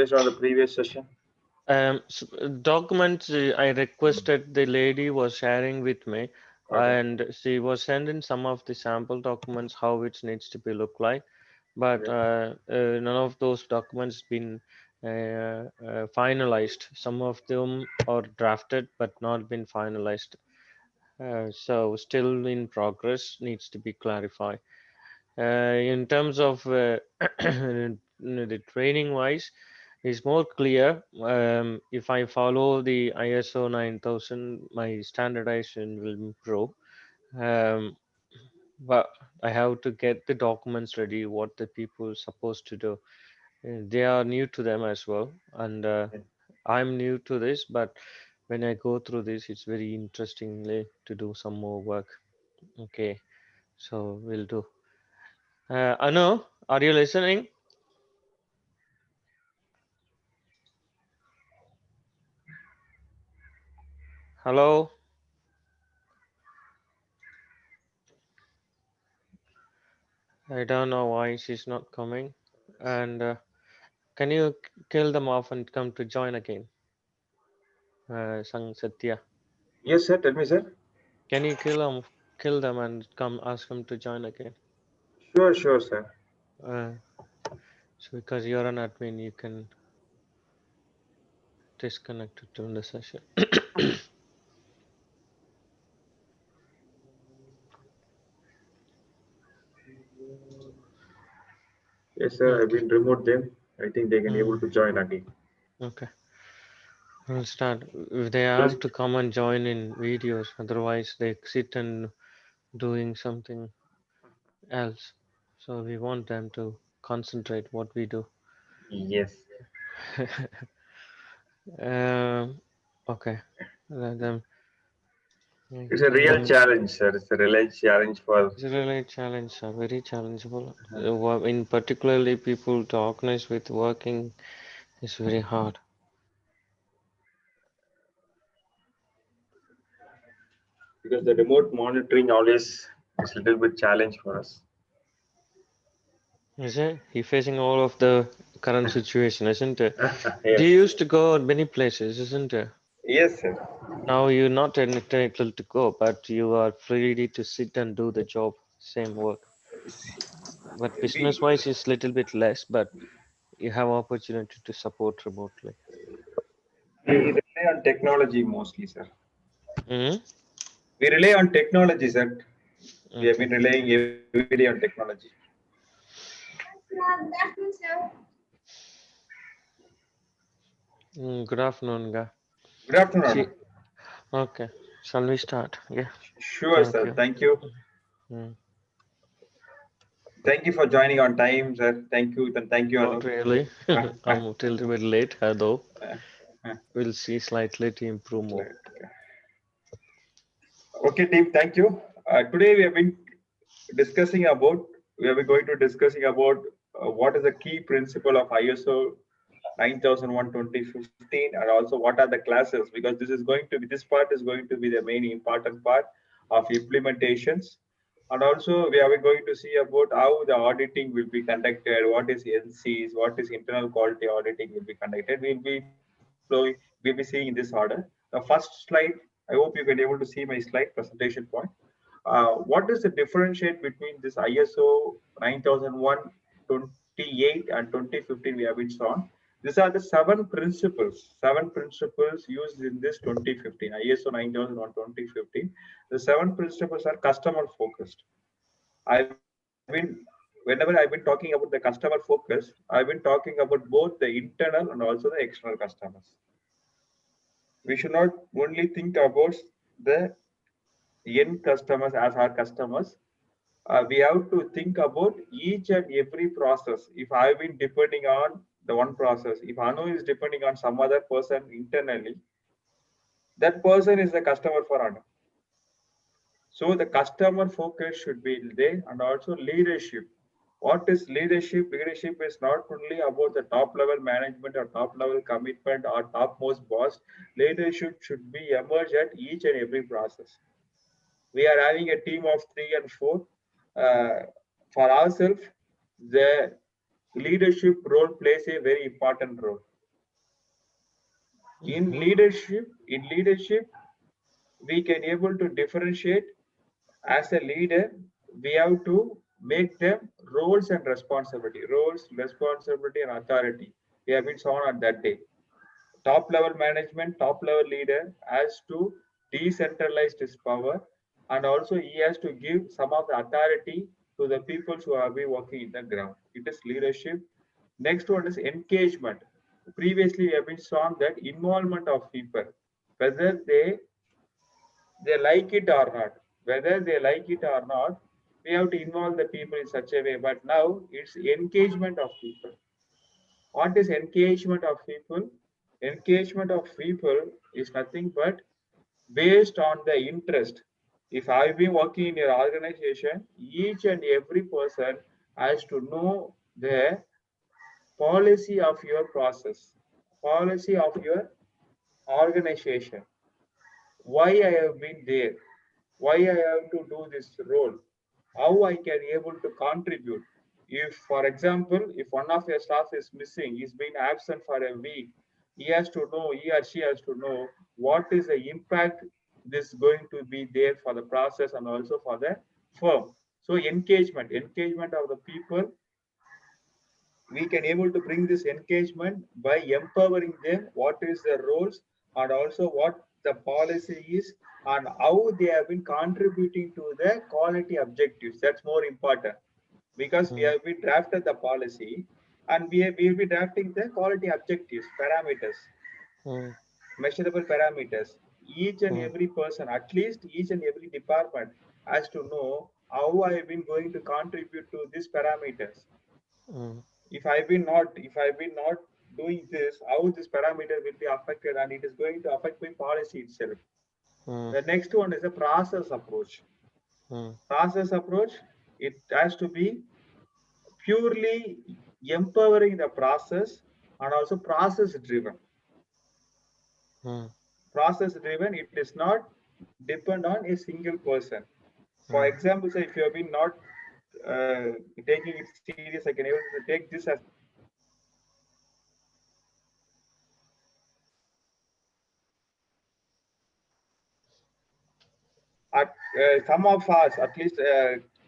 based on the previous session? Documents I requested the lady was sharing with me, Okay. and she was sending some of the sample documents how it needs to be look like, but Okay. none of those documents been finalized. Some of them are drafted but not been finalized. So still in progress, needs to be clarified. In terms of the training wise, is more clear. If I follow the ISO 9000, my standardization will improve. Um, but I have to get the documents ready, what the people supposed to do. They are new to them as well, and I'm new to this, but when I go through this, it's very interestingly to do some more work. Okay, so we'll do. Anu, are you listening? Hello? I don't know why she's not coming. And can you kill them off and come to join again? Sang Satya. Yes, sir. Tell me, sir. Can you kill them and come ask them to join again? Sure, sure, sir. Uh, so because you're an admin, you can disconnect it during the session. Yes, sir. I Okay. will remote them. I think they can able Mm, to join again. okay. We'll start. If they Because have to come and join in videos, otherwise they sit and doing something else. So we want them to concentrate what we do. yes, Okay. Let them it's a tell real them challenge, sir. It's a real challenge for. it's really challenge, very challengeable. In particularly people to organize with working is very hard. Because the remote monitoring always is a little bit challenge for us. Is it? He facing all of the current situation, isn't it? Do you Yes, used to go many places, isn't it? yes, sir. Now you're not entitled to go, but you are free to sit and do the job, same work. But business We, wise, it's little bit less, but you have opportunity to support remotely. we rely on technology mostly, sir. Hmm. We rely on technology, sir. We have Okay. been relying every day on technology. Good afternoon, guy. Good afternoon, See, Anand. okay. Shall we start? Yeah. Sure, Thank sir. you. Thank you. Mm. Thank you for joining on time, sir. Thank you. And thank you, Not Anu. really. I'm a little bit late, though. Uh, uh, We'll see slightly to improve more. Okay, team. Thank you. Today we have been discussing about. We are going to discussing about what is the key principle of ISO 9001:2015, and also what are the classes, because this is going to be, this part is going to be the main important part of implementations. And also we are going to see about how the auditing will be conducted, what is NCs, what is internal quality auditing will be conducted. We'll be seeing in this order. The first slide, I hope you can able to see my slide presentation point. What is the differentiate between this ISO 9001, 28 and 2015 we have been shown? These are the seven principles used in this 2015 ISO 9001 2015. The seven principles are customer focused. I've been, whenever I've been talking about the customer focus, I've been talking about both the internal and also the external customers. We should not only think about the end customers as our customers. We have to think about each and every process. If I've been depending on the one process, if Anu is depending on some other person internally, that person is the customer for Anu. So the customer focus should be there, and also leadership. What is leadership? Leadership is not only about the top level management or top level commitment or topmost boss. Leadership should be emerged at each and every process. We are having a team of 3 and 4. For ourselves, the leadership role plays a very important role. In leadership, we can able to differentiate. As a leader, we have to make them roles, responsibility, and authority. We have been shown on that day. Top level management, top level leader has to decentralize his power, and also he has to give some of the authority to the people who have been working in the ground. It is leadership. Next one is engagement. Previously, we have been shown that involvement of people, whether they like it or not, whether they like it or not, we have to involve the people in such a way. But now it's engagement of people. What is engagement of people? Engagement of people is nothing but based on the interest. If I've been working in your organization, each and every person has to know the policy of your process, policy of your organization, why I have been there, why I have to do this role, how I can able to contribute. If, for example, if one of your staff is missing, he's been absent for a week, he or she has to know what is the impact this going to be there for the process and also for the firm. So engagement of the people, we can able to bring this engagement by empowering them what is their roles and also what the policy is and how they have been contributing to the quality objectives. That's more important because we have been drafted the policy and we will be drafting the quality objectives, parameters, measurable parameters. Each and every person, at least each and every department has to know how I have been going to contribute to these parameters. If I've been not doing this, how this parameter will be affected, and it is going to affect my policy itself. The next one is a process approach. Process approach, it has to be purely empowering the process and also process driven. Process driven, it is not depend on a single person. For example, say if you have been not taking it serious, I can able to take this as some of us, at least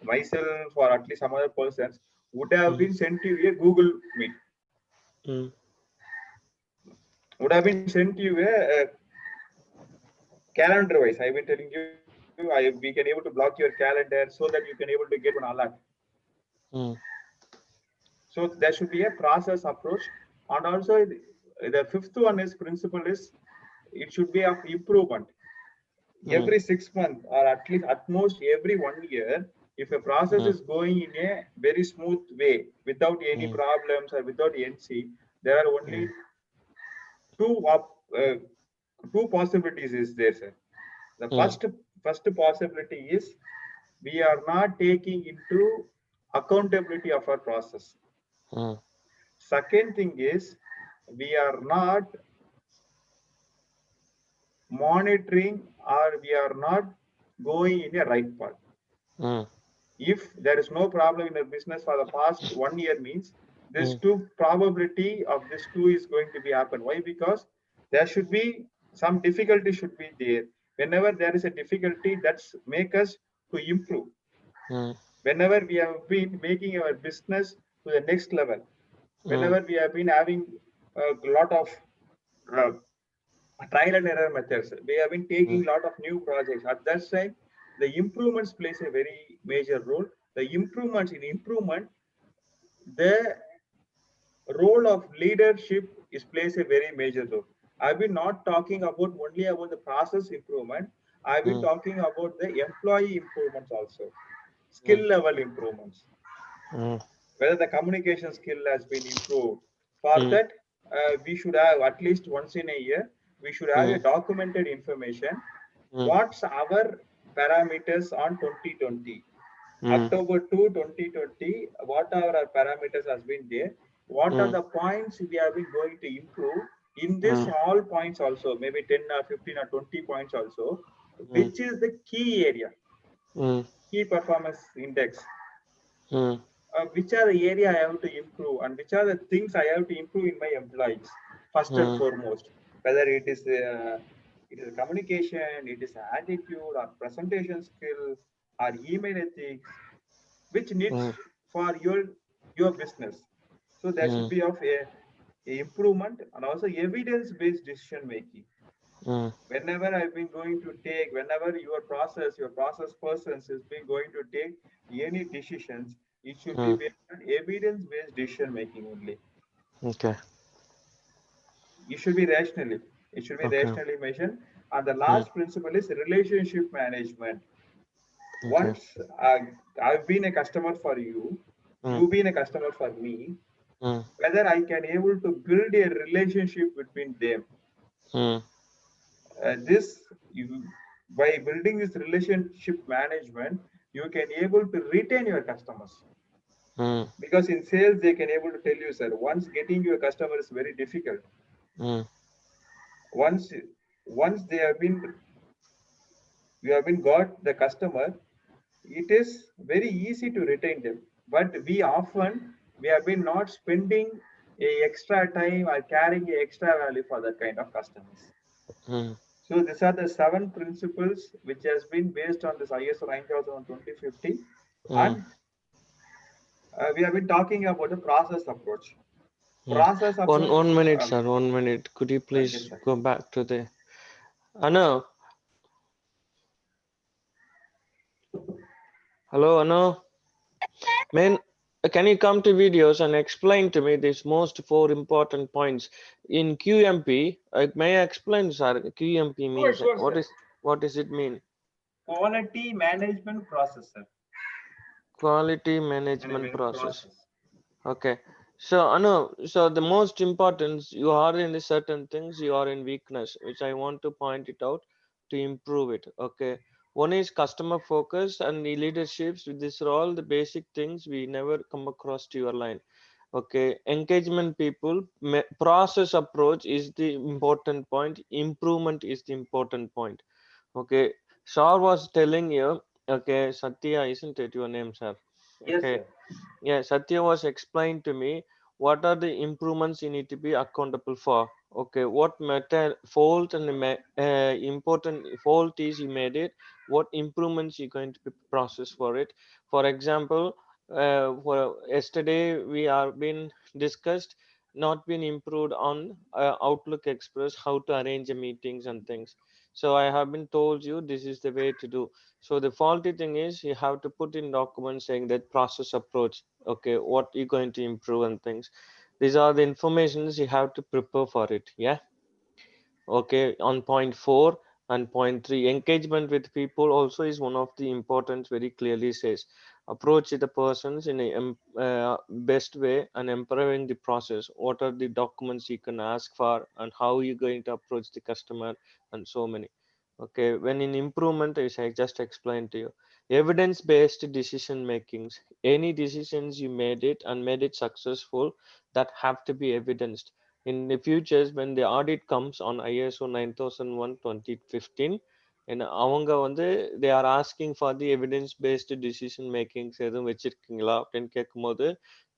myself or at least some other persons, would have been sent you a Google Meet. Would have been sent you a calendar wise. I've been telling you, we can able to block your calendar so that you can able to get one alert. So there should be a process approach, and also the fifth one is principle is it should be of improvement. Every 6 months or at least at most every 1 year, if a process is going in a very smooth way without any problems or without NC, there are only two possibilities is there, sir. The first possibility is we are not taking into accountability of our process. Second thing is we are not monitoring or we are not going in a right path. If there is no problem in the business for the past 1 year means this two probability of this two is going to be happen. Why? Because there should be some difficulty should be there. Whenever there is a difficulty, that's make us to improve. Whenever we have been making our business to the next level, whenever we have been having a lot of trial and error methods, we have been taking a lot of new projects. At that time, the improvements plays a very major role. The improvements in improvement, the role of leadership is plays a very major role. I've been not talking about only about the process improvement. I've been talking about the employee improvements also, skill level improvements. Whether the communication skill has been improved. For that, we should have at least once in a year, we should have a documented information. What's our parameters on 2020? October 2, 2020, what are our parameters has been there? What are the points we have been going to improve? In this all points also, maybe 10 or 15 or 20 points also, which is the key area, key performance index. Which are the area I have to improve and which are the things I have to improve in my employees, first and foremost. whether it is communication, it is attitude or presentation skill or email ethics, which needs for your business. So there should be of a improvement and also evidence-based decision making. Whenever I've been going to take, whenever your process persons is been going to take any decisions, it should be based on evidence-based decision making only. Okay. It should be rationally. It should be Okay. rationally measured. And the last principle is relationship management. Okay. Once I've been a customer for you, you've been a customer for me, whether I can able to build a relationship between them. This you by building this relationship management, you can able to retain your customers. Because in sales, they can able to tell you, sir, once getting your customer is very difficult. Once once they have been you have been got the customer, it is very easy to retain them. But we have been not spending a extra time or carrying a extra value for that kind of customers. So these are the 7 principles which has been based on this ISO 9000 2050, and we have been talking about the process approach. Process approach. One minute, sir. 1 minute. Could you Yes, please sir. go back to the Anu? Hello, Anu. Man, can you come to videos and explain to me these most 4 important points in QMP? May I explain, sir? QMP means Sure, sir. what does it mean? Quality management process, sir. Quality management Management process. process. Okay. So Anu, so the most important, you are in certain things, you are in weakness, which I want to point it out to improve it. Okay. One is customer focus and the leaderships. These are all the basic things we never come across to your line. Okay. Engagement people, process approach is the important point. Improvement is the important point. Okay. Shar was telling you, okay, Satya, isn't it your name, sir? Yes, Okay. sir. Yeah, Satya was explained to me what are the improvements you need to be accountable for. Okay, what matter fault and important fault is you made it. What improvements you're going to be process for it. For example, for yesterday we are been discussed, not been improved on Outlook Express, how to arrange a meetings and things. So I have been told you this is the way to do. So the faulty thing is you have to put in documents saying that process approach, okay, what you're going to improve and things. These are the informations you have to prepare for it. Yeah. Okay. On point 4 and point 3, engagement with people also is one of the important, very clearly says approach the persons in a best way and improving the process. What are the documents you can ask for and how you're going to approach the customer and so many. Okay, when in improvement, as I just explained to you, evidence-based decision makings, any decisions you made it and made it successful, that have to be evidenced. In the futures, when the audit comes on ISO 9001 2015, and அவங்க வந்து they are asking for the evidence-based decision makings எதுவும் வச்சிருக்கீங்களா அப்படின்னு கேட்கும்போது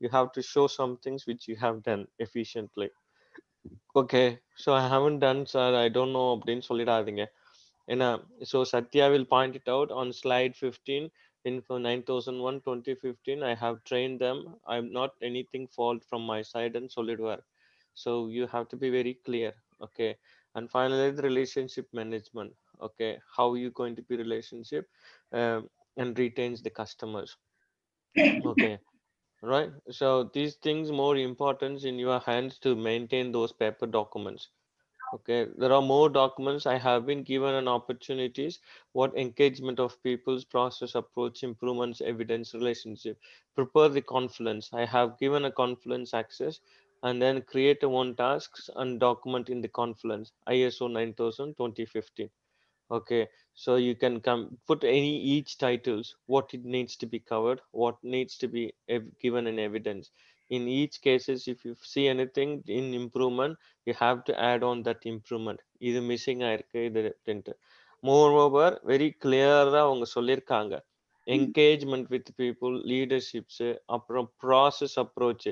you have to show some things which you have done efficiently. Okay, so I haven't done, sir, I don't know அப்படின்னு சொல்லிடாதீங்க. And so Satya will point it out on slide 15 in for 9001 2015. I have trained them. I'm not anything fault from my side and SolidWorks. So you have to be very clear. Okay. And finally, the relationship management. Okay. How you going to be relationship and retains the customers. Okay. Right. So these things more importance in your hands to maintain those paper documents. Okay, there are more documents. I have been given an opportunities. What engagement of people's process approach improvements evidence relationship. Prepare the confluence. I have given a confluence access and then create a one tasks and document in the confluence ISO 9000 2015. Okay, so you can come put any each titles, what it needs to be covered, what needs to be given in evidence. In each cases, if you see anything in improvement, you have to add on that improvement. இது missing ஆயிருக்கு இது அப்படின்ட்டு. Moreover, very clear-ஆ அவங்க சொல்லியிருக்காங்க. Engagement with people, leaderships, அப்புறம் process approach.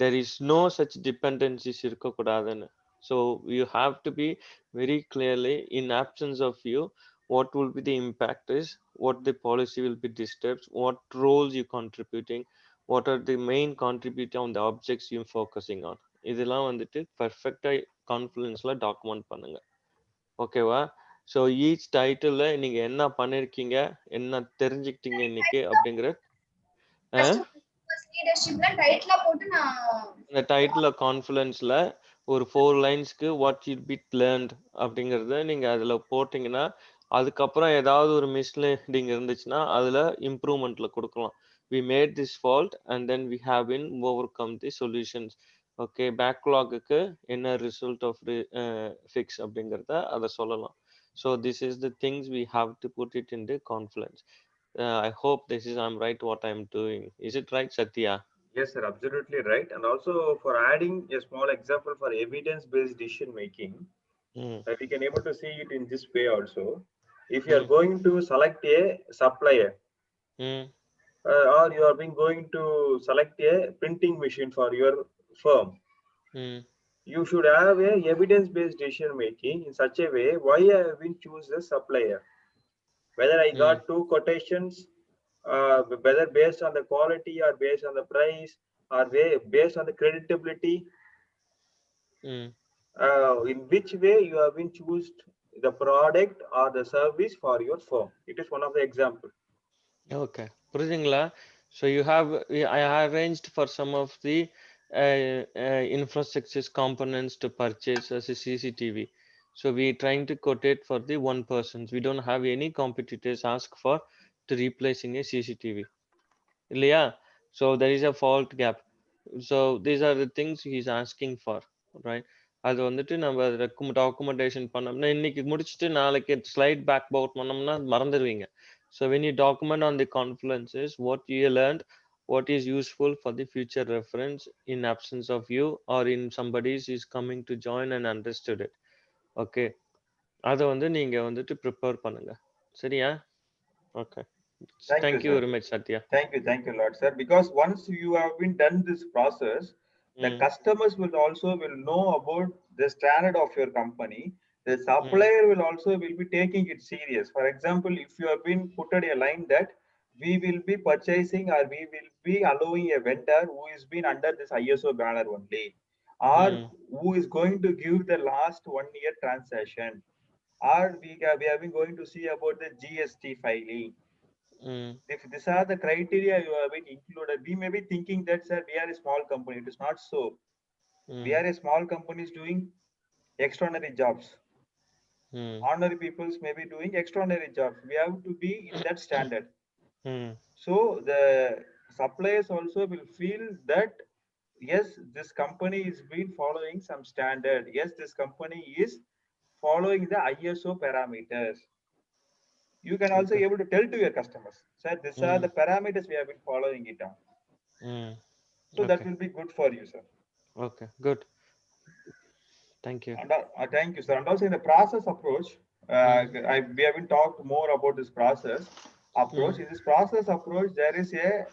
There is no such dependencies இருக்கக்கூடாதுன்னு. So you have to be very clearly, in absence of you, what will be the impact is, what the policy will be disturbed, what roles you contributing, what are the main contributor on the objects you focusing on. இதெல்லாம் வந்துட்டு perfect கான்ஃபரன்ஸ்ல document பண்ணுங்க. ஓகேவா? So each டைட்டில்ல நீங்க என்ன பண்ணிருக்கீங்க, என்ன தெரிஞ்சுக்கிட்டீங்க இன்னைக்கு அப்படிங்கிற ஃபர்ஸ்ட் லீடர்ஷிப்ல டைட்டிலா போட்டு நான் இந்த டைட்டில் கான்ஃபரன்ஸ்ல ஒரு 4 லைன்ஸ்க்கு வாட் யூ பிட் லேர்ன்ட் அப்படிங்கிறத நீங்க அதுல போட்டீங்கன்னா, அதுக்கப்புறம் ஏதாவது ஒரு மிஸ்லீடிங் இருந்துச்சுன்னா அதுல இம்ப்ரூவ்மெண்ட்ல கொடுக்கலாம். we made this fault and then we have been overcome the solutions. Okay, பேக்லாகுக்கு என்ன ரிசல்ட் ஆஃப் ஃபிக்ஸ் அப்படிங்கிறத அதை சொல்லலாம். So this is the things we have to put it in the confluence. I hope this is I'm right what I'm doing. Is it right, Satya? Yes, sir, absolutely right. And also for adding a small example for evidence-based decision making, we can able to see it in this way also. If you are going to select a supplier, or you are being going to select a printing machine for your firm, you should have a evidence-based decision making in such a way. Why I have been choose the supplier? Whether I got 2 quotations, whether based on the quality or based on the price or based on the creditability, in which way you have been choose the product or the service for your firm. It is one of the example. Okay, புரியுதுங்களா? So you have, I have arranged for some of the infrastructure components to purchase as a CCTV. So we trying to quotate for the one person. We don't have any competitors ask for to replacing a CCTV. இல்லையா? So there is a fault gap. So these are the things he's asking for, right? அது வந்துட்டு நம்ம documentation பண்ணோம்னா இன்னைக்கு முடிச்சுட்டு நாளைக்கு slide back out பண்ணோம்னா மறந்துடுவீங்க. So when you document on the conferences what you learned, what is useful for the future reference in absence of you or in somebody's is coming to join and understood it. Okay, அதை வந்து நீங்க வந்துட்டு prepare பண்ணுங்க. சரியா? Okay. Thank you very much, Satya. Thank you, Lord, sir. Because once you have been done this process, the customers will also will know about the standard of your company. The supplier will also will be taking it serious. For example, if you have been put a line that we will be purchasing or we will be allowing a vendor who is been under this ISO banner only, or who is going to give the last 1 year transaction, or we have been going to see about the GST filing. If these are the criteria you have been included, we may be thinking that, sir, we are a small company. It is not so. We are a small companies doing extraordinary jobs. Ordinary peoples may be doing extraordinary jobs. We have to be in that standard. So the suppliers also will feel that, yes, this company is been following some standard. Yes, this company is following the ISO parameters. You can also be able to tell to your customers, sir, these are the parameters we have been following it on. So that will be good for you, sir. Okay, good. Thank you. And, thank you, sir. And also in the process approach, we have been talked more about this process approach. In this process approach, there is a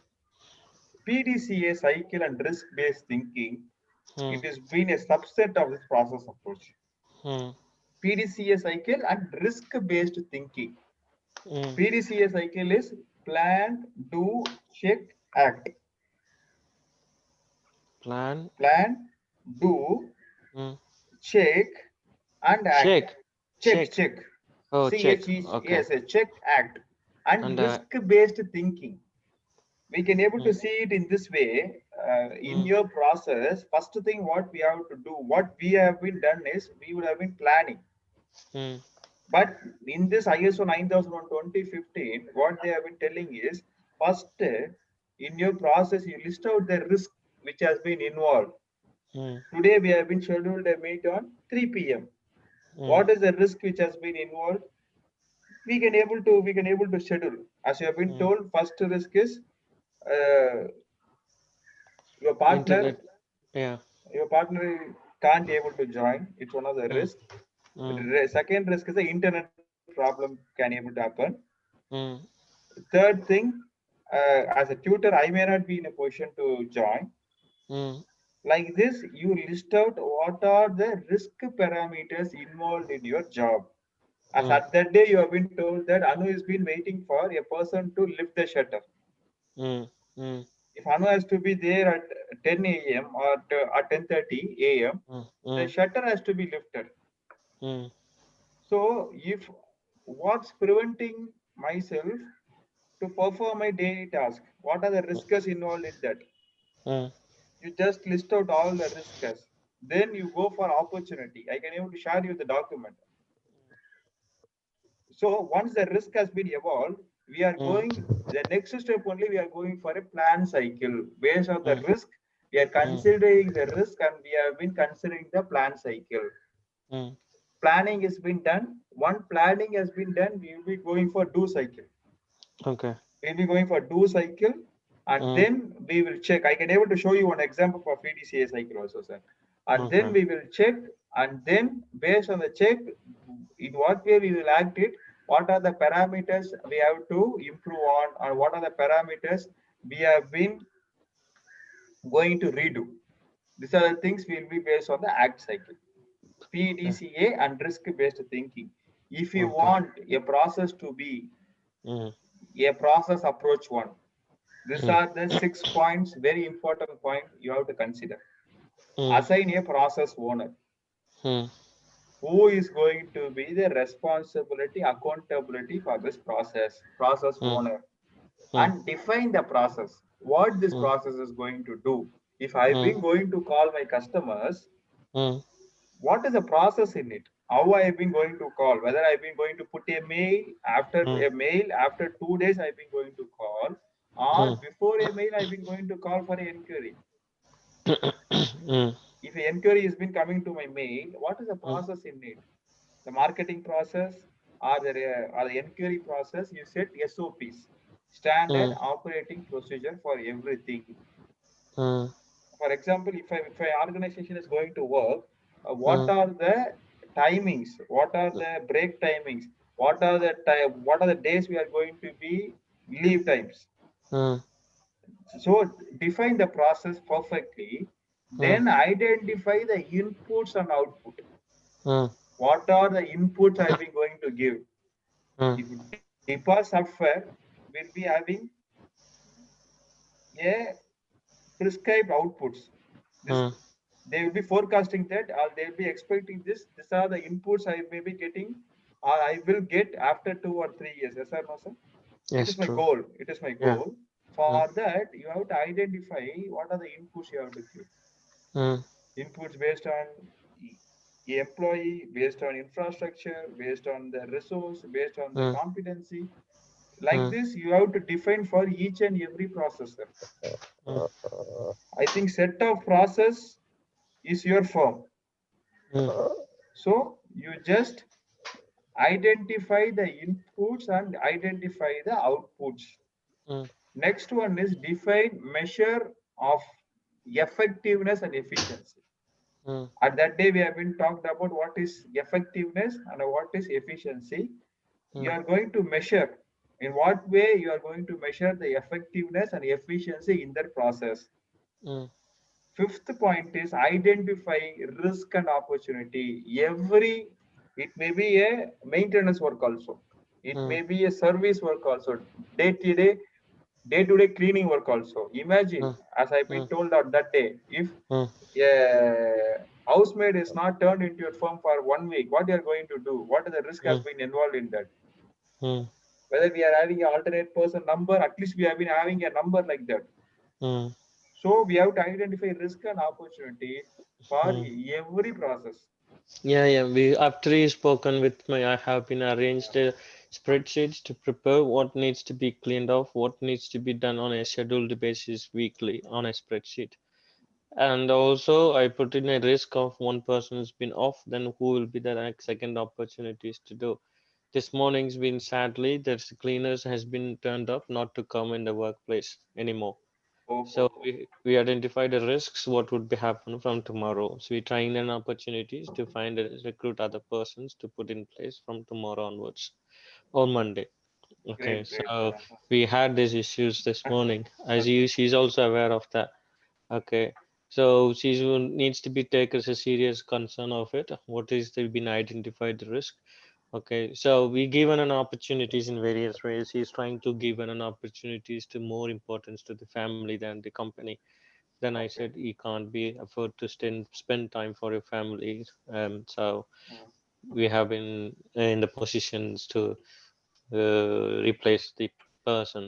PDCA cycle and risk-based thinking. It has been a subset of this process approach. PDCA cycle and risk-based thinking. PDCA cycle is plan, do, check, act. Plan, do, check, and act. Check. Oh, check. Okay. Yes, check, act. And risk-based thinking. We can able to see it in this way. In your process, first thing what we have to do, what we have been done is we would have been planning. But in this ISO 9001:2015, what they have been telling is, first in your process you list out the risk which has been involved. Today we have been scheduled a meet on 3 p.m. What is the risk which has been involved? We can able to schedule. As you have been told, first risk is your partner. Your partner can't able to join. It's one of the risk. Second risk is the internet problem can able to happen. Third thing, as a tutor, I may not be in a position to join. Like this, you list out what are the risk parameters involved in your job. As mm, at that day, you have been told that Anu has been waiting for a person to lift the shutter. mm, mm, If Anu has to be there at 10 a.m. or at 10:30 a.m., mm, the mm, shutter has to be lifted. mm, So, if what's preventing myself to perform my daily task, what are the risks involved in that? mm, You just list out all the risks. Then you go for opportunity. I can able to share you the document. So once the risk has been evolved, we are mm, going the next step only. We are going for a plan cycle based on the mm, risk. We are mm, considering the risk and we have been considering the plan cycle. mm. Planning has been done. One planning has been done. We will be going for do cycle. Okay. We'll be going for do cycle, and Mm, then we will check. I can able to show you one example for VDCA cycle also, sir. And then okay. we will check, and then based on the check, in what way we will act it, what are the parameters we have to improve on, or what are the parameters we have been going to redo. These are the things will be based on the act cycle. Okay. PDCA and risk-based thinking. If you Okay. want a process to be Mm, a process approach one, these mm, are the 6 points, very important point you have to consider. mm, Assign a process owner mm, who is going to be the responsibility, accountability for this process mm, owner, mm, and define the process, what this mm, process is going to do. If I've mm, been going to call my customers, mm, what is the process in it? How I've been going to call, whether I've been going to put a mail, after mm, a mail, after 2 days I've been going to call, or mm, before a mail I've been going to call for an inquiry. mm, If an inquiry has been coming to my mail, what is the mm, process in it? The marketing process or the inquiry process, you set SOPs, standard mm, operating procedure for everything. mm, For example, if an organization is going to work, what mm, are the timings? What are the break timings? What are the time? What are the days we are going to be leave times? mm, So define the process perfectly. mm, Then identify the inputs and output. mm, What are the inputs I'll be going to give? mm, If DIPA software will be having a prescribed outputs, this mm. they will be forecasting that, or they will be expecting this. These are the inputs I may be getting, or I will get after 2 or 3 years. Yes or no, sir? It Yes, is my true. goal. It is my Yeah. goal. For Mm, that, you have to identify what are the inputs you have to give. mm, Inputs based on employee, based on infrastructure, based on the resource, based on the mm, competency. Like mm, this, you have to define for each and every processor. mm, I think set of process is your firm. mm, So you just identify the inputs and identify the outputs. mm, Next one is define measure of effectiveness and efficiency. mm, At that day, we have been talked about what is effectiveness and what is efficiency. You mm, are going to measure in what way you are going to measure the effectiveness and efficiency in that process. mm, Fifth point is identify risk and opportunity. It may be a maintenance work also. It mm, may be a service work also. Day to day, day to day cleaning work also. Imagine, mm, as I've been mm, told on that day, if mm, a housemaid is not turned into your firm for 1 week, what you are going to do? What is the risk has mm, been involved in that? mm, Whether we are having an alternate person number, at least we have been having a number like that. mm, So we have to identify risk and opportunity for mm. every process. Yeah, yeah. We after you spoken with me, I have been arranged spreadsheets to prepare what needs to be cleaned off, what needs to be done on a scheduled basis weekly on a spreadsheet. And also, I put in a risk of one person has been off, then who will be the next second opportunities to do. This morning's been sadly, there's cleaners has been turned up not to come in the workplace anymore. Oh, So oh, oh. we identify the risks, what would be happen from tomorrow. So we trying an opportunities to find recruit other persons to put in place from tomorrow onwards or Monday. Okay, Great, great. so we had these issues this morning. As you, she's also aware of that. Okay, So she needs to be taken as a serious concern of it. What is the been identified the risk? Okay, so we given an opportunities in various ways. He's trying to give an opportunities to more importance to the family than the company. Then I Okay. said you can't be afford to spend time for your family. So Mm. we have been in the positions to replace the person.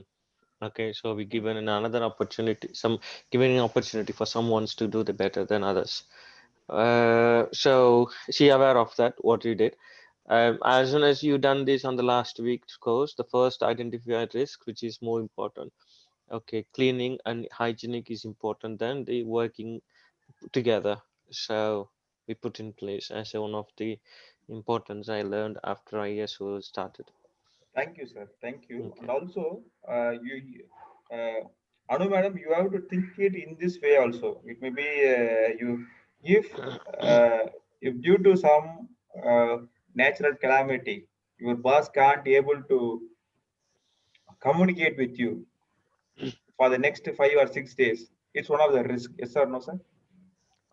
Okay, so we given another opportunity, some given an opportunity for someone to do the better than others. So she aware of that what you did. As soon as you done this on the last week's course, the first identified risk, which is more important. Okay, cleaning and hygienic is important than the working together. So we put in place as one of the importance I learned after ISO started. Thank you, sir. Thank you. And Okay. also, Anu madam, you have to think it in this way also. It may be if uh, if due to some natural calamity, your boss can't able to communicate with you for the next 5 or 6 days. It's one of the risk. Yes or no, sir?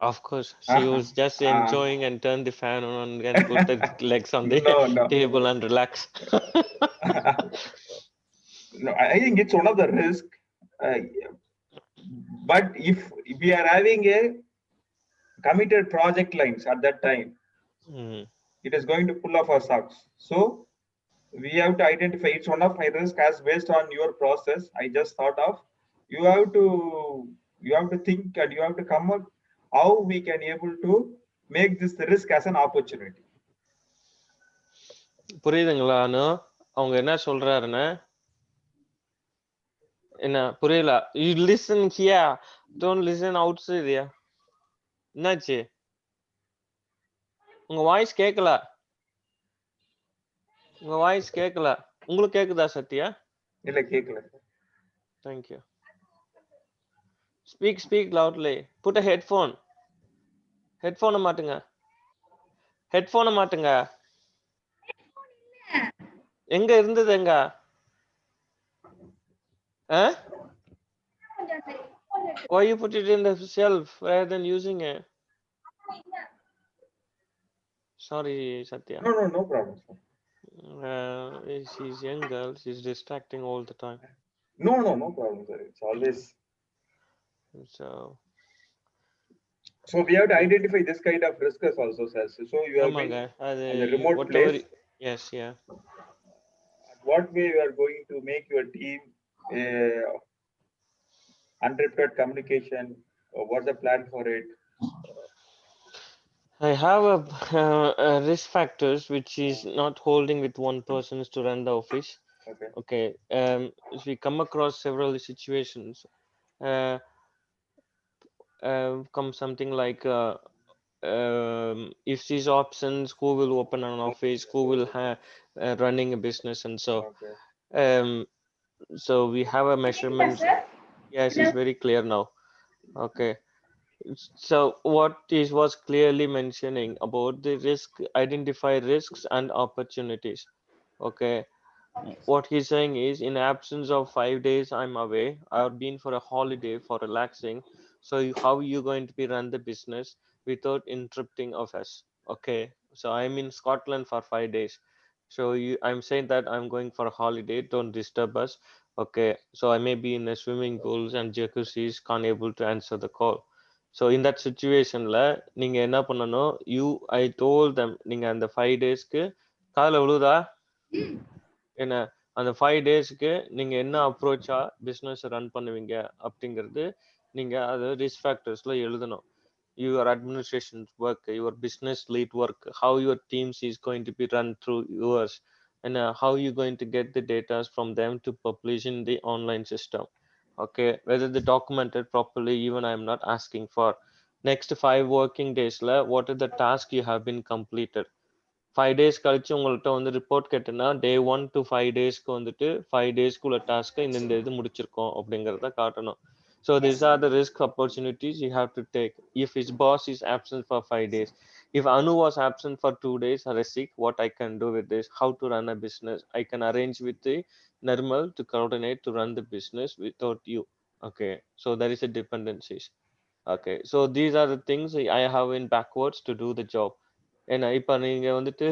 Of course, she Uh, was just uh, enjoying and turned the fan on and put the legs on the no, no. table and relax. No, I think it's one of the risk. Uh, but if we are having a committed project lines at that time, Mm. it is going to pull off our socks. So we have to identify it's one of my risk as based on your process. I just thought of you have to you have to think and you have to come up how we can able to make this risk as an opportunity. புரியுதுங்களா அனு? அவங்க என்ன சொல்றாருன்னு என்ன புரியல. You listen here, don't listen outside here. என்னாச்சு? உங்க voice கேட்கல. உங்க வாய்ஸ் கேட்கல. உங்களுக்கு கேக்குதா சத்யா? இல்ல கேட்கல. Thank you. Speak loudly. Put a headphone. ஹெட்ஃபோனை மாட்டுங்க. ஹெட்ஃபோனை மாட்டுங்க. எங்க இருந்தது எங்க? Why you put it in the shelf rather than using it? Sorry, Satya. No problem, sir. She's young girl. She's distracting all the time. No problem, sir. It's always So, so we have to identify this kind of risks also, sir. So you have been ஆமாங்க. அது at the remote whatever. place. Yes, yeah. What way you are going to make your team unrepeated communication? Or what's the plan for it? I have a risk factors which is not holding with one person to run the office. Okay. Okay. If we come across several situations, uh, come something like if these options, who will open an office, who will have running a business, and so Okay. um, so we have a measurement. Yes, it's very clear now. Okay. So what is was clearly mentioning about the risk, identify risks and opportunities. Okay. What he's saying is, in absence of 5 days, I'm away. I've been for a holiday for relaxing. So how you going to be run the business without interrupting of us? Okay. So I'm in Scotland for 5 days. So I'm saying that I'm going for a holiday. Don't disturb us. Okay. So I may be in the swimming pools and jacuzzis, can't able to answer the call. So in that situationல நீங்க என்ன பண்ணணும்? I told them நீங்க அந்த 5 daysக்கு காதுல விழுதா? என்ன அந்த 5 daysக்கு நீங்க என்ன அப்ரோச்சா பிசினஸ் ரன் பண்ணுவீங்க அப்படிங்கிறது நீங்க அது ரிஸ்க் ஃபேக்டர்ஸ்ல எழுதணும். Your administration work, your business lead work, how your teams is going to be run through yours, and how you going to get the data from them to publish in the online system. Okay, whether they documented properly, even I'm not asking for. Next 5 working days what are the tasks you have been completed. 5 days கழிச்சு உங்கள்ட்ட வந்து report கேட்டேன்னா day 1 to 5 daysக்கு வந்துட்டு 5 daysக்குள்ள டாஸ்க்கை இந்த இது முடிச்சிருக்கோம் அப்படிங்கிறத காட்டணும். So these are the risk opportunities you have to take. If his boss is absent for 5 days, if Anu was absent for 2 days or a sick, what I can do with this? How to run a business? I can arrange with the Nirmal to coordinate to run the business without you. Okay, so there is a dependencies. Okay, so these are the things I have in backwards to do the job. ஏன்னா இப்ப நீங்க வந்துட்டு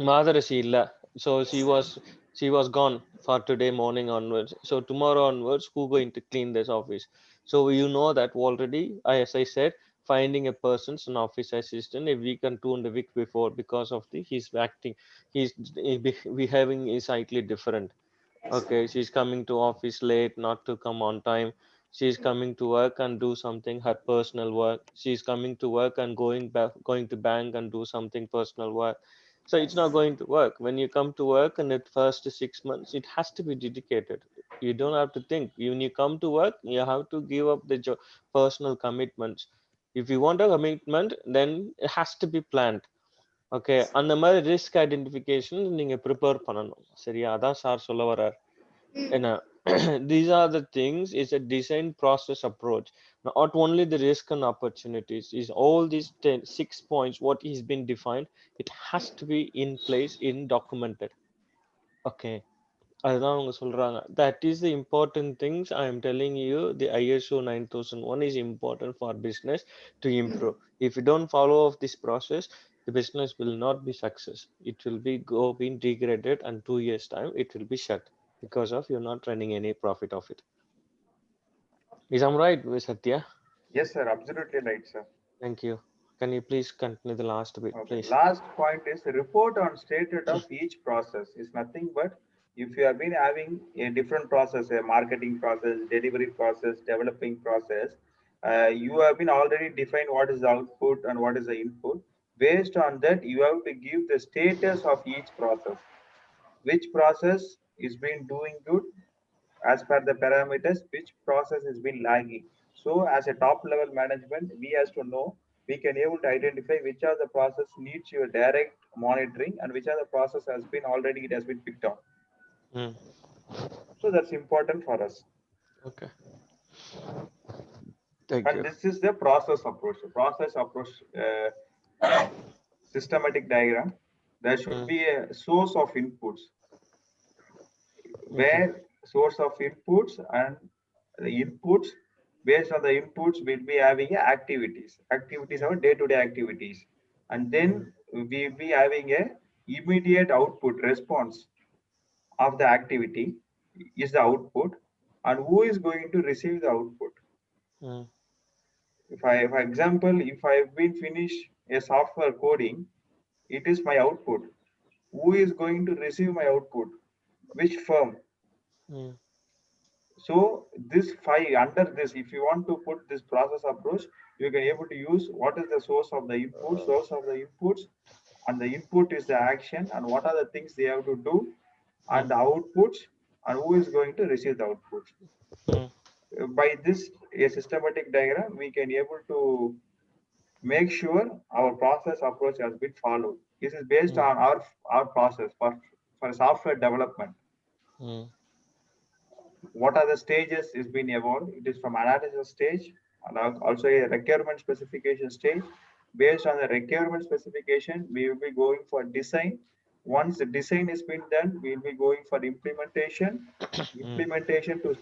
மாதரசி இல்ல, so she was gone for today morning onwards, so tomorrow onwards who going to clean this office? So you know that already, as I said, finding a person's an office assistant a week and 2 week before, because of the he's acting, he's behaving is slightly different. Okay, she's coming to office late, not to come on time. She's coming to work and do something her personal work. She's coming to work and going back, going to bank and do something personal work. So it's not going to work. When you come to work in the first 6 months, it has to be dedicated. You don't have to think. When you come to work, you have to give up the personal commitments. If you want a commitment, then it has to be planned. Okay, அந்த மாதிரி risk identification நீங்க prepare பண்ணணும். சரியா? அதான் sir சொல்ல வர்றார். என்ன these are the things is a design process approach, not only the risk and opportunities, is all these 6 points what is been defined, it has to be in place, in documented. Okay, அதுதான் அவங்க சொல்றாங்க. That is the important things I am telling you. The ISO 9001 is important for business to improve. If you don't follow of this process, the business will not be success. It will be being degraded, and 2 years time it will be shut because of you're not running any profit of it. Is I'm right, Satya? Yes, sir. Absolutely right, sir. Thank you. Can you please continue the last bit, Okay. please? Last point is report on status of each process is nothing but if you have been having a different process, a marketing process, delivery process, developing process, you have been already defined what is the output and what is the input. Based on that, you have to give the status of each process. Which process is been doing good as per the parameters, which process has been lagging. So as a top level management, we has to know, we can able to identify which are the process needs your direct monitoring and which are the process has been already it has been picked on. Mm. So that's important for us. Okay. Thank And you. this is the process approach. Process approach systematic diagram. There should be a source of inputs Okay. where source of inputs and the inputs, based on the inputs we'll be having activities are day-to-day activities, and then we'll be having a immediate output response of the activity is the output, and who is going to receive the output. Mm. If I, for example, if I've been finished a software coding, it is my output. Who is going to receive my output? Which firm? Mm. So this five under this, if you want to put this process approach, you can able to use what is the source of the input, source of the inputs, and the input is the action, and what are the things they have to do, and the outputs, and who is going to receive the outputs. Mm. By this a systematic diagram, we can able to make sure our process approach has been followed. This is based on our process for software development. Mm. What are the stages is being evolved? It is from analysis stage and also a requirement specification stage. Based on the requirement specification, we will be going for design. Once the design has been done, we will be going for implementation, implementation to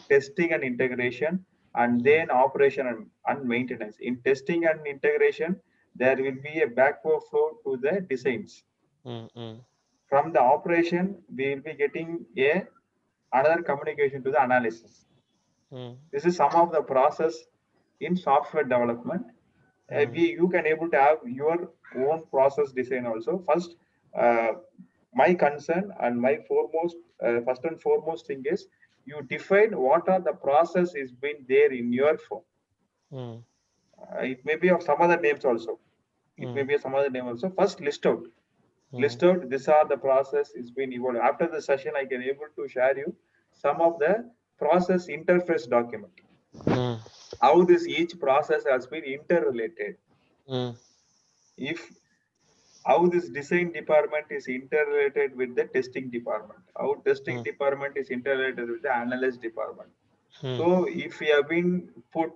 testing and integration, and then operation and maintenance. In testing and integration, there will be a backward flow to the designs. Mm. From the operation, we will be getting a another communication to the analysis. Mm. This is some of the process in software development. You can able to have your own process design also. First, uh, my concern and my foremost, first and foremost thing is you define what are the process is been there in your firm. Mm. It may be of some other names also. It may Mm. be some other name also. First, list out. Mm. List out. These are the process is been evolved. After the session, I can able to share you some of the process interface document. Mm. How this each process has been interrelated. Mm. If how this design department is interrelated with the testing department, how testing department is interrelated with the analyst department. Mm. So if we have been put,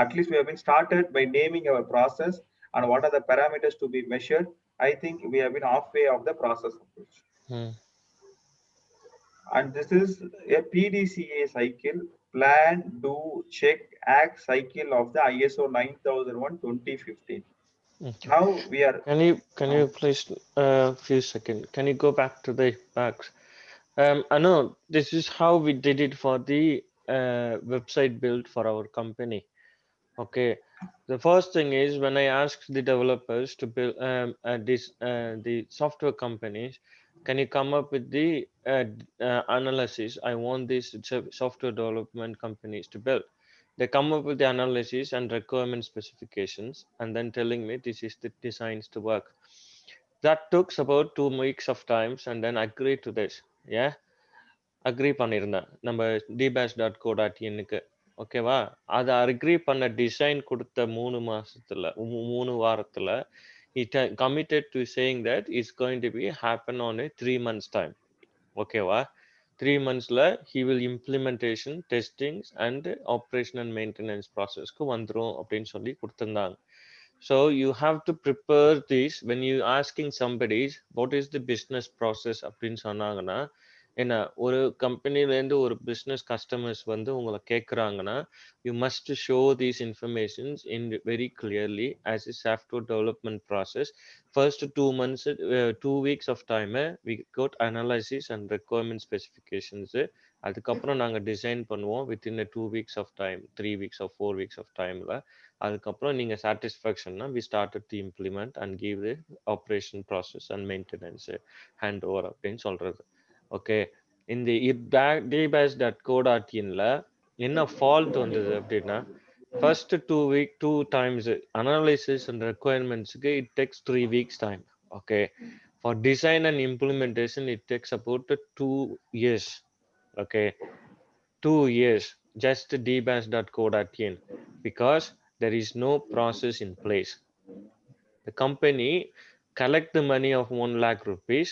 at least we have been started by naming our process and what are the parameters to be measured, I think we have been halfway of the process approach. Mm. And this is a PDCA cycle, plan, do, check, act cycle of the ISO 9001 2015. Okay. Now we are Can you please few seconds? Can you go back to the backs? I know this is how we did it for the website build for our company. Okay, the first thing is when I asked the developers to build the software companies, can you come up with the analysis? I want these software development companies to build. They come up with the analysis and requirement specifications, and then telling me this is the designs to work. That took about 2 weeks of times, and then I agreed to this. Yeah, agree பண்ணியிருந்தேன் நம்ம dbash.co.inக்கு. ஓகேவா? அதை agri பண்ண design கொடுத்த 3 மாசத்துல 3 வாரத்துல it committed to saying that it's going to be happen on a 3 months time. ஓகேவா? 3 monthsல he will implementation, testings and operation and maintenance processக்கு வந்துரும் அப்படின்னு சொல்லி கொடுத்திருந்தாங்க. So you have to prepare this when you asking somebody what is the business process அப்படின்னு சொன்னாங்கன்னா, என்ன ஒரு கம்பெனிலேருந்து ஒரு பிஸ்னஸ் கஸ்டமர்ஸ் வந்து உங்களை கேட்குறாங்கன்னா, you must show these informations in very clearly as a software development process. First 2 months 2 weeks of time we code analysis and requirement specifications. அதுக்கப்புறம் நாங்கள் டிசைன் பண்ணுவோம் within 2 weeks of time, 3 weeks of 4 weeks of டைமில். அதுக்கப்புறம் நீங்கள் சாட்டிஸ்ஃபேக்ஷன்னா we started the implement and give the operation process and maintenance hand over அப்படின்னு சொல்கிறது. Okay, இந்த dbash.co.inல என்ன ஃபால்ட் வந்தது அப்படின்னா, ஃபர்ஸ்ட் 2 times அனாலிசிஸ் அண்ட் ரெக்குவயர்மெண்ட்ஸுக்கு it takes 3 weeks time. Okay, for design and implementation it takes about 2 years. Okay, 2 years just dbash.co.in because there is no process in place. The company collect the money of 1 lakh rupees,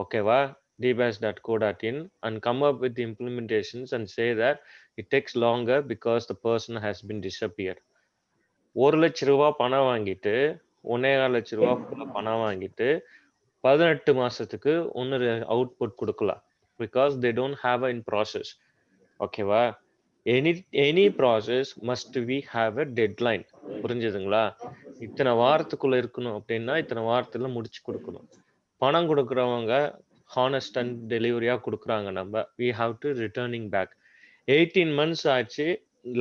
okay, dbash.co.in, and come up with the implementations and say that it takes longer because the person has been disappeared. 1,00,000 பணம் வாங்கிட்டு 1,50,000 பணம் வாங்கிட்டு 18 மாசத்துக்கு ஒன்னு output கொடுக்கலாம் because they don't have a in process. ஓகேவா? any process must be have a deadline. புரிஞ்சுதுங்களா? இத்தனை வாரத்துக்குள்ள இருக்கணும் அப்படின்னா இத்தனை வாரத்துல முடிச்சு கொடுக்கணும். பணம் கொடுக்குறவங்க ஹானஸ்ட் அண்ட் டெலிவரியா கொடுக்குறாங்க, நம்ம we have to returning back. 18 months ஆச்சு,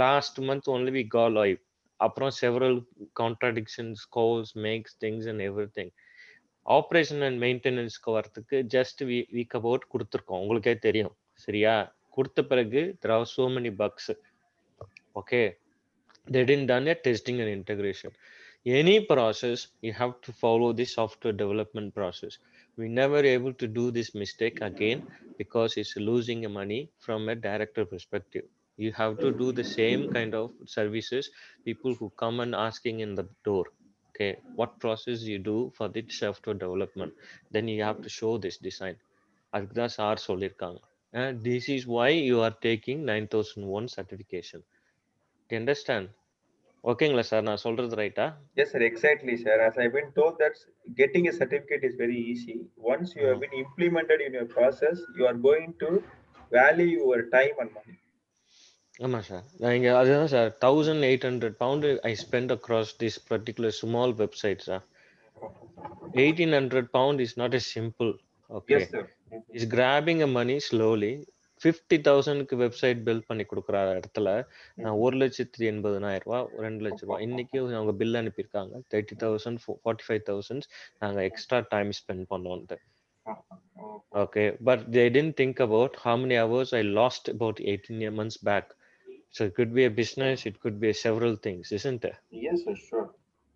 last month only we go live. அப்புறம் several contradictions, calls, makes things and everything. Operation and மெயின்டெனன்ஸ்க்கு வரத்துக்கு ஜஸ்ட் வீக் அபவுட் கொடுத்துருக்கோம், உங்களுக்கே தெரியும். சரியா? கொடுத்த பிறகு there are so many bugs. Okay, they didn't done a testing and integration. Any process you have to follow the software development process. We never able to do this mistake again because it's losing money from a director perspective. You have to do the same kind of services, people who come and asking in the door. Okay, what process you do for the software development, then you have to show this design. அதுக்கு தான் sir சொல்லியிருக்காங்க. This is why you are taking 9001 certification. Do you understand? ஓகேங்களா sir, நான் சொல்றது ரைட்டா? yes sir, exactly sir. As I've been told that getting a certificate is very easy. Once you have been implemented in your process, you are going to value your time and money. ஆமாம் sir, நான் இங்கே அதுதான் sir, £1,800 I spent across this particular small website, sir. £1,800 is not a simple. Okay, Yes sir. is grabbing a money slowly. 50,000க்கு website build பண்ணி கொடுக்குற இடத்துல நான் 1,80,000 2 லட்ச ரூபா இன்னைக்கு அவங்க பில் அனுப்பியிருக்காங்க. 30,000 45,000 நாங்க எக்ஸ்ட்ரா டைம் ஸ்பெண்ட் பண்ணோன்ட்டு. Okay, but they didn't think about how many hours I lost about 18 months back. So it could be a business, it could be several things, isn't it? Yes sir, sure.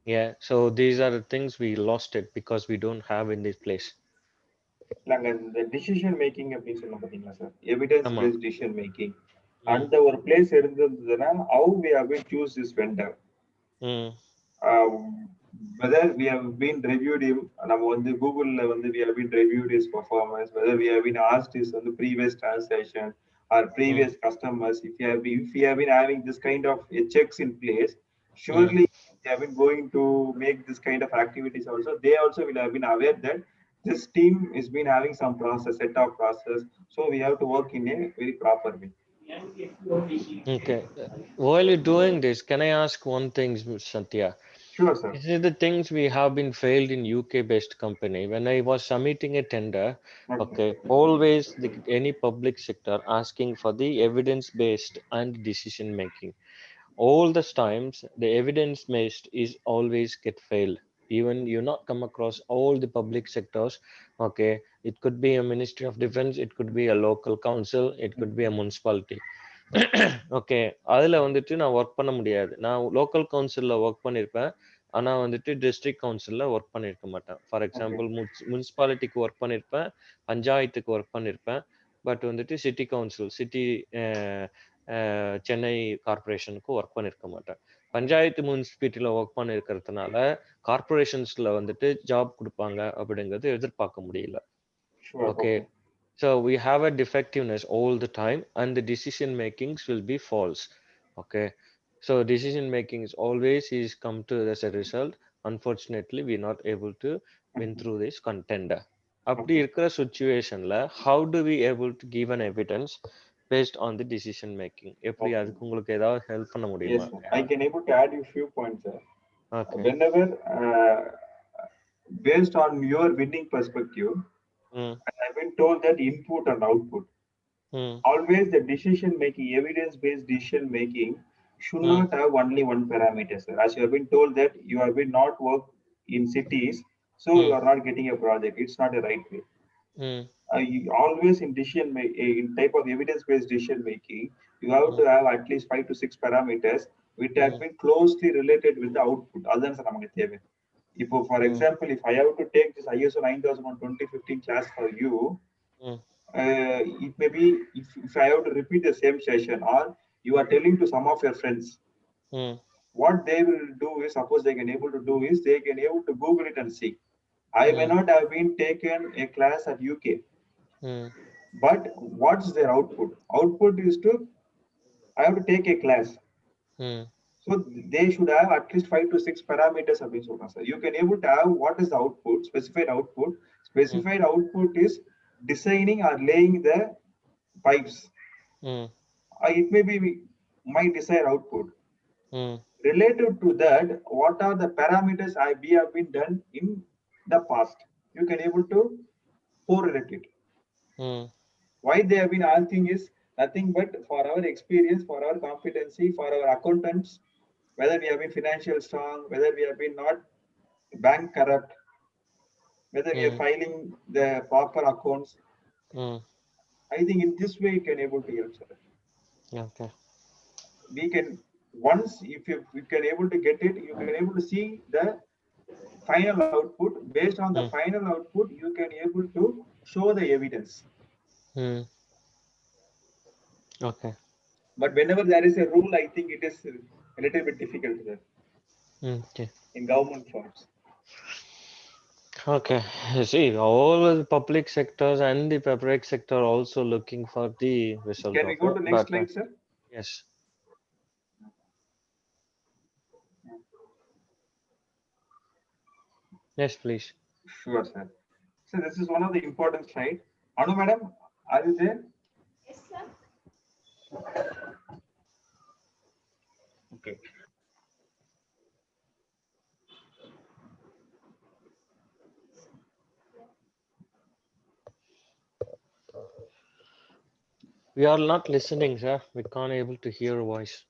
Yeah, so these are the things we lost it because we don't have in this place. நாங்க இந்த decision making அப்படின்னு சொன்னோம் பாத்தீங்களா sir, evidence ஆமா. Paste decision making, அந்த ஒரு place இருந்ததுன்னா how we have been choose this vendor, whether we have been reviewed him, நம்ம வந்து கூகுள்ல வந்து we have been reviewed his performance, whether we have been asked his வந்து previous transaction or previous customers. If you have been having this kind of checks in place, surely they have been going to make this kind of activities also. They also will have been aware that this team has been having some process, set of process, so we have to work in a very proper way. Okay. While you're doing this, can I ask one thing, Satya? Sure, sir. This is the things we have been failed in UK-based company. When I was submitting a tender, okay, always any public sector asking for the evidence-based and decision making. All the times the evidence-based is always get failed. Even you not come across all the public sectors. Okay, it could be a Ministry of Defense, it could be a local council, it could be a municipality. Okay அதில் வந்துட்டு நான் work பண்ண முடியாது. நான் local கவுன்சிலில் work பண்ணியிருப்பேன். ஆனால் வந்துட்டு டிஸ்ட்ரிக்ட் கவுன்சிலில் ஒர்க் பண்ணியிருக்க மாட்டேன். ஃபார் எக்ஸாம்பிள் முனிசிபாலிட்டிக்கு ஒர்க் பண்ணியிருப்பேன், பஞ்சாயத்துக்கு ஒர்க் பண்ணியிருப்பேன். பட் வந்துட்டு சிட்டி கவுன்சில், சென்னை கார்பரேஷனுக்கு ஒர்க் பண்ணியிருக்க மாட்டேன். பஞ்சாயத்து முனிசிபாலிட்டியில் ஒர்க் பண்ணியிருக்கிறதுனால கார்பரேஷன்ஸில் வந்துட்டு ஜாப் கொடுப்பாங்க அப்படிங்கிறது எதிர்பார்க்க முடியல. Okay, so we have a defectiveness all the time and the decision makings will be false. Okay, so decision making is always is come to as a result. Unfortunately we are not able to win through this contender. அப்படி இருக்கிற சுச்சுவேஷன்ல how do we able to give an evidence based on the decision making? எப்படி அதுக்கு உங்களுக்கு ஏதாவது help பண்ண முடியுமா? Yes, sir. I can able to add you few points, sir. Okay. Whenever based on your winning perspective, I've been told that input and output. Always the decision making, evidence-based decision making should not have only one parameter, sir. As you have been told that you have been not work in cities, so you are not getting a project. It's not a right way. You always in decision in type of evidence-based decision making, you have to have at least 5 to 6 parameters which have been closely related with the output. For example, if I have to take this ISO 9001 2015 class for you, it may be if I have to repeat the same session or you are telling to some of your friends, what they will do is, suppose they can able to do is they can able to Google it and see. I may not have been taken a class at UK, but what's their output? Output is to I have to take a class. So they should have at least 5 to 6 parameters of this. You can able to have what is the output, specified output. Specified output is designing or laying the pipes. It may be my desired output. Related to that, what are the parameters we have been done in the past? You can able to correlate it. Why they have been asking is nothing but for our experience, for our competency, for our accountants, whether we have been financial strong, whether we have been not bank corrupt, whether we are filing the proper accounts. I think in this way you can able to help, sir. Okay. We can once if you can able to get it, you can able to see the final output. Based on the final output, you can able to show the evidence. Okay. But whenever there is a rule, I think it is a little bit difficult, sir. Okay. In government firms. Okay. See, all the public sectors and the private sector also looking for the result. Can we go to next slide, sir? Yes. Yes, please. Sure, sir. So this is one of the important slide. Anu, madam, are you there? Yes, sir. Okay. We are not listening, sir. We can't able to hear your voice.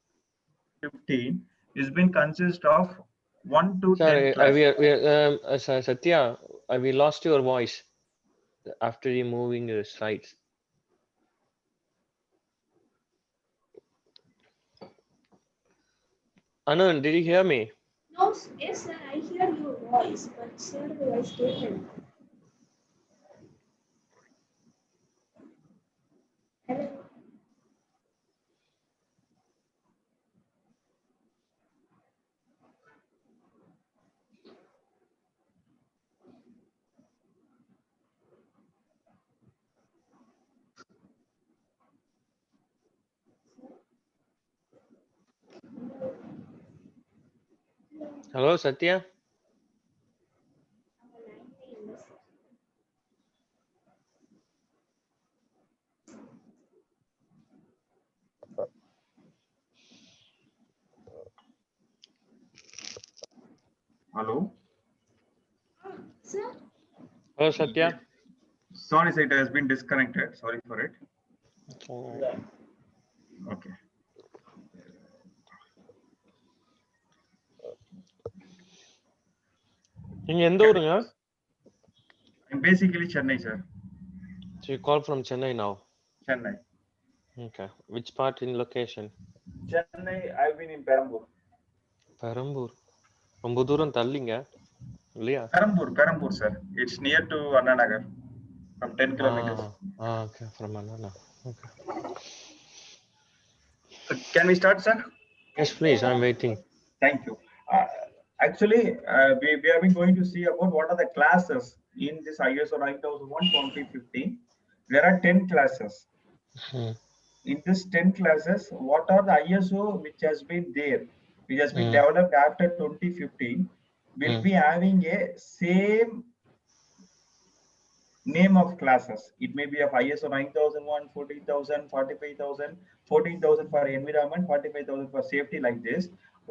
15 is been consist of 1 to 10 Sorry, Satya, we lost your voice after removing the slides. Anand, did you hear me? No, yes, sir. I hear your voice, but sir, I stated. Hello. Hello, Satya. Hello. Sir, Hello, Satya. Sorry, sir, it has been disconnected. Sorry for it. Okay. நீங்க எந்த ஊருங்க? I'm basically Chennai, sir. So you call from Chennai now. Chennai. Okay. Which part in location? Chennai, I've been in Perambur. Perambur. ரொம்ப தூரம் தள்ளிங்க இல்லையா? Perambur, sir. It's near to Anna Nagar. From 10 kilometers. Okay. From Anna. Okay. Can we start, sir? Yes, please. I'm waiting. Thank you. Actually, we have been going to see about what are the classes in this ISO 9001:2015. There are 10 classes. Hmm. In this 10 classes, what are the ISO which has been there, which has been Hmm. developed after 2015, will be having a same name of classes. It may be of ISO 9001, 14,000, 45,000, 14,000 for environment, 45,000 for safety, like this.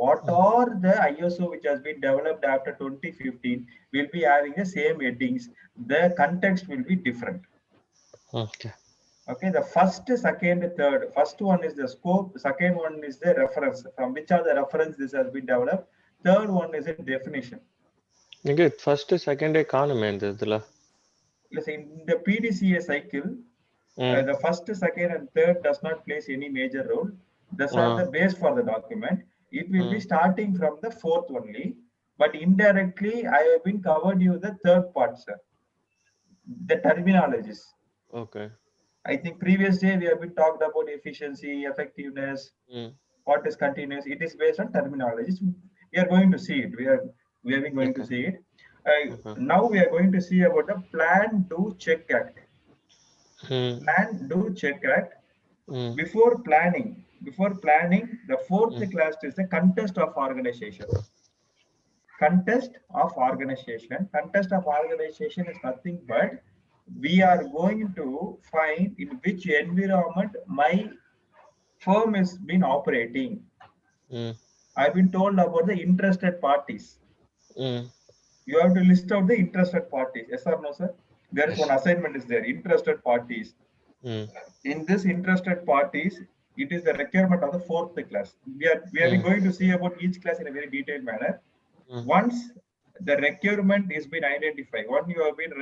What are the ISO which has been developed after 2015 will be having the same headings. The context will be different. Okay. Okay, the first, second, third. First one is the scope. Second one is the reference. From which are the reference this has been developed. Third one is a definition. நீங்க first second day காணுமே இந்த இதுல. Yes, in the PDCA cycle, the first, second, and third does not play any major role. These are the base for the document. It will be starting from the fourth only, but indirectly I have been covered you the third part, sir. The terminologies. Okay. I think previous day we have been talked about efficiency, effectiveness, what is continuous. It is based on terminologies. We are going to see it. We have been going to see it. Now we are going to see about the Plan, Do, Check Act. Plan, Do, Check Act. Before planning, the fourth class is the contest of organization. Contest of organization. Contest of organization is nothing but we are going to find in which environment my firm has been operating. I've been told about the interested parties. You have to list out the interested parties. Yes or no, sir? There is one assignment is there. Interested parties. In this interested parties, it is the requirement of the fourth class. We are going to see about each class in a very detailed manner. Once the requirement is been identified, once you have been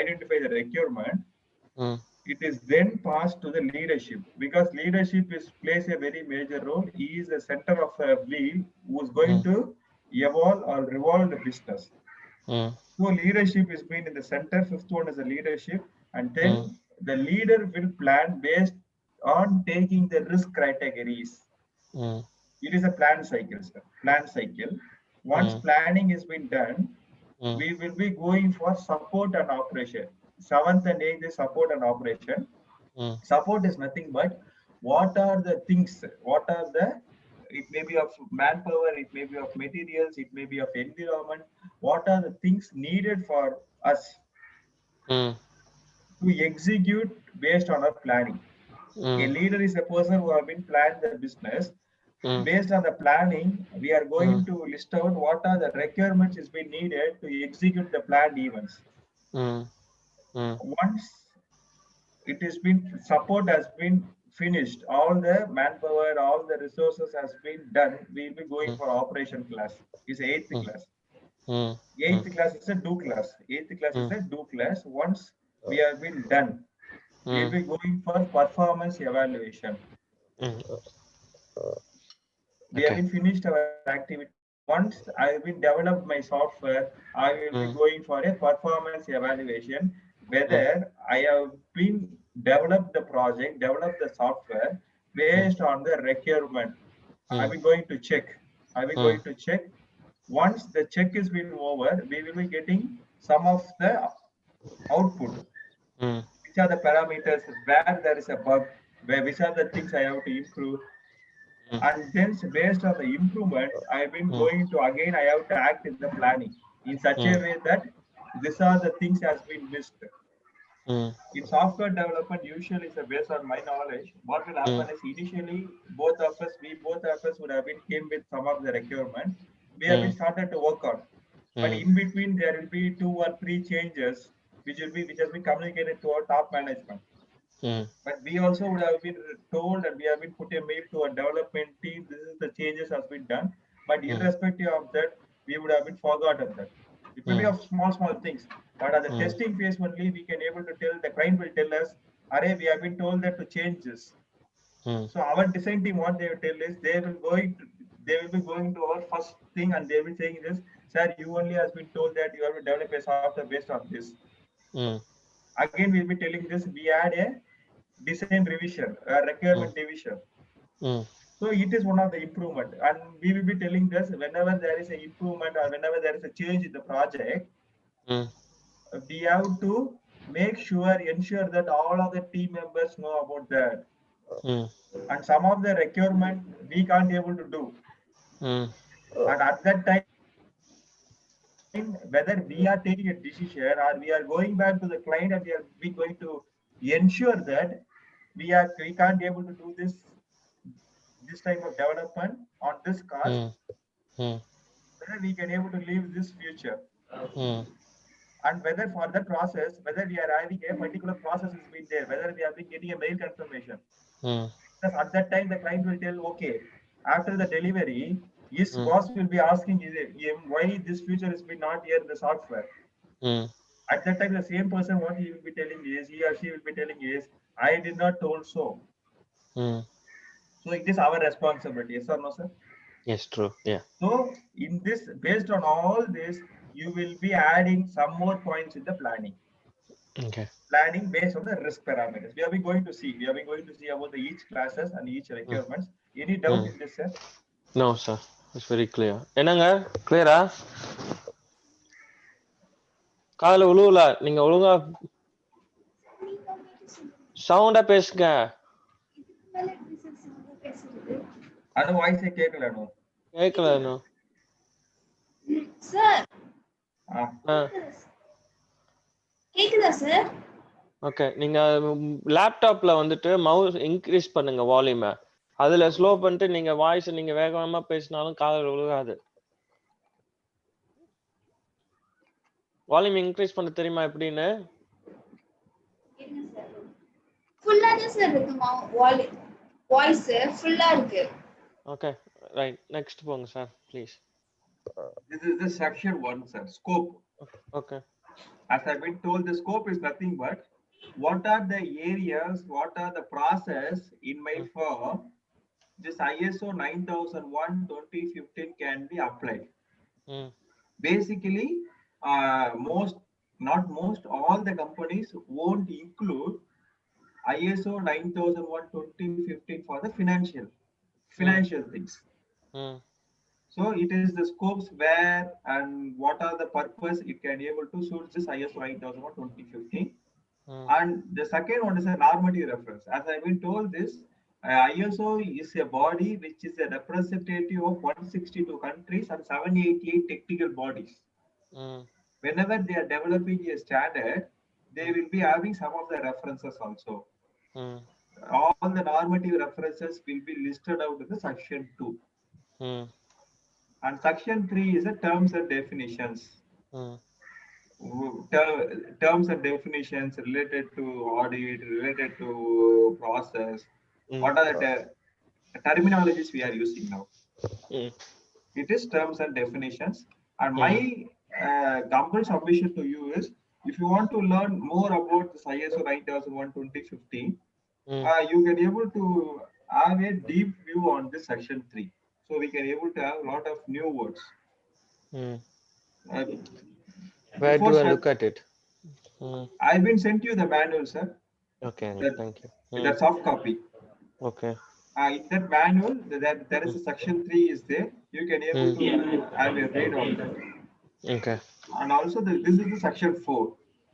identify the requirement, it is then passed to the leadership, because leadership plays a very major role. He is the center of a wheel who is going to evolve or revolve the business. So leadership is being in the center. Fifth one is the leadership, and then the leader will plan based on taking the risk categories. It is a plan cycle, sir. Plan cycle. Once planning has been done, we will be going for support and operation. Seventh and eighth is support and operation. Support is nothing but what are the things, it may be of manpower, it may be of materials, it may be of environment. What are the things needed for us to execute based on our planning? A leader is a person who have been planned the business. Based on the planning, we are going to list out what are the requirements is being needed to execute the planned events. Once it has been, support has been finished, all the manpower, all the resources has been done, we will be going for operation class. Is eighth class. Eighth class is a do class. Eighth class is a do class. Once we have been done, we will be going for performance evaluation. We have been finished our activity. Once I have been developed my software, I will be going for a performance evaluation, whether I have been developed the project, developed the software based on the requirement. I will be going to check. I will be going to check. Once the check is been over, we will be getting some of the output. Which are the parameters, where there is a bug, which are the things I have to improve. And then based on the improvement, I have been going to, again, I have to act in the planning in such a way that these are the things has been missed. In software development, usually is based on my knowledge. What will happen is initially both of us would have been came with some of the requirements. We have been started to work on. But in between, there will be 2 or 3 changes which has been communicated to our top management. But we also would have been told and we have been put a mail to our development team. This is the changes has been done. But irrespective of that, we would have been forgotten that. It may be of small things. But at the testing phase only, we can able to tell the client will tell us, "Array, we have been told that to change this." So our design team, what they will tell is they will be going to our first thing and they will be saying this, "Sir, you only has been told that you have to develop a software based on this." Again, we'll be telling this, we add a design revision, a requirement division. So it is one of the improvement, and we will be telling this whenever there is an improvement or whenever there is a change in the project, we have to ensure that all of the team members know about that. And some of the requirement we can't able to do. And at that time, whether we are taking a decision or we are going back to the client and we going to ensure that we can't able to do this type of development on this cost, whether we can able to leave this future. And whether for that process, whether we are having a particular process has been there, whether we have been getting a mail confirmation. Because at that time, the client will tell, okay, after the delivery, his boss will be asking him why this feature has been not here in the software. At that time, the same person, what he will be telling is, he or she will be telling is, I did not told so. So it is our responsibility, yes or no, sir? Yes, true. Yeah. So in this, based on all this, you will be adding some more points in the planning. Okay. Planning based on the risk parameters. We are going to see about the each classes and each requirements. Any doubt in this, sir? No, sir. It's very clear. என்னங்க கிளியரா? காதுல உழுவல. நீங்க ஒழுங்கா சவுண்டா பேசுங்க. அது வாய்ஸே கேட்கல அனு. கேட்கல அனு. சார். கேக்குதா சார்? ஓகே, நீங்க லேப்டாப்ல வந்துட்டு மவுஸ் இன்க்ரீஸ் பண்ணுங்க வால்யூமை. அதுல ஸ்லோ பண்ணிட்டு நீங்க வாய்ஸ் நீங்க வேகமா பேசினாலும் காதுல விழுகாது. வால்யூம் இன்க்ரீஸ் பண்ண தெரியுமா எப்படின்னு? ஃபுல்லா தான் சார் இருக்கு வால்யூம். வாய்ஸ் ஃபுல்லா இருக்கு. Okay, right. நெக்ஸ்ட் போங்க sir please. This is the section 1, sir. Scope. Okay. As I've been told, the scope is nothing but what are the areas, what are the process in my firm this ISO 9001:2015 can be applied. Basically, all the companies won't include ISO 9001:2015 for the financial things. So it is the scopes where and what are the purpose it can able to suit this ISO 9001:2015. And the second one is a normative reference. As I've been told, this ISO is a body which is a representative of 162 countries and 788 technical bodies. Whenever they are developing a standard, they will be having some of the references also. All the normative references will be listed out in the section 2. And section 3 is the terms and definitions. Terms and definitions related to audit, related to process. What are the terminologies we are using now? It is terms and definitions. And my humble submission to you is, if you want to learn more about this ISO 9001:2015, you can able to have a deep view on this section 3. So we can able to have a lot of new words. Where do I look at it? I've been sent you the manual, sir. Okay, thank you. That's soft copy. Okay. In that manual, there is a section 3 is there. You can able to have a read on that. Okay. And also this is the section 4.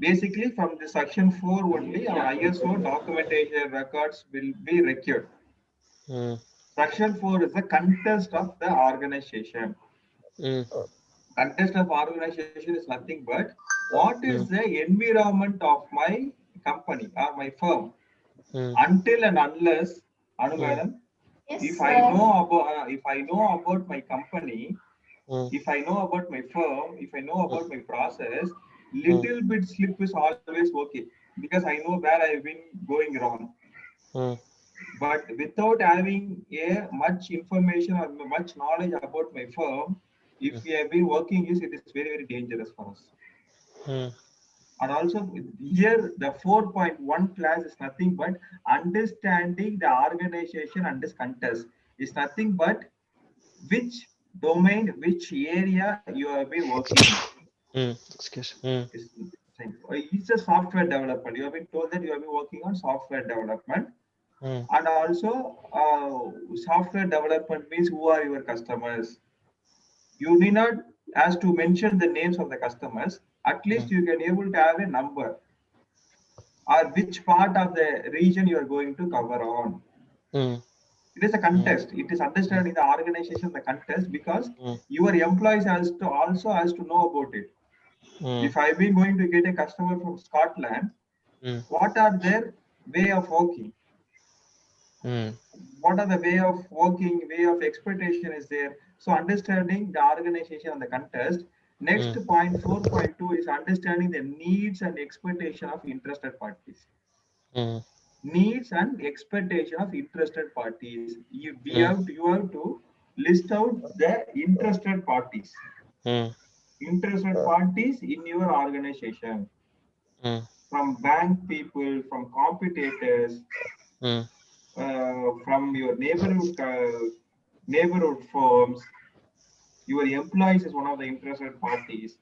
Basically, from the section 4 only, our ISO documentation records will be required. Section 4 is the context of the organization. Context of organization is nothing but what is the environment of my company or my firm. Until and unless, Anu madam, if I know about my company, If I know about my firm, if I know about my process, little bit slip is always okay because I know where I've been going wrong. But without having a much information or much knowledge about my firm, if we have been working, it is very, very dangerous for us. And also here the 4.1 class is nothing but understanding the organization and this contest is nothing but which domain, which area you have been working in. Excuse. It's a software development. You have been told that you have been working on software development. Mm. And also, software development means who are your customers. You need not as to mention the names of the customers. At least you can able to have a number or which part of the region you are going to cover on. It is a contest. It is understanding the organization, the contest, because your employees also has to know about it. If I've been going to get a customer from Scotland, what are their way of working? What are the way of working, way of expectation is there? So understanding the organization and the contest. Next point 4.2 is understanding the needs and expectation of interested parties. Needs and expectation of interested parties. You have to list out the interested parties. Interested parties in your organization, from bank people, from competitors, from your neighborhood firms. Your employees is one of the interested parties,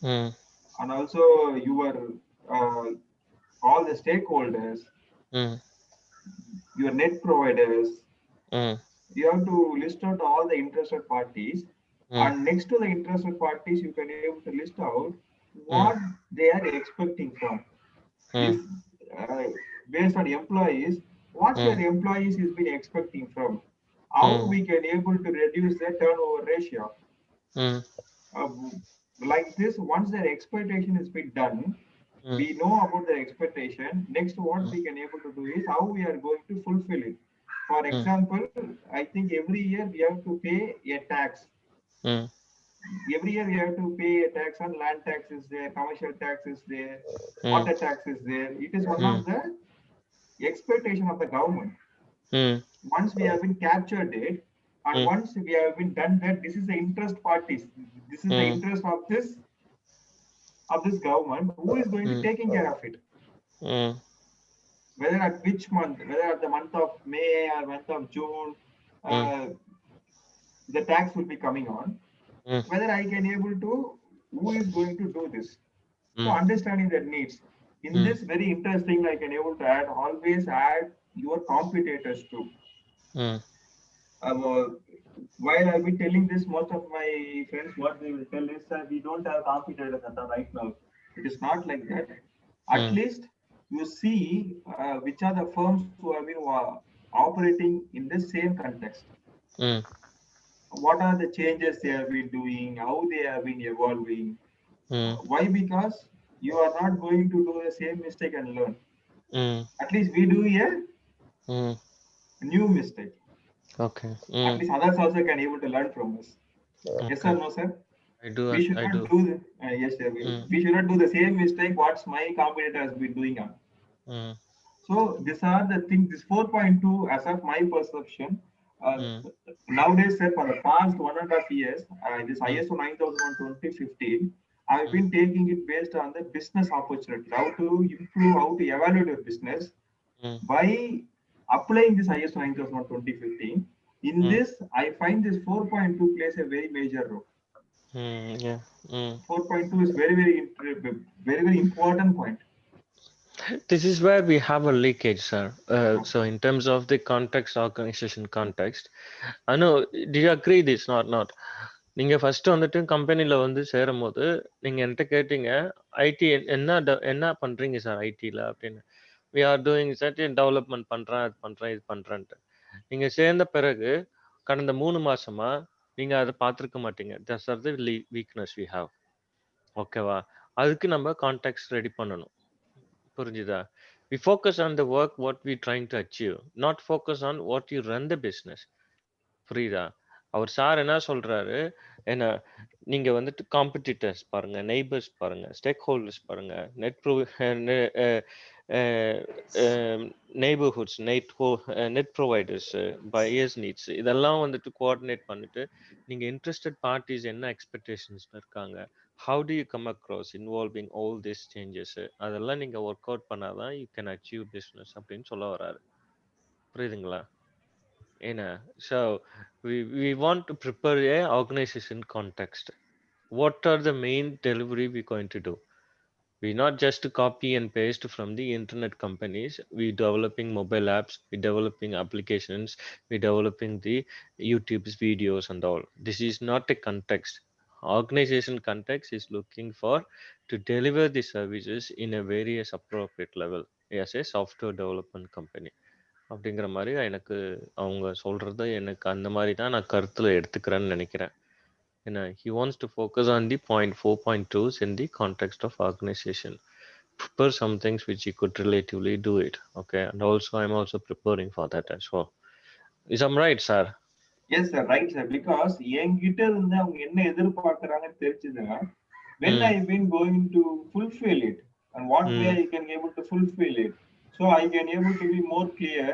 and also your all the stakeholders, your net providers. You have to list out all the interested parties, and next to the interested parties, you can able to list out what they are expecting from. If based on employees, what your employees is been expecting from, how we can able to reduce the turnover ratio. Like this, once their expectation is been done, we know about their expectation. Next, what we can able to do is how we are going to fulfill it. For example, I think every year we have to pay a tax. Every year we have to pay a tax on land tax is there, commercial tax is there, water tax is there. It is one of the expectation of the government. Once we have been captured it, and once we have been done that, this is the interest parties. This is the interest of this government. Who is going to taking care of it? Whether at which month, whether at the month of May or month of June, the tax will be coming on. Whether I can able to, who is going to do this? So understanding their needs. In this very interesting, I can able to always add your competitors too. While I'll be telling this, most of my friends, what they will tell is that we don't have competitors right now. It is not like that. At least you see which are the firms who have been operating in the same context. What are the changes they have been doing, how they have been evolving. Why? Because you are not going to do the same mistake and learn. At least we do a new mistake. Okay. At least others also can able to learn from us. Okay. Yes or no, sir? I do. We should not do yes, sir. We should not do the same mistake what my competitor has been doing on. So these are the things. This 4.2, as of my perception, nowadays, sir, for the past 1.5 years, this ISO 9001 2015, I've been taking it based on the business opportunity, how to improve, how to evaluate your business by applying this ISO 9001 2015. In this, I find this 4.2 plays a very major role. 4.2 is very, very important point. This is where we have a leakage, sir. So in terms of the context, organization context, I know, do you agree this? Not. நீங்க first வந்துட்டு கம்பெனில வந்து சேரும் போது நீங்க என்கிட்ட கேட்டீங்க ID என்ன பண்றீங்க சார் ஐடில அப்படின்னு. We are doing certain development பண்றேன், அது பண்றேன், இது பண்றேன்ட்டு. நீங்க சேர்ந்த பிறகு கடந்த 3 மாசமா நீங்க அதை பார்த்துருக்க மாட்டீங்க. That's are the weakness we have. ஓகேவா? அதுக்கு நம்ம கான்டெக்ட் ரெடி பண்ணணும். புரிஞ்சுதா? We focus on the work what we trying to achieve, not focus on what you run the business. புரியுதா? அவர் சார் என்ன சொல்றாரு, என்ன நீங்க வந்துட்டு காம்படிட்டர்ஸ் பாருங்க, நெய்பர்ஸ் பாருங்க, ஸ்டேக் ஹோல்டர்ஸ் பாருங்க, net bro neighbourhoods, net providers, buyers needs, இதெல்லாம் வந்துட்டு கோஆர்டினேட் பண்ணிட்டு நீங்க இன்ட்ரெஸ்டட் பார்ட்டிஸ் என்ன எக்ஸ்பெக்டேஷன்ஸ்ல இருக்காங்க, how do you come across involving all these changes, அதெல்லாம் நீங்க ஒர்க் அவுட் பண்ணாதான் you can achieve business அப்படின்னு சொல்ல வராரு. புரியுதுங்களா? ஏன்னா so we want to prepare a organization context. What are the main delivery we're going to do? We not just copy and paste from the internet companies. We developing mobile apps, we developing applications, we developing the YouTube's videos and all. This is not a context. Organization context is looking for to deliver the services in a various appropriate level as a software development company. அப்படிங்கிற மாதிரி எனக்கு அவங்க சொல்றது எனக்கு அந்த மாதிரி தான் நான் கருத்துல எடுத்துக்கிறேன்னு நினைக்கிறேன். ஏன்னா he wants to focus on the point 4.2s in the context of organization. Prepare some things which you could relatively do it. Okay, and also I'm also preparing for that as well. Is I'm right, sir? Yes, sir, right, sir. Because என்கிட்ட இருந்து அவங்க என்ன எதிர்பார்க்கறாங்கன்னு தெரிஞ்சதுன்னா, when I've been going to fulfill it and what way I can able to fulfill it, so I can able to be more clear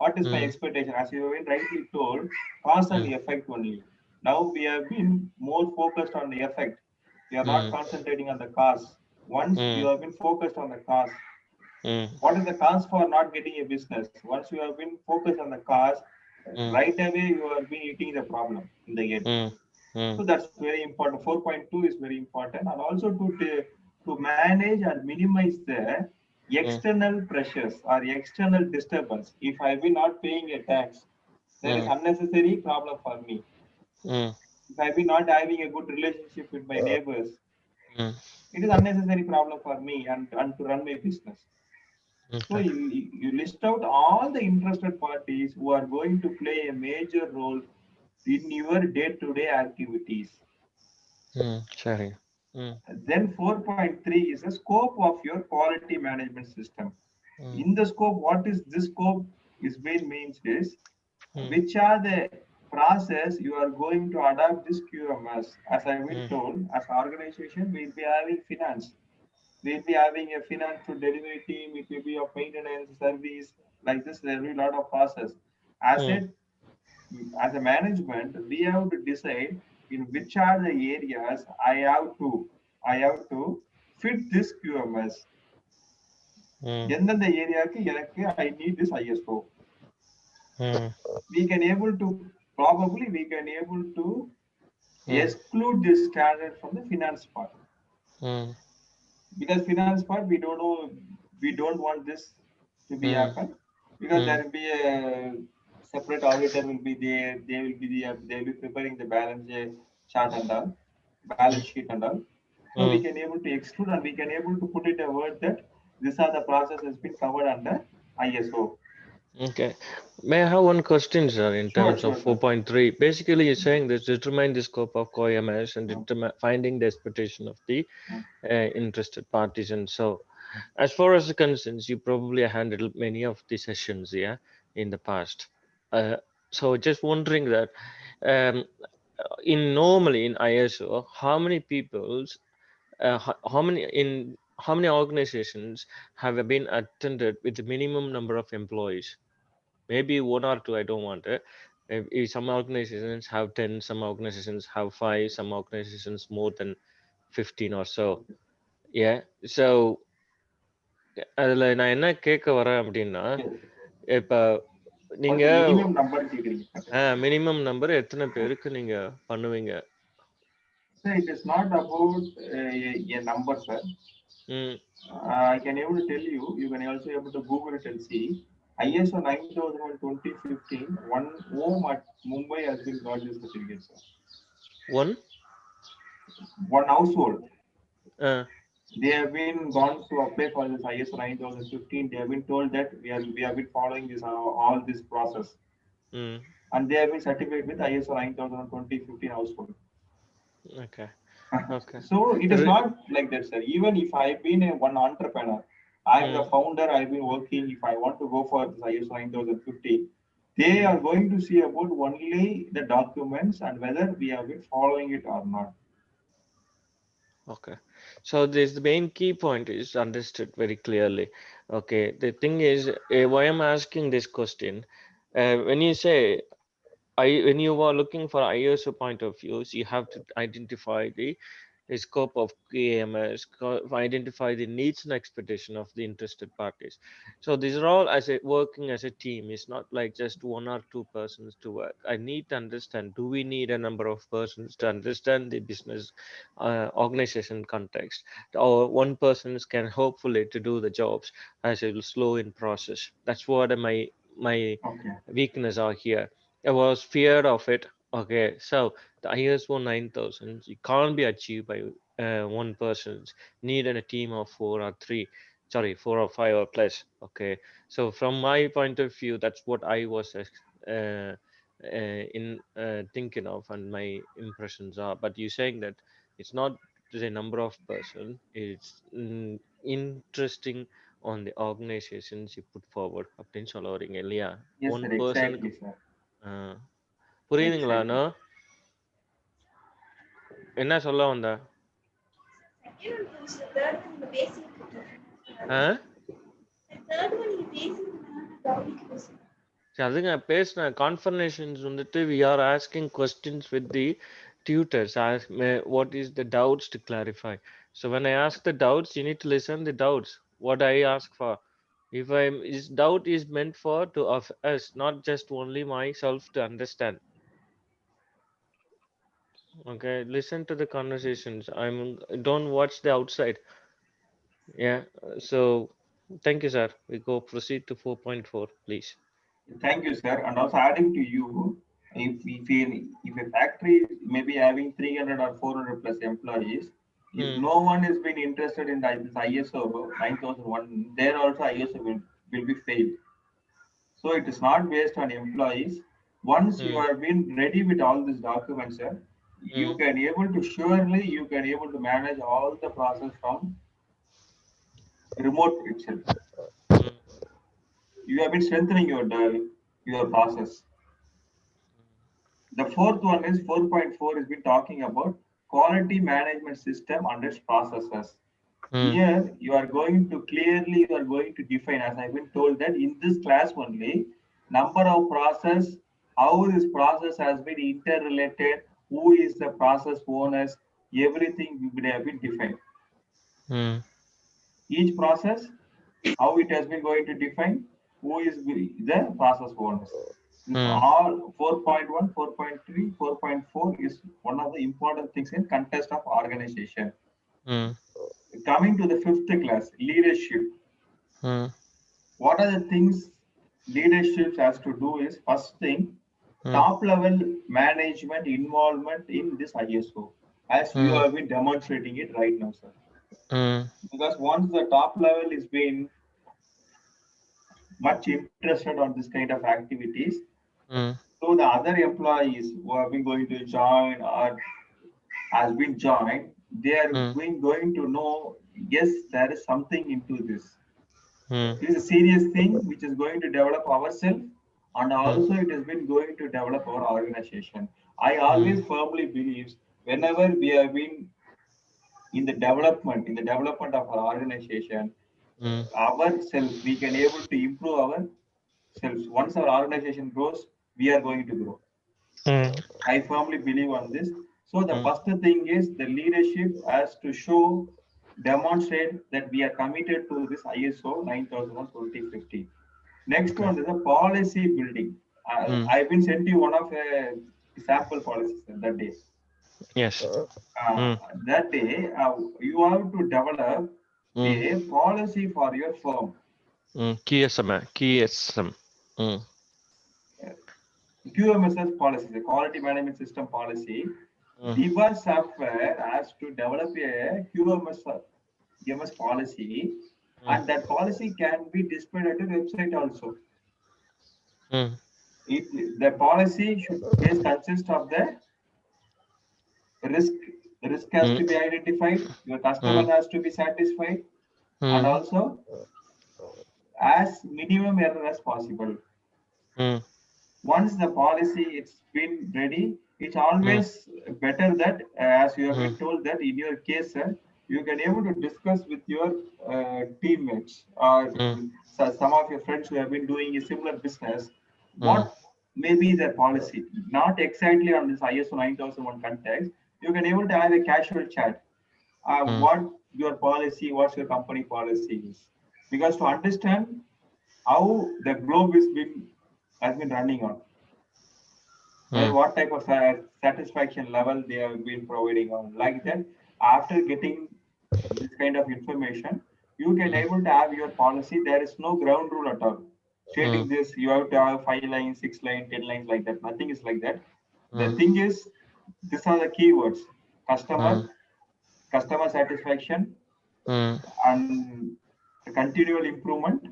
what is my expectation. As you have been rightly told, cause and effect only. Now we have been more focused on the effect. We are not concentrating on the cause. Once you have been focused on the cause, what is the cause for not getting a business? Once you have been focused on the cause, right away you have been eating the problem in the end. So that's very important. 4.2 is very important, and also to manage or minimize the external pressures or external disturbance. If I've been not paying a tax, there is unnecessary problem for me. If I've been not having a good relationship with my neighbors, it is unnecessary problem for me and to run my business. So you list out all the interested parties who are going to play a major role in your day-to-day activities. Sorry. Then 4.3 is the scope of your quality management system. In the scope, what is this scope is main means is which are the process you are going to adopt this QMS. As I've been told, as an organization, we'll be having finance. We'll be having a finance to delivery team. It will be a maintenance service. Like this, there will be a lot of process. As a management, we have to decide in which are the areas I have to fit this QMS. எந்தெந்த ஏரியாக்கு எனக்கு I need this ISO. We can able to exclude this standard from the finance part. Because finance part we don't want this to be happen, because there will be a separate auditor will be there. They will be preparing the balance chart and all, balance sheet and all. So we can able to exclude and we can able to put it a word that these are the process has been covered under ISO. Okay. May I have one question, sir, in terms of 4.3? Basically, you're saying this determine the scope of QMS and finding the expectation of the interested parties. And so, as far as the concerns, you probably handled many of the sessions, yeah, in the past. So just wondering that normally in ISO, how many people's how many organizations have been attended with the minimum number of employees? Maybe 1 or 2, I don't want it. If some organizations have 10, some organizations have 5, some organizations more than 15 or so. Yeah. So அதுல நான் என்ன கேட்க வரேன் அப்படின்னா, இப்ப நீங்க minimum number எத்தனை பேருக்கு நீங்க பண்ணுவீங்க? Sir, it is not about a number, sir. I can able to tell you. You can also able to Google it and see. ISO 9001 2015. One home at Mumbai has been got this certificate, sir. One household. They have been gone to apply for this ISO 9015. They have been told that we have been following this all this process, and they have been certified with ISO 9001 2015 household. Okay. So it is not like that, sir. Even if I've been one entrepreneur, I'm the founder, I've been working. If I want to go for this ISO 9015, They are going to see about only the documents and whether we have been following it or not. Okay. So this the main key point is understood very clearly. Okay. The thing is, why I'm asking this question, when you say when you are looking for ISO point of views, you have to identify the scope of KMS, identify the needs and expectation of the interested parties. So these are all as a working as a team. It's not like just one or two persons to work. I need to understand, do we need a number of persons to understand the business organization context, or one person can hopefully to do the jobs as it will slow in process. That's what my Okay. weakness are here. I was feared of it. Okay, so the ISO 9000 it can't be achieved by one person. Needed a team of four or three, sorry, four or five or plus. Okay, so from my point of view, that's what I was in thinking of, and my impressions are. But you saying that it's not the number of person; it's interesting on the organizations you put forward. அப்படின்னு சொல்ல வரீங்க இல்லையா? Yes, One sir. person. Exactly, sir. புரியுதுங்களா Exactly. அண்ணா? என்ன சொல்ல வந்த? Second one is the third one the basic. Ah? The third one is basic. Gavniக்கல sir. சரி, அதுங்க பேசின கான்ஃபர்மேஷன்ஸ் வந்துட்டு we are asking questions with the tutors. What is the doubts to clarify? So when I ask the doubts, you need to listen the doubts. What I ask for. If doubt is meant for to of us, not just only myself to understand. Okay, listen to the conversations. Don't watch the outside. Yeah. So thank you, sir. We go proceed to 4.4, please. Thank you, sir. And also adding to you, if a factory may be having 300 or 400 plus employees, if no one has been interested in this ISO 9001, there also ISO will be failed. So it is not based on employees. Once you have been ready with all these documents, sir, you can able to surely you can able to manage all the process from remote itself. You have been strengthening your process. The fourth one is 4.4 has been talking about quality management system and its processes. Here you are going to clearly you are going to define, as I've been told that in this class only, number of process, how this process has been interrelated, who is the process owners, everything will have been defined. Each process, how it has been going to define, who is the process owners. All 4.1, 4.3, 4.4 is one of the important things in context of organization. Coming to the fifth class, leadership. What are the things leadership has to do is, first thing, top level management involvement in this ISO, as you have been demonstrating it right now, sir. Because once the top level is being much interested on this kind of activities, so the other employees who have been going to join or has been joined, they are going to know, yes, there is something into this. It is a serious thing which is going to develop ourselves, and also it has been going to develop our organization. I always firmly believe whenever we have been in the development of our organization, ourselves, we can able to improve ourselves. Once our organization grows, we are going to grow. I firmly believe on this. So the first thing is the leadership has to demonstrate that we are committed to this ISO 9001:2015. Next one is the policy building. I've been sent you one of sample policies that day. Yes. That day, you have to develop a policy for your firm. QSM. QMSS policy, the quality management system policy. Diva software has to develop a QMS policy, and that policy can be displayed at the website also. The policy should consist of the risk. The risk has to be identified. Your customer has to be satisfied, and also as minimum error as possible. once the policy it's been ready, it's always better that as you have been told that in your case, sir, you can able to discuss with your teammates or some of your friends who have been doing a similar business, what may be their policy, not exactly on this ISO 9001 context. You can able to have a casual chat, what your policy, what's your company policy is, because to understand how the globe has been running on, what type of satisfaction level they have been providing on, like that. After getting this kind of information, you can able to have your policy. There is no ground rule at all stating this you have to have 5 lines, 6 lines, 10 lines, like that. Nothing is like that. The thing is, these are the keywords: customer satisfaction, and continual improvement,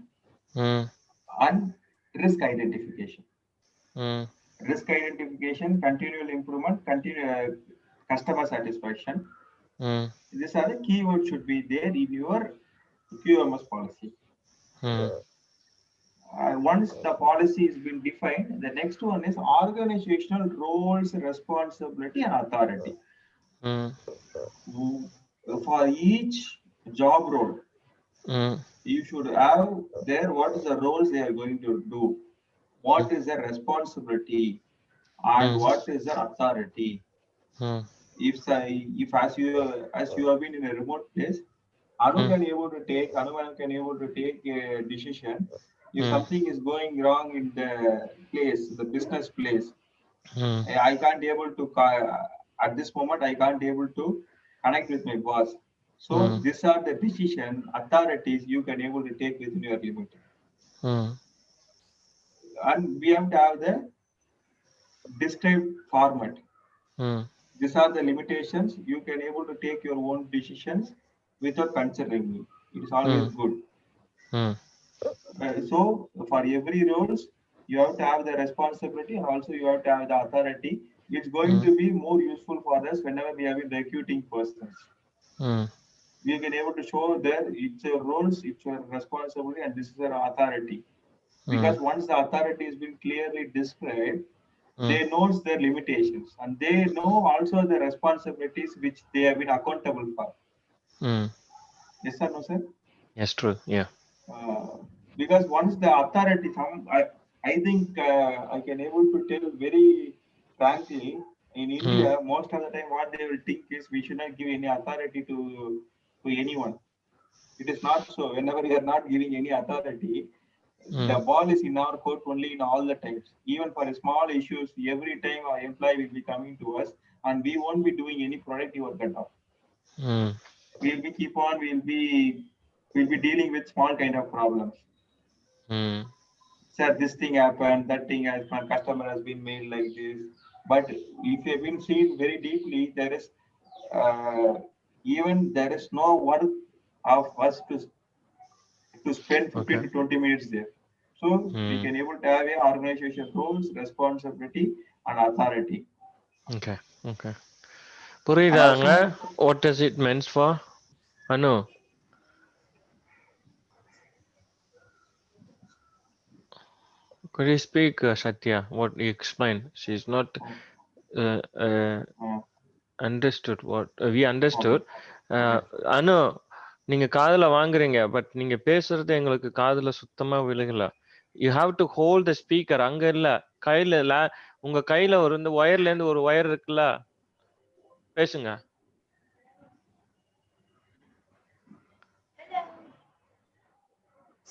and risk identification. Risk identification, continual improvement, customer satisfaction. These are the keywords should be there in your QMS policy. Once the policy has been defined, the next one is organizational roles, responsibility, and authority. For each job role, you should have there what is the roles they are going to do, what is the responsibility, and what is the authority. If as you have been in a remote place, Anu can able to take a decision if something is going wrong in the place, the business place. I can't able to at this moment I can't able to connect with my boss. So these are the decision authorities you can able to take within your limit. And we have to have the described format. These are the limitations. You can able to take your own decisions without considering me. It is always good. So for every roles, you have to have the responsibility and also you have to have the authority. It's going to be more useful for us whenever we have been recruiting persons. We can able to show that it's your roles, it's your responsibility, and this is your authority. Because once the authority has been clearly described, they knows their limitations and they know also the responsibilities which they have been accountable for. Yes or no, sir? Yes, true. Yeah. Because once the authority, I think I can able to tell very frankly, in India, most of the time what they will think is we should not give any authority to anyone. It is not so. Whenever we are not giving any authority, the ball is in our court only in all the times. Even for small issues, every time our employee will be coming to us and we won't be doing any productive work at all. We'll be dealing with small kind of problems. Sir, this thing happened, that thing has, my customer has been made like this. But if you have been seen very deeply, there is there is no work of us to spend 15 to 20 minutes there. So we can able to have a organization roles, responsibility, and authority. Okay. புரியுதாங்க? What does it means for? Anu. Could you speak, Satya? What you explain? She's not understood what we understood. Anu, நீங்க காதுல வாங்குறீங்க but நீங்க பேசுறது எங்களுக்கு காதுல சுத்தமா விழுகல. You have to hold the speaker. அங்க இல்ல, கையில உங்க கையில ஒரு இந்த ஒயர்ல இருந்து ஒரு ஒயர் இருக்குல்ல, பேசுங்க.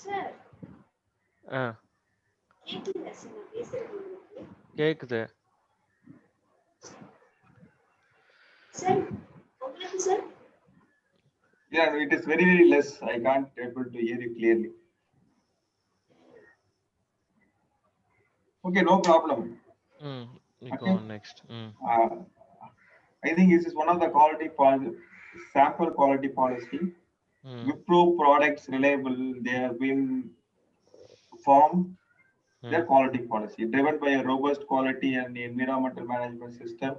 சார் கேக்குதா சார் நான் பேசுறது உங்களுக்கு? கேக்குது சார். உங்களுக்கு sir? Yeah, it is very, very less. I can't able to hear you clearly. Okay, no problem. You go on next. I think this is one of the sample quality policy. Wipro products reliable. They have been formed their quality policy, driven by a robust quality and environmental management system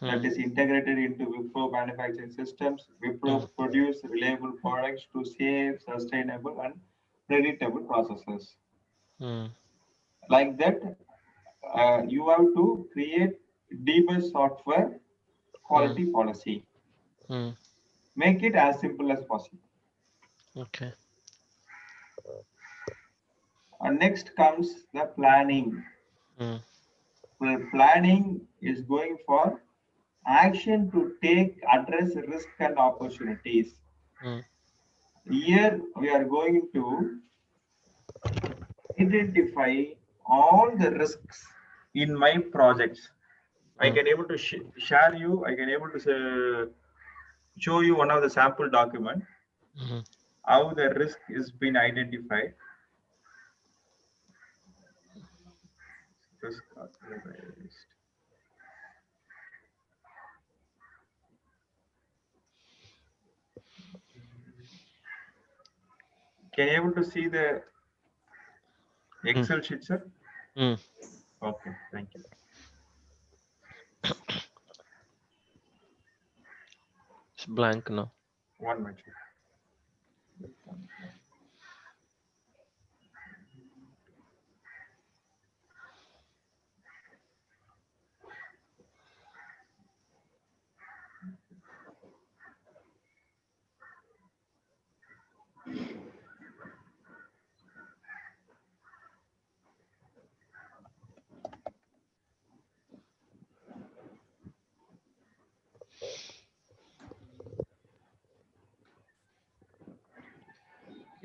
that is integrated into Wipro manufacturing systems. Wipro produce reliable products to safe, sustainable, and predictable processes. Like that, you have to create DBus software quality policy. Mm. Make it as simple as possible. Okay. Next comes the planning. Mm. Planning is going for action to take, address risk and opportunities. Mm. Here we are going to identify all the risks in my projects. I can able to share you. I can able to show you one of the sample document Mhm. how the risk is been identified. Risk authorized. Can you able to see the Excel sheet, sir? Mm. Okay, thank you. It's blank now. 1 minute.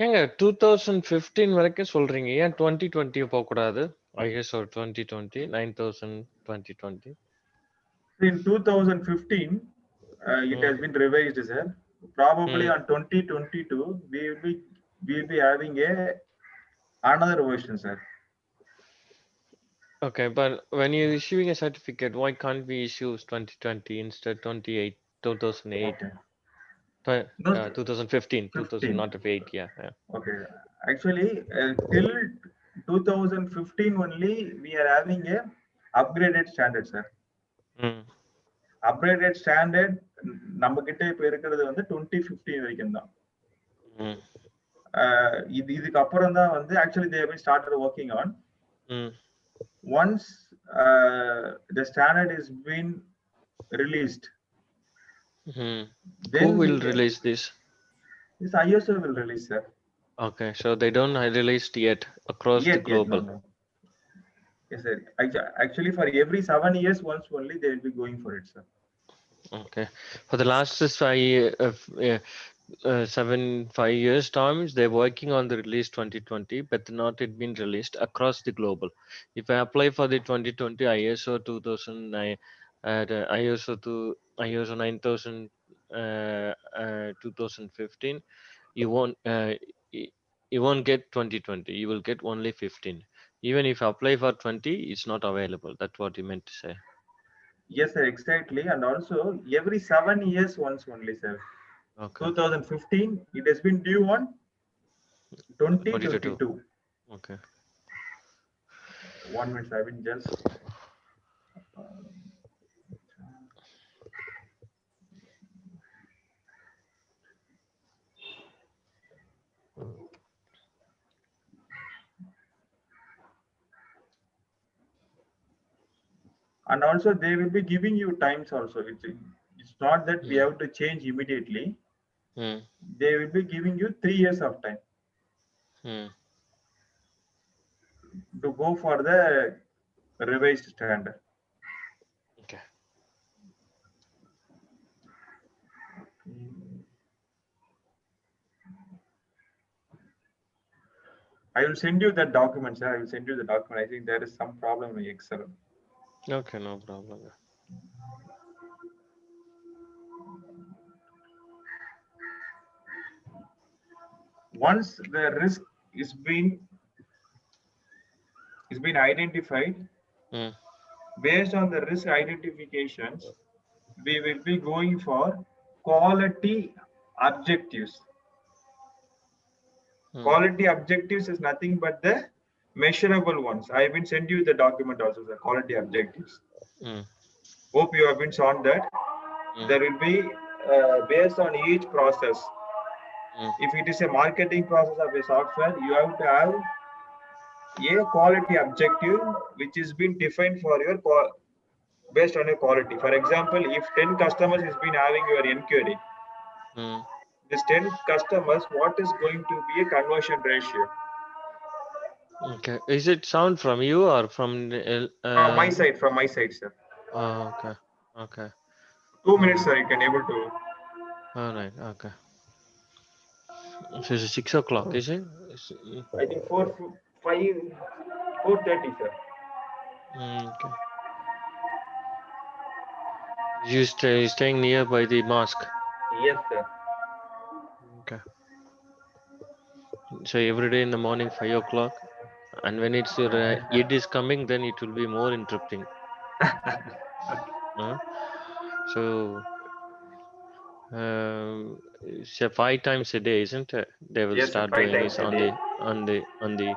ஏங்க 2015 வரைக்கும் சொல்றீங்க, ஏன் 2020 போகக்கூடாது? ISO 2020 9000 2020. In 2015, it has been revised, sir. Probably on 2022, we will be having another version, sir. Okay, but when you're issuing a certificate, why can't we issue 2020 instead 2008? Okay. Tw- No, 2015, 2000, 15. not of 8, yeah. Okay. Actually, till 2015 only, we are having a upgraded standard, sir. Mm. Upgraded standard நம்ம கிட்ட இப்ப இருக்கிறது வந்து 2015 வரைக்கும் தான். Mm. இதுக்கு அப்புறம் தான் வந்து actually they have been started working on. Mm. Once the standard is been released, Mm. then Who will release this? this ISO will release, sir. Okay, so they don't released yet across the global. No. Yes, sir. Actually, for every 7 years, once only they will be going for it, sir. Okay, for the last 5 years times they're working on the release 2020, but not it been released across the global. If I apply for the 2020 ISO 2009 ISO 9000 2015, you won't you won't get 2020, you will get only 15. Even if I apply for 20, it's not available. That's what you meant to say. Yes, sir, exactly. And also, every 7 years, once only, sir. Okay. 2015, it has been due on 2022. Okay. 1 minute, I will just. And also, they will be giving you times also. It's not that we have to change immediately. They will be giving you 3 years of time to go for the revised standard. Okay. I will send you that document, sir. I will send you the document. I think there is some problem in Excel. Okay, no problem. Once the risk is been identified, based on the risk identifications, we will be going for quality objectives. Quality objectives is nothing but the measurable ones. I will send you the document also, the quality objectives. Hope you have been shown that. There will be based on each process. If it is a marketing process of a software, you have to have a quality objective which is been defined for your based on your quality. For example, if 10 customers has been having your inquiry, this 10 customers, what is going to be a conversion ratio? Okay. Is it sound from you or from From my side, sir. Oh, okay. Okay. 2 minutes, sir. You can able to. All right. Okay. So it's 6 o'clock, is it? I think 4:30, sir. Okay. You staying near by the mosque. Yes, sir. Okay. So every day in the morning, 5 o'clock, and when it's your Eid is coming, then it will be more interesting. So, so 5 times a day, isn't it? They will Yes, sir. start 5 doing times it a on day. the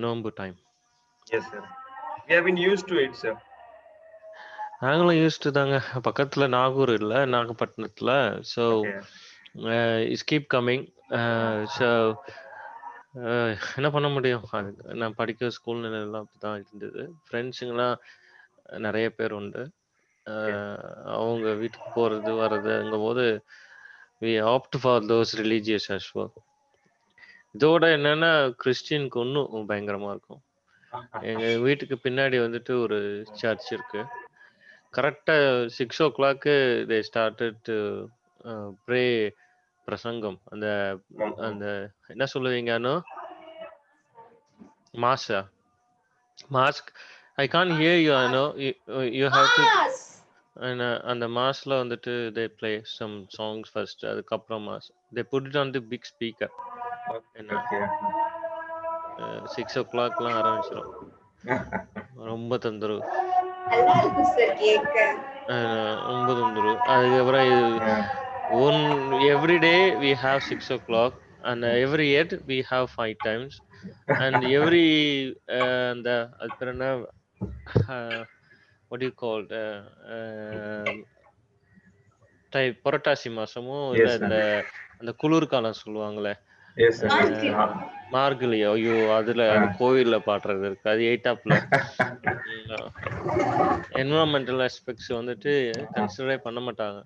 Nombu time. Yes, sir. We have been used to it, sir. நாங்களும் used தாங்க பக்கத்துல நாகூர் இல்ல நாகப்பட்டினத்துல so it's keep coming so என்ன பண்ண முடியும் அது நான் படிக்கிற ஸ்கூல்நிலையெல்லாம் அப்படிதான் இருந்தது ஃப்ரெண்ட்ஸுங்கெல்லாம் நிறைய பேர் உண்டு அவங்க வீட்டுக்கு போறது வர்றதுங்கும் போது we opt for those religious as well. இதோட என்னன்னா கிறிஸ்டியனுக்கு இன்னும் பயங்கரமா இருக்கும். எங்க வீட்டுக்கு பின்னாடி வந்துட்டு ஒரு சர்ச் இருக்கு. கரெக்டா 6 o'clock they started to pray பிரசங்கம். அந்த அந்த என்ன சொல்லுவீங்க அனு? மாஸா? Mask I can't hear you, Anu. You have to அந்த மாஸ்ல வந்துட்டு they play some songs first. அதுக்கப்புறம் mass. They put it on the big speaker. என்ன 6 o'clockலாம் ஆரம்பிச்சிடும். ரொம்ப தொந்தரவு. ரொம்ப தொந்தரவு. அதுக்கப்புறம் every day we have 6 o'clock and every year we have 5 times and every அந்த அது பேர் என்ன what do you call புரட்டாசி மாசமும் இல்ல இந்த அந்த குளிர்காலம் சொல்லுவாங்களே மார்கழி ஐயோ அதுல அது கோவில்ல பாடுறது இருக்கு அது எயிட்டாப்ல என்விரான்மெண்டல் ஆஸ்பெக்ட்ஸ் வந்துட்டு கன்சிடரே பண்ண மாட்டாங்க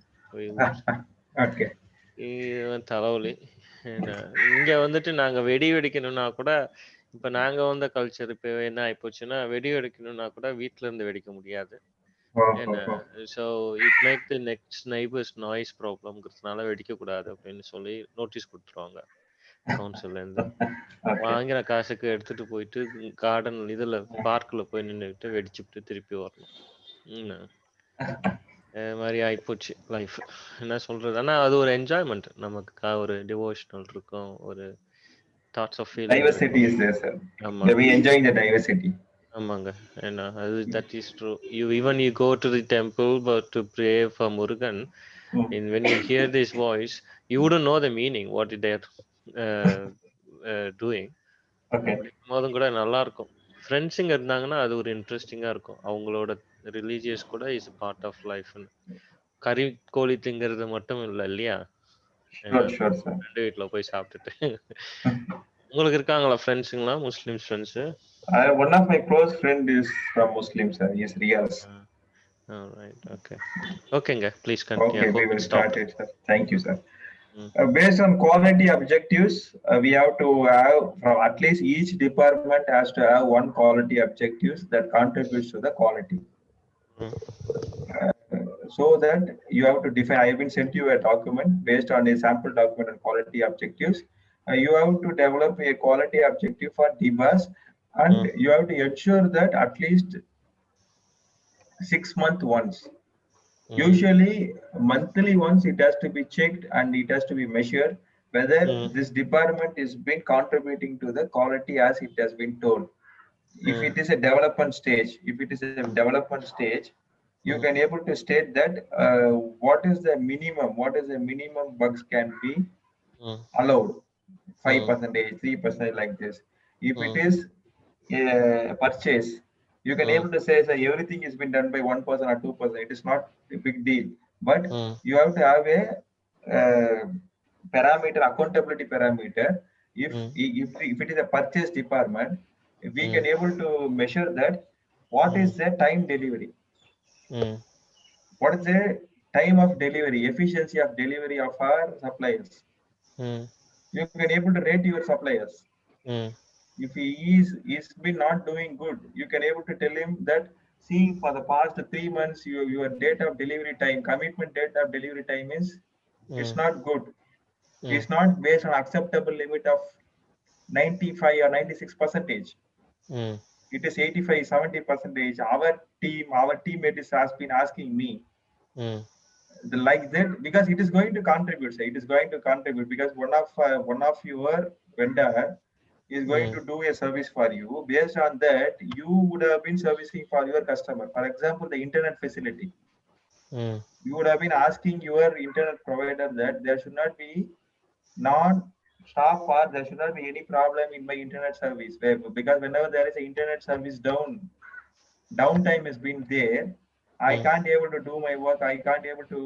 தலைவலி இங்க வந்துட்டு நாங்க வெடி வெடிக்கணும்னா கூட இப்ப நாங்க வந்த கல்ச்சர் இப்ப என்ன ஆயிப்போச்சுன்னா வெடி வெடிக்கணும்னா கூட வீட்டுல இருந்து வெடிக்க முடியாது so it make the next neighbours noise ப்ராப்ளம்ங்கிறதுனால வெடிக்க கூடாது அப்படின்னு சொல்லி நோட்டீஸ் கொடுத்துருவாங்க கவுன்சில்ல இருந்து வாங்கின காசுக்கு எடுத்துட்டு போயிட்டு கார்டன் இதுல பார்க்ல போய் நின்றுட்டு வெடிச்சுட்டு திருப்பி வரணும் மாதிரி ஆயிப்போச்சு லைஃப் என்ன சொல்றது ஆனா அது ஒரு என்ஜாய்மெண்ட் நமக்கு ஒரு டிவோஷனல் இருக்கும் ஒரு thoughts of feeling diversity is there, sir. Yeah, we enjoying the diversity. ஆமாங்க ஏன்னா அது that is true you go to the temple but to pray for Murugan and when you hear this voice you wouldn't know the meaning what they're doing மோதும் கூட நல்லா இருக்கும் ஃப்ரெண்ட்ஸுங்க இருந்தாங்கன்னா அது ஒரு இன்ட்ரெஸ்டிங்கா இருக்கும் அவங்களோட ரிலீஜியஸ் கூட இஸ் பார்ட் ஆஃப் லைஃப்னு கறி கோழி திங்கிறது மட்டும் இல்லை இல்லையா ரெண்டு வீட்டுல போய் சாப்பிட்டுட்டு உங்களுக்கு இருக்காங்களா ஃப்ரெண்ட்ஸுங்களா முஸ்லிம் friends one of my close friend is from Muslim, sir. He is Riyaz. All right. Okay, please continue. Okay, we will start it, sir. Thank you, sir. Based on quality objectives, we have to have from at least each department has to have one quality objectives that contributes to the quality. So that you have to define. I have been sent you a document based on a sample document on quality objectives. You have to develop a quality objective for DBAS, and you have to ensure that at least 6 months once. Usually monthly once it has to be checked and it has to be measured whether this department is been contributing to the quality as it has been told. If it is a development stage, you can able to state that what is the minimum bugs can be allowed, 5%, 3% like this. If it is a purchase, you can able to say that everything is been done by 1% or 2%. It is not a big deal, but you have to have a parameter, accountability parameter, If Mm. if it is a purchase department, we Mm. can able to measure that what Mm. is the time delivery, Mm. what is the time of delivery, efficiency of delivery of our suppliers. Mm. You can able to rate your suppliers. Mm. If he is been not doing good, you can able to tell him that, see, for the past 3 months your date of delivery time, commitment date of delivery time is, it's Mm. not good. Mm. It's not based on acceptable limit of 95 or 96 percentage. Mm. It is 85 70 percentage. Our teammate has been asking me Mm. like that, because it is going to contribute, sir. It is going to contribute because one of your vendor is going Mm. to do a service for you. Based on that, you would have been servicing for your customer. For example, the internet facility, Mm. you would have been asking your internet provider that there should not be non-stop, or there should not be any problem in my internet service. Because whenever there is an internet service downtime has been there, I Mm. can't able to do my work. I can't able to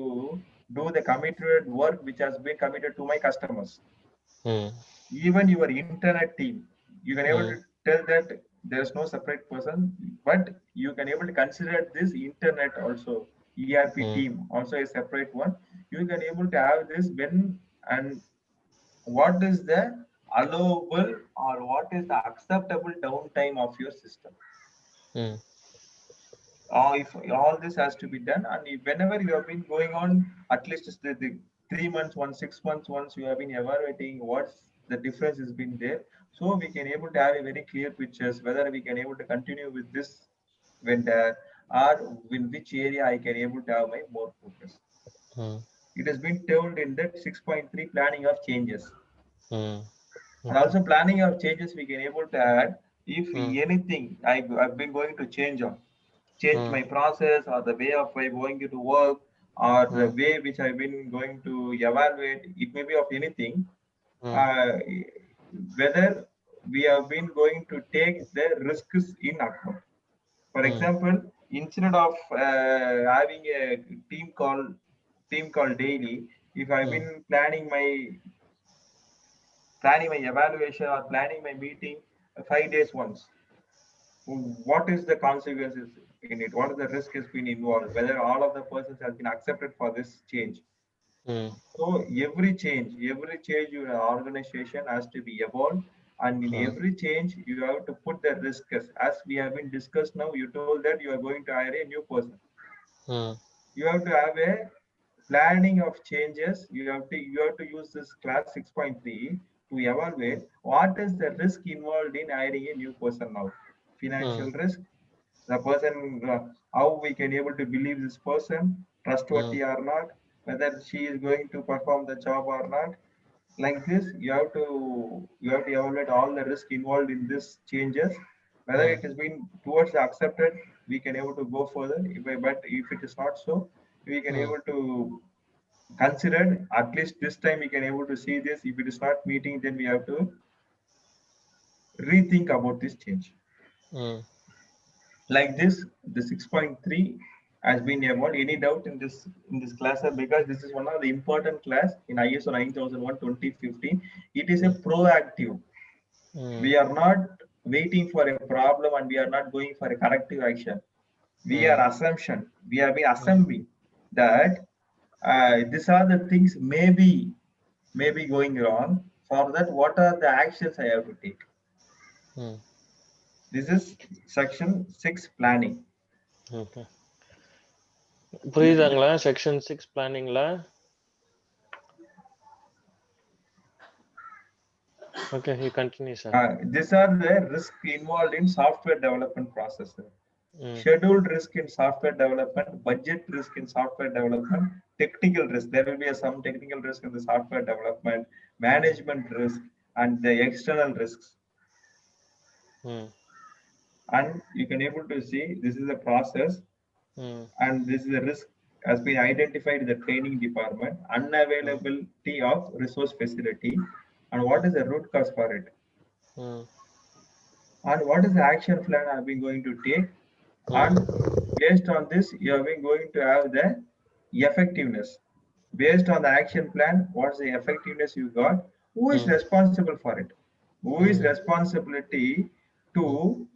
do the committed work which has been committed to my customers. Mm. Even your internet team, you can able to Mm. tell that there is no separate person, but you can able to consider this internet also, ERP Mm. team also a separate one. You can able to have this when and what is the allowable or what is the acceptable downtime of your system. Mm. If all this has to be done, and if whenever you have been going on, at least the 3 months once, 6 months once, you have been evaluating what's the difference has been there, so we can able to have a very clear pictures whether we can able to continue with this vendor, or in which area I can able to have my more focus. Mm. It has been told in that 6.3 planning of changes. Mm. And Okay. also planning of changes we can able to add, if Mm. anything I've been going to change Mm. my process or the way of I going to work, or the Mm. way which I've been going to evaluate, it may be of anything, Mm. uh, whether we have been going to take the risks in account. For Mm. example, instead of having a team call daily, if I've Mm. been planning my evaluation or planning my meeting 5 days once, what is the consequences in it? What is the risk has been involved? Whether all of the persons has been accepted for this change. Mm. So every change your organization has to be evolved, and in Mm. every change you have to put the risk as we have been discussed now. You told that you are going to hire a new person. Mm. You have to have a planning of changes. You have to use this class 6.3 to evaluate what is the risk involved in hiring a new person now. Mm. Financial risk, the person, how we can able to believe this person Mm. trustworthy or not, whether she is going to perform the job or not. Like this, you have to evaluate all the risk involved in this changes, whether Mm. it has been towards the accepted, we can able to go further. But if it is not so, we can Mm. able to consider, at least this time we can able to see this. If it is not meeting, then we have to rethink about this change. Mm. Like this, the 6.3 has been evolved. Any doubt in this class, sir? Because this is one of the important class in ISO 9001 2015. It is a Mm. proactive. Mm. We are not waiting for a problem and we are not going for a corrective action. We Mm. are assumption. We have been assuming that these are the things maybe going wrong. For that, what are the actions I have to take? Mm. This is section 6 planning. Okay. புரியுதாங்களா section 6 பிளானிங்ல? Okay, you continue, sir. These are the risks involved in software development process. Mm. Scheduled risk in software development, budget risk in software development, technical risk. There will be some technical risk in the software development, management risk, and the external risks. Mm. And you can able to see this is a process, Mm. and this is a risk has been identified in the training department, unavailability of resource facility, and what is the root cause for it. Mm. And what is the action plan I've been going to take, Mm. and based on this you have been going to have the effectiveness. Based on the action plan, what's the effectiveness you got, who is responsible for it? Who is responsibility to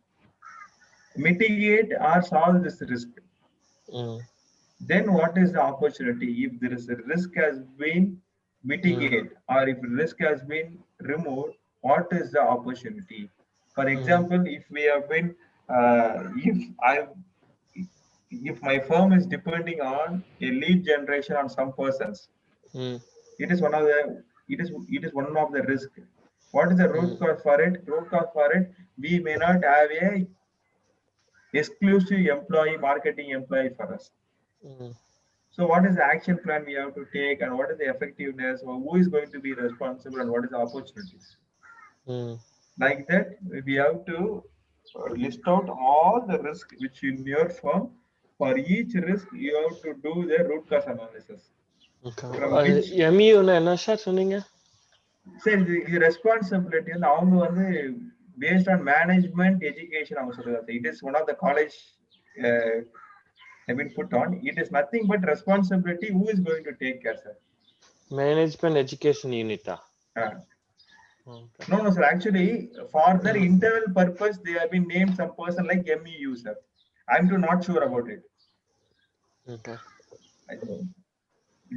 mitigate or solve this risk? Then what is the opportunity? If there is a risk has been mitigated or if risk has been removed, what is the opportunity? For example, if we have been, if my firm is depending on a lead generation on some persons, it is one of the one of the risk. What is the root cause for it? Root cause for it, we may not have a exclusive employee, marketing employee for us. So what is the action plan we have to take and what is the effectiveness or who is going to be responsible and what is the opportunities? Like that, we have to list out all the risk which in your firm. For each risk, you have to do the root cause analysis. From which, MEU என்ன sir சொன்னீங்க? say the responsibility and அவங்க வந்து based on management education அவங்க சொல்றாங்க. It is one of the college have been put on. It is nothing but responsibility. Who is going to take care, sir? Management education unit. Okay. No, sir. Actually, for their internal purpose, they have been named some person like MEU, sir. I'm not sure about it. Okay.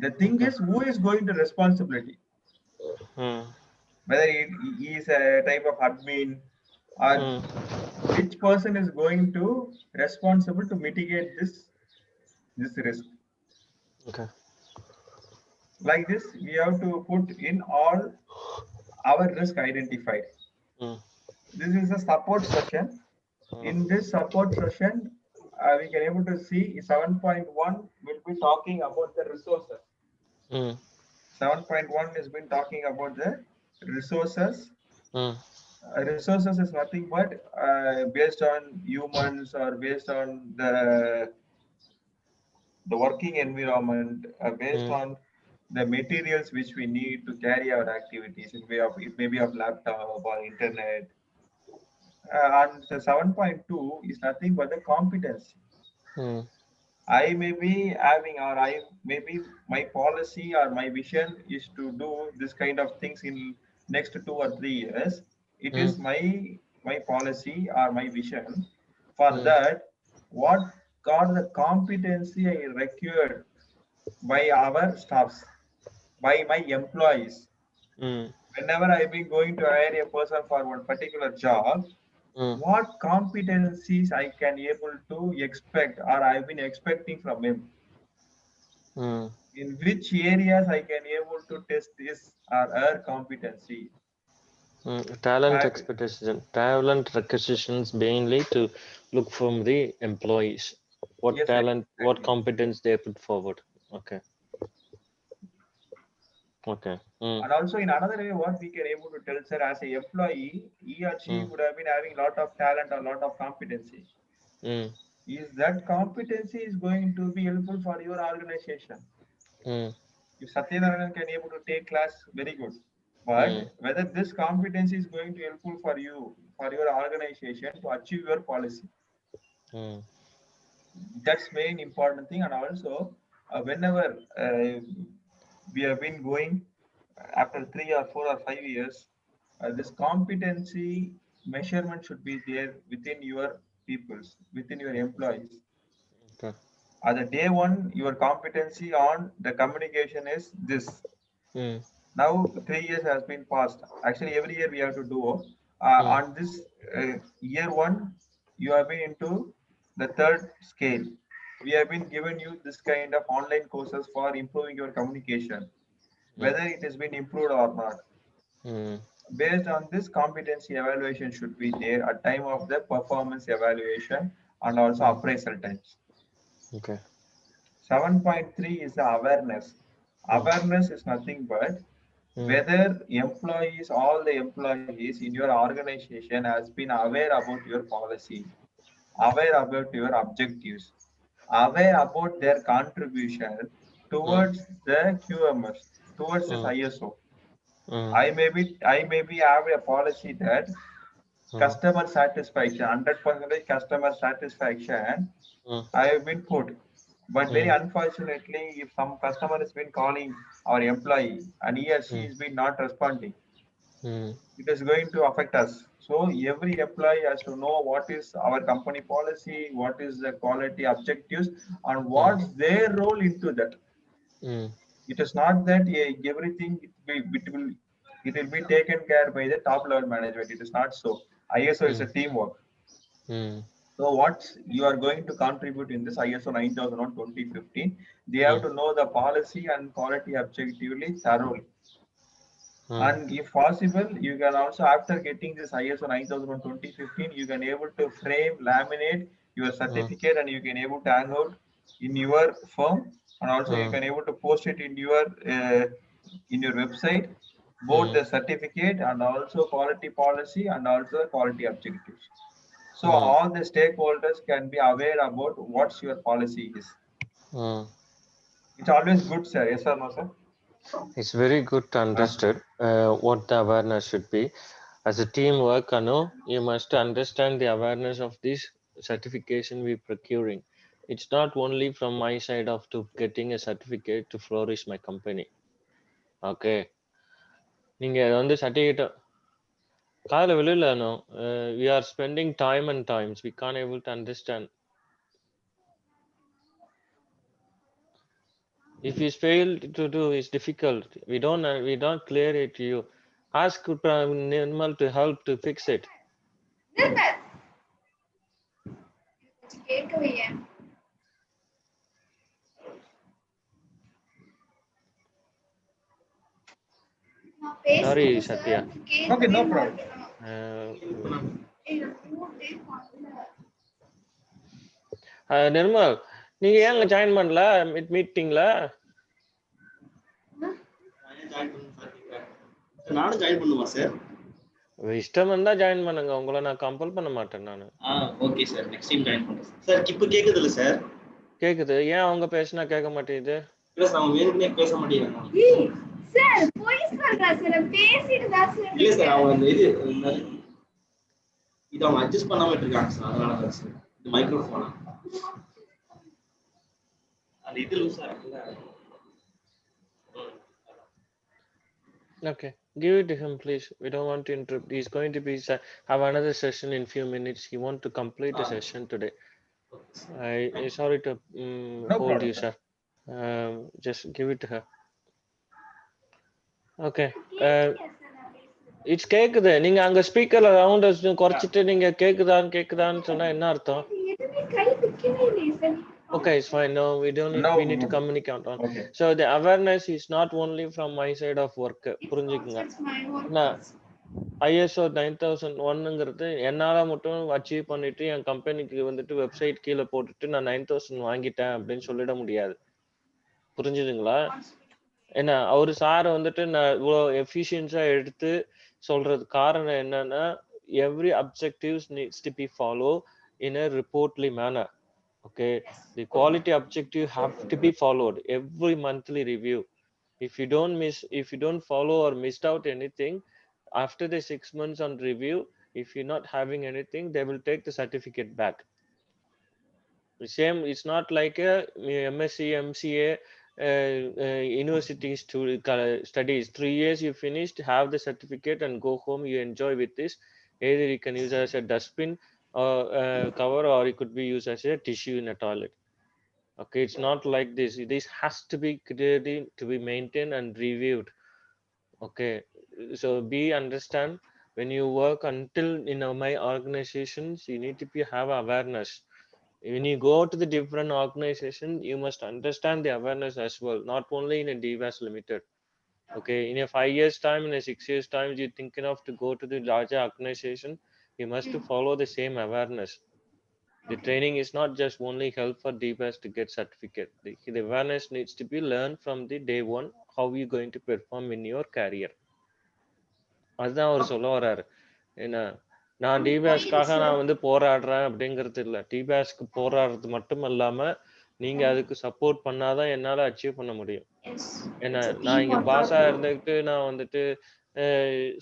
The thing is, who is going to responsibility? Whether he is a type of admin or which person is going to responsible to mitigate this risk. Okay. Like this, we have to put in all our risk identified. This is a support session. In this support session, we can able to see 7.1 will be talking about the resources. 7.1 has been talking about the resources. Resources is nothing but based on humans or based on the working environment, based on the materials which we need to carry our activities. It may be of laptop or internet. And the 7.2 is nothing but the competency. I may be having or I maybe my policy or my vision is to do this kind of things in next 2 or 3 years. It is my policy or my vision. For that, what are the competency I required by our staffs, by my employees? Whenever I've been going to hire a person for one particular job, what competencies I can able to expect or I've been expecting from him? In which areas I can able to test this or her competency? Talent expectation, talent requisitions mainly to look from the employees. What Yes, talent, exactly. what competence they put forward. Okay. Okay. And also in another way, what we can able to tell, sir, as an employee, he or she would have been having a lot of talent or a lot of competency. Is that competency is going to be helpful for your organization? If Satyanarayan can able to take class, very good. But whether this competency is going to be helpful for you, for your organization to achieve your policy. That's main important thing. And also, whenever we have been going after 3 or 4 or 5 years, this competency measurement should be there within your peoples, within your employees. Okay. At the day one, your competency on the communication is this. Now 3 years has been passed. Actually, every year we have to do. On this year one, you have been into the third scale. We have been given you this kind of online courses for improving your communication, whether it has been improved or not. Based on this, competency evaluation should be there at time of the performance evaluation and also appraisal times. Okay. 7.3 is the awareness. Awareness is nothing but whether employees, all the employees in your organization has been aware about your policy, aware about your objectives, aware about their contribution towards the QMS, towards this ISO. I may be have a policy that customer satisfaction, 100% customer satisfaction, I have been put. But very unfortunately, if some customer has been calling our employee and he or she has been not responding, it is going to affect us. So every employee has to know what is our company policy, what is the quality objectives, and what's their role into that. It is not that everything it will be taken care by the top level management. It is not so. ISO is a teamwork. So what you are going to contribute in this ISO 9001 2015, they have to know the policy and quality objectively thoroughly. And if possible, you can also, after getting this ISO 9001 2015, you can able to frame, laminate your certificate, and you can able to hang out in your firm, and also you can able to post it in your website, both the certificate and also quality policy and also quality objectives. So all the stakeholders can be aware about what's your policy is. It's always good, sir. Yes or no, sir? It's very good to understood what the awareness should be. As a teamwork, Anu, you must understand the awareness of this certification we procuring. It's not only from my side of to getting a certificate to flourish my company. Okay. நீங்க வந்து certificate காதுல விழல அனு. We are spending time and times. We can't able to understand. If you fail to do, it's difficult. We don't clear it to you. Ask Nirmal to help to fix it. Sorry, Satya. Okay, no problem. Nirmal நீங்க ஏங்க join பண்ணல மீட்டிங்ல? நானும் join பண்ணுவா sir? இஷ்டம் இருந்தா join பண்ணுங்க, உங்களை நான் கம்பல் பண்ண மாட்டேன் நானு. Okay sir, next time join பண்றேன் சார். இப்போ கேக்குது இல்ல சார்? கேக்குது. ஏன் அவங்க பேசினா கேட்க மாட்டேங்குது? இல்ல சார், அவங்க வேணும்னே பேச மாட்டேங்கிறாங்க சார். போய் சொல்றா சார், பேசிட்டு தான் சார். இல்ல சார், அவங்க இது அவங்க அட்ஜஸ்ட் பண்ணாம இருக்காங்க சார், அதனால தான் சார். இது மைக்ரோஃபோனா அந்த இது லூசா இருக்குல்ல. Okay, give it to him, please. We don't want to interrupt. He's going to be have another session in few minutes. He want to complete the session today. I sorry to No hold problem, you, sir. Just give it to her. Okay. It's கேக்குது. நீங்க அங்க ஸ்பீக்கர்ல rounders குறைச்சிட்டு நீங்க கேக்குதான்னு சொன்னா என்ன அர்த்தம்? Okay, it's fine. No, we don't need, we need to communicate on. Okay. So the awareness is not only from my side of work. புரிஞ்சுக்குங்க. நான் ISO 9001ங்கிறது என்னால மட்டும் அச்சீவ் பண்ணிட்டு என் கம்பெனிக்கு வந்துட்டு வெப்சைட் கீழே போட்டுட்டு நான் 9000 வாங்கிட்டேன் அப்படின்னு சொல்லிட முடியாது. புரிஞ்சுதுங்களா? ஏன்னா அவரு சார் வந்துட்டு நான் இவ்வளோ எஃபிஷியன்ஸா எடுத்து சொல்றது காரணம் என்னன்னா, every objectives needs to be follow in a reportly manner. Okay, the quality objective have to be followed every monthly review. If you don't follow or missed out anything after the 6 months on review, if you're not having anything, they will take the certificate back. The same, it's not like a MSc MCA university studies. 3 years you finished, have the certificate and go home, you enjoy with this. Either you can use it as a dustbin or cover, or it could be used as a tissue in a toilet. Okay, it's not like this. This has to be clearly to be maintained and reviewed. Okay, so understand when you work until in my organizations, you need to have awareness. When you go to the different organization, you must understand the awareness as well, not only in a DVAS Limited. Okay, in a 5 years time, in a 6 years time, you're thinking of to go to the larger organization, you must to follow the same awareness. The training is not just only help for DBAS to get certificate. The awareness needs to be learned from the day one, how you going to perform in your career. அதுதான் அவர் சொல்ல வர்றாரு. ஏன்னா நான் டிபிஎஸ்க்காக நான் வந்து போராடுறேன் அப்படிங்கிறது இல்லை. டிபிஎஸ்க்கு போராடுறது மட்டும் இல்லாம நீங்க அதுக்கு சப்போர்ட் பண்ணாதான் என்னால அச்சீவ் பண்ண முடியும். ஏன்னா நான் இங்க பாஸா இருந்துகிட்டு நான் வந்துட்டு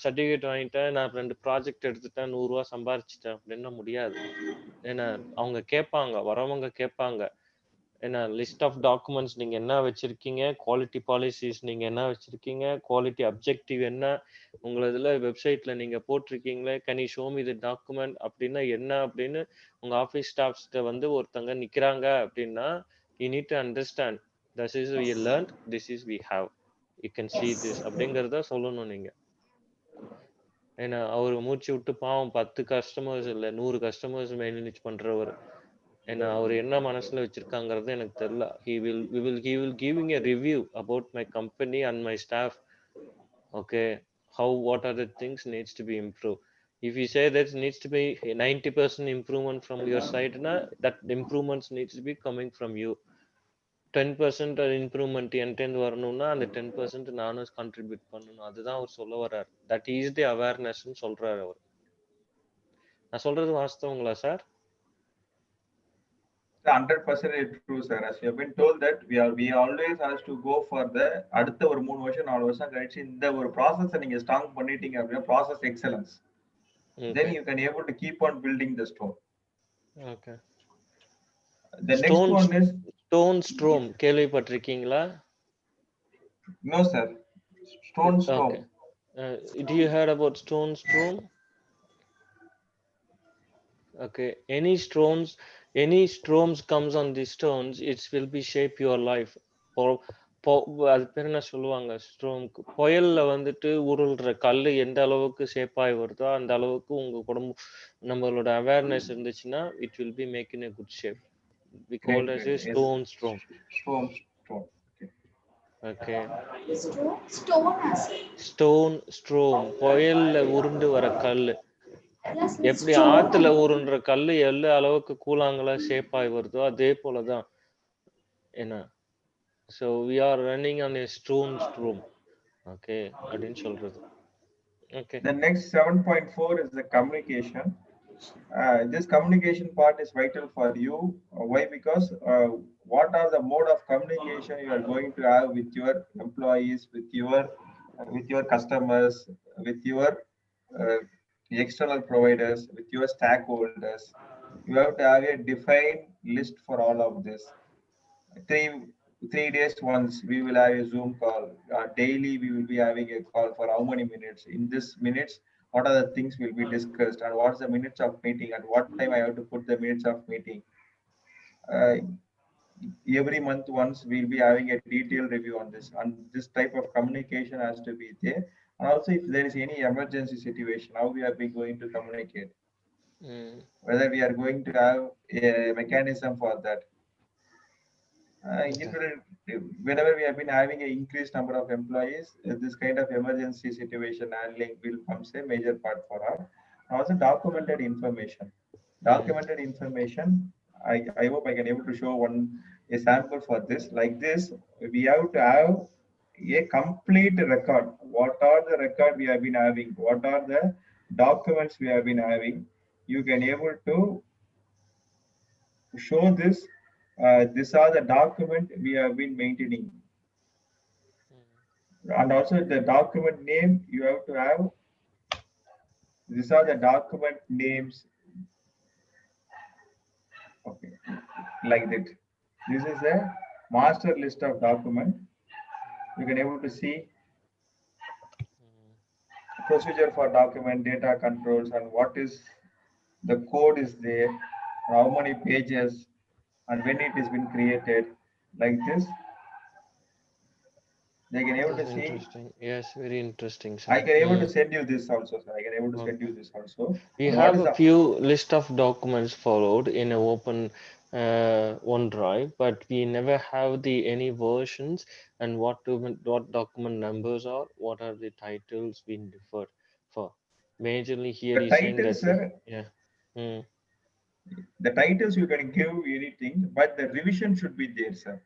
சர்டிஃபிகேட் வாங்கிட்டேன், நான் 2 ப்ராஜெக்ட் எடுத்துட்டேன், 100 ரூபா சம்பாரிச்சிட்டேன் அப்படின்னா முடியாது. ஏன்னா அவங்க கேட்பாங்க, வரவங்க கேட்பாங்க, ஏன்னா லிஸ்ட் ஆஃப் டாக்குமெண்ட்ஸ் நீங்க என்ன வச்சிருக்கீங்க, குவாலிட்டி பாலிசிஸ் நீங்க என்ன வச்சிருக்கீங்க, குவாலிட்டி அப்ஜெக்டிவ் என்ன, உங்களதுல வெப்சைட்ல நீங்க போட்டிருக்கீங்களே, can you show me the document அப்படின்னா என்ன அப்படின்னு உங்க ஆஃபீஸ் ஸ்டாஃப்ஸ்கிட்ட வந்து ஒருத்தங்க நிக்கிறாங்க அப்படின்னா you need to understand this is we learnt, this is we have, you can see Yes. This அப்படிங்கிறத சொல்லணும் நீங்க. ஏன்னா அவர் மூச்சு விட்டு பாவம் 10 கஸ்டமர்ஸ் இல்ல 100 கஸ்டமர்ஸ் மேனேஜ் பண்றவர். ஏன்னா அவர் என்ன மனசுல வச்சிருக்காங்கிறது எனக்கு தெரியல. He will giving a review about my company and my staff. Okay, what are the things needs to be improved. If you say that needs to be a 90% improvement from your side, na, that improvements needs to be coming from you. 10% improvement என்கிட்ட வரணும்னா அந்த 10% நானும் contribute பண்ணணும். அதுதான் அவர் சொல்ல வர்றார். That is the அவேர்னஸ்ன்னு சொல்றாரு அவர். நான் சொல்றது வாஸ்தவங்களா sir? 100% true, sir. As you have been told that we always has to go for the அடுத்த ஒரு 3 வருஷம் 4 வருஷம் கழிச்சு இந்த ஒரு ப்ராசஸ் நீங்க ஸ்ட்ராங் பண்ணிட்டீங்க அப்படின்னா process excellence. Then you can able to keep on building the stone. Okay. The next one is stone storm கேள்விப்பட்டிருக்கீங்களா? no sir. Stone storm. Okay. Do you heard about stone storm? Okay. Any storms comes on the stones, it will be shape your life. அது பேர் என்ன சொல்லுவாங்க ஸ்ட்ரோம்க்கு? புயல்ல வந்துட்டு உருள்ற கல் எந்த அளவுக்கு shape ஆகி வருதோ அந்த அளவுக்கு உங்க குடும்பம் நம்மளோட அவேர்னஸ் இருந்துச்சுன்னா it will be making a good shape. We call it as a stone storm. Storm. Okay. Stone acid. Stone storm புயல்ல உருண்டு வர கல். Yes, எப்படி stone. ஆத்துல ஊறுன்ற கல்லு எல்லா அளவுக்கு கூழாங்கலா ஷேப் ஆகி வருதோ அதே போலதான் என்ன. So we are running on a stone storm. Okay, அப்படின்னு சொல்றது. Okay. The next 7.4 is the communication. This communication part is vital for you. Why? Because what are the mode of communication you are going to have with your employees, with your customers, with your external providers, with your stakeholders. You have to have a defined list for all of this. Three days once we will have a Zoom call. Daily we will be having a call for how many minutes? In this minutes, what are the things will be discussed, and what's the minutes of meeting, at what time I have to put the minutes of meeting. Every month once we'll be having a detailed review on this, and this type of communication has to be there. And also if there is any emergency situation, how we are going to communicate, whether we are going to have a mechanism for that. Whenever we have been having an increased number of employees, this kind of emergency situation handling will become a major part for us. Also documented information. I hope I can able to show a sample for this. Like this, we have to have a complete record. What are the record we have been having? What are the documents we have been having? You can able to show this. These are the document we have been maintaining. And also the document name you have to have. These are the document names. Okay, like that. This is a master list of document. You can able to see procedure for document, data controls, and what is the code is there, how many pages, and when it has been created. Like this, they can able to see. Interesting. Yes, very interesting, sir. I can able to send you this also, sir. I can able to send you this also. We And have a few list of documents followed in an open OneDrive, but we never have any versions and what document numbers are, what are the titles being deferred for. Majorly here the is saying that titles, sir, yeah. The titles you can give anything, but the revision should be there, sir.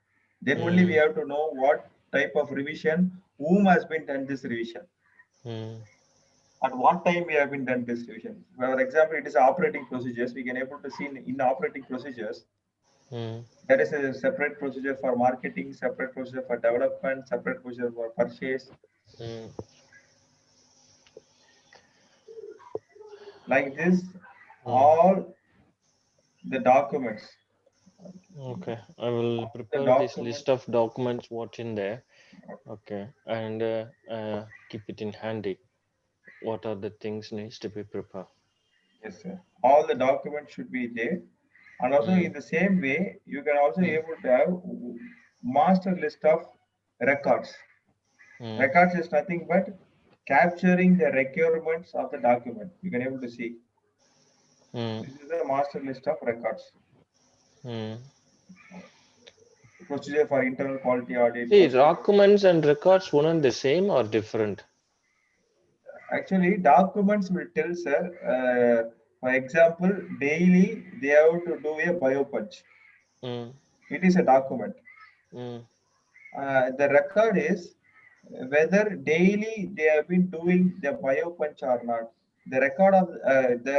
Then only we have to know what type of revision, whom has been done this revision, at what time we have been done this revision. For example, it is operating procedures. We can able to see in operating procedures, there is a separate procedure for marketing, separate procedure for development, separate procedure for purchase. Like this, all the documents. Okay, I will The prepare this document, list of documents, what's in there. Okay, and keep it in handy. What are the things needs to be prepared? yes, sir. All the documents should be there. And also in Mm, the same way, you can also mm, able to have master list of records. mm, Records is nothing but capturing the requirements of the document. You can able to see. mm, This is the master list of records. mm. Procedure for internal quality audit See, procedure. documents and records, one and the same or different? Actually, documents will tell, sir. For example, daily they have to do a biopunch. Mm, It is a document. mm, The record is whether daily they have been doing the biopunch or not. The record of the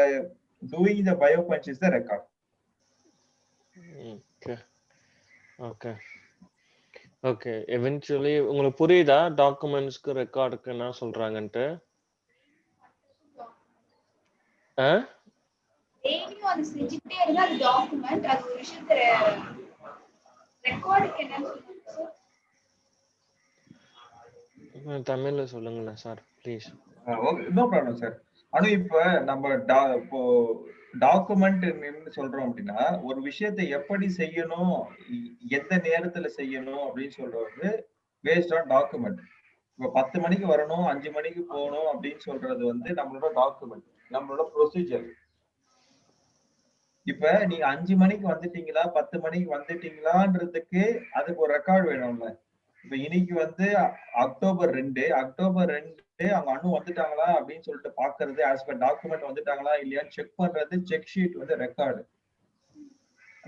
doing the biopunch is the record. mm. Okay, okay, okay. Eventually, உங்களுக்கு புரியுதா டாக்குமெண்ட்ஸ்க்கு ரெக்கார்டுக்கு என்ன சொல்றாங்கன்ட்டு? ஆ? டெய்லியும் அது செஞ்சுக்கிட்டே இருந்தா அது document, அது ஒரு விஷயத்த ரெக்கார்டுக்கு என்னன்னு சொல்லுங்க சார். தமிழ்ல சொல்லுங்களேன் sir, please. No problem sir. ஆனா இப்ப நம்ம இப்போ டாக்குமெண்ட் சொல்றோம் அப்படின்னா ஒரு விஷயத்தை எப்படி செய்யணும், எந்த நேரத்துல செய்யணும் அப்படின்னு சொல்றது பேஸ்ட் ஆன் டாக்குமெண்ட். இப்ப 10 மணிக்கு வரணும், 5 மணிக்கு போகணும் அப்படின்னு சொல்றது வந்து நம்மளோட டாக்குமெண்ட், நம்மளோட ப்ரொசீஜர். இப்ப நீங்க 5 மணிக்கு வந்துட்டீங்களா 10 மணிக்கு வந்துட்டீங்களான்றதுக்கு அதுக்கு ஒரு ரெக்கார்டு வேணும்ல. இப்ப இன்னைக்கு வந்து அக்டோபர் 2 அவங்க அணு வந்துட்டாங்களா அப்படின்னு சொல்லிட்டு பாக்குறது, ஆஸ் பர் டாக்குமெண்ட் வந்துட்டாங்களா இல்லையான்னு செக் பண்றது, செக் ஷீட் வந்து ரெக்கார்டு.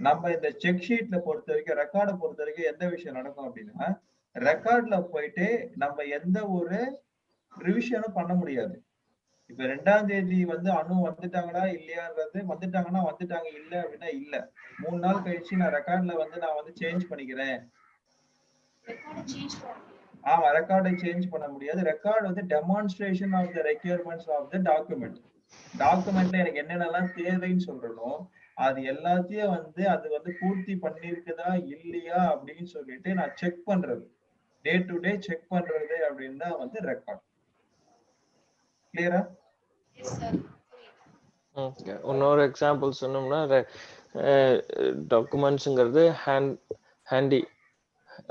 நம்ம இந்த செக் ஷீட்ல பொறுத்த வரைக்கும், ரெக்கார்டை பொறுத்த வரைக்கும் எந்த விஷயம் நடக்கும் அப்படின்னா, ரெக்கார்ட்ல போயிட்டு நம்ம எந்த ஒரு ரிவிஷனும் பண்ண முடியாது. இப்ப 2ஆம் தேதி வந்து அணு வந்துட்டாங்களா இல்லையான்றது, வந்துட்டாங்கன்னா வந்துட்டாங்க, இல்ல அப்படின்னா இல்ல. 3 நாள் கழிச்சு நான் ரெக்கார்ட்ல வந்து நான் வந்து சேஞ்ச் பண்ணிக்கிறேன். ஆமா, ரெக்கார்டை சேஞ்ச் பண்ண முடியாது. ரெக்கார்டு வந்து demonstration of the requirements of the document. டாக்குமெண்ட்ல எனக்கு என்னென்னலாம் தேவைன்னு சொல்றனோ அது எல்லாத்தையும் வந்து அது வந்து பூர்த்தி பண்ணிருக்குதா இல்லையா அப்படின்னு சொல்லிட்டு நான் செக் பண்றது, டே டு டே செக் பண்றது அப்படின்னு தான் வந்து ரெக்கார்ட். கிளியரா? ஓகே, இன்னொரு எக்ஸாம்பிள் சொன்னோம்னா டாக்குமெண்ட்ஸுங்கிறது ஹேண்டி.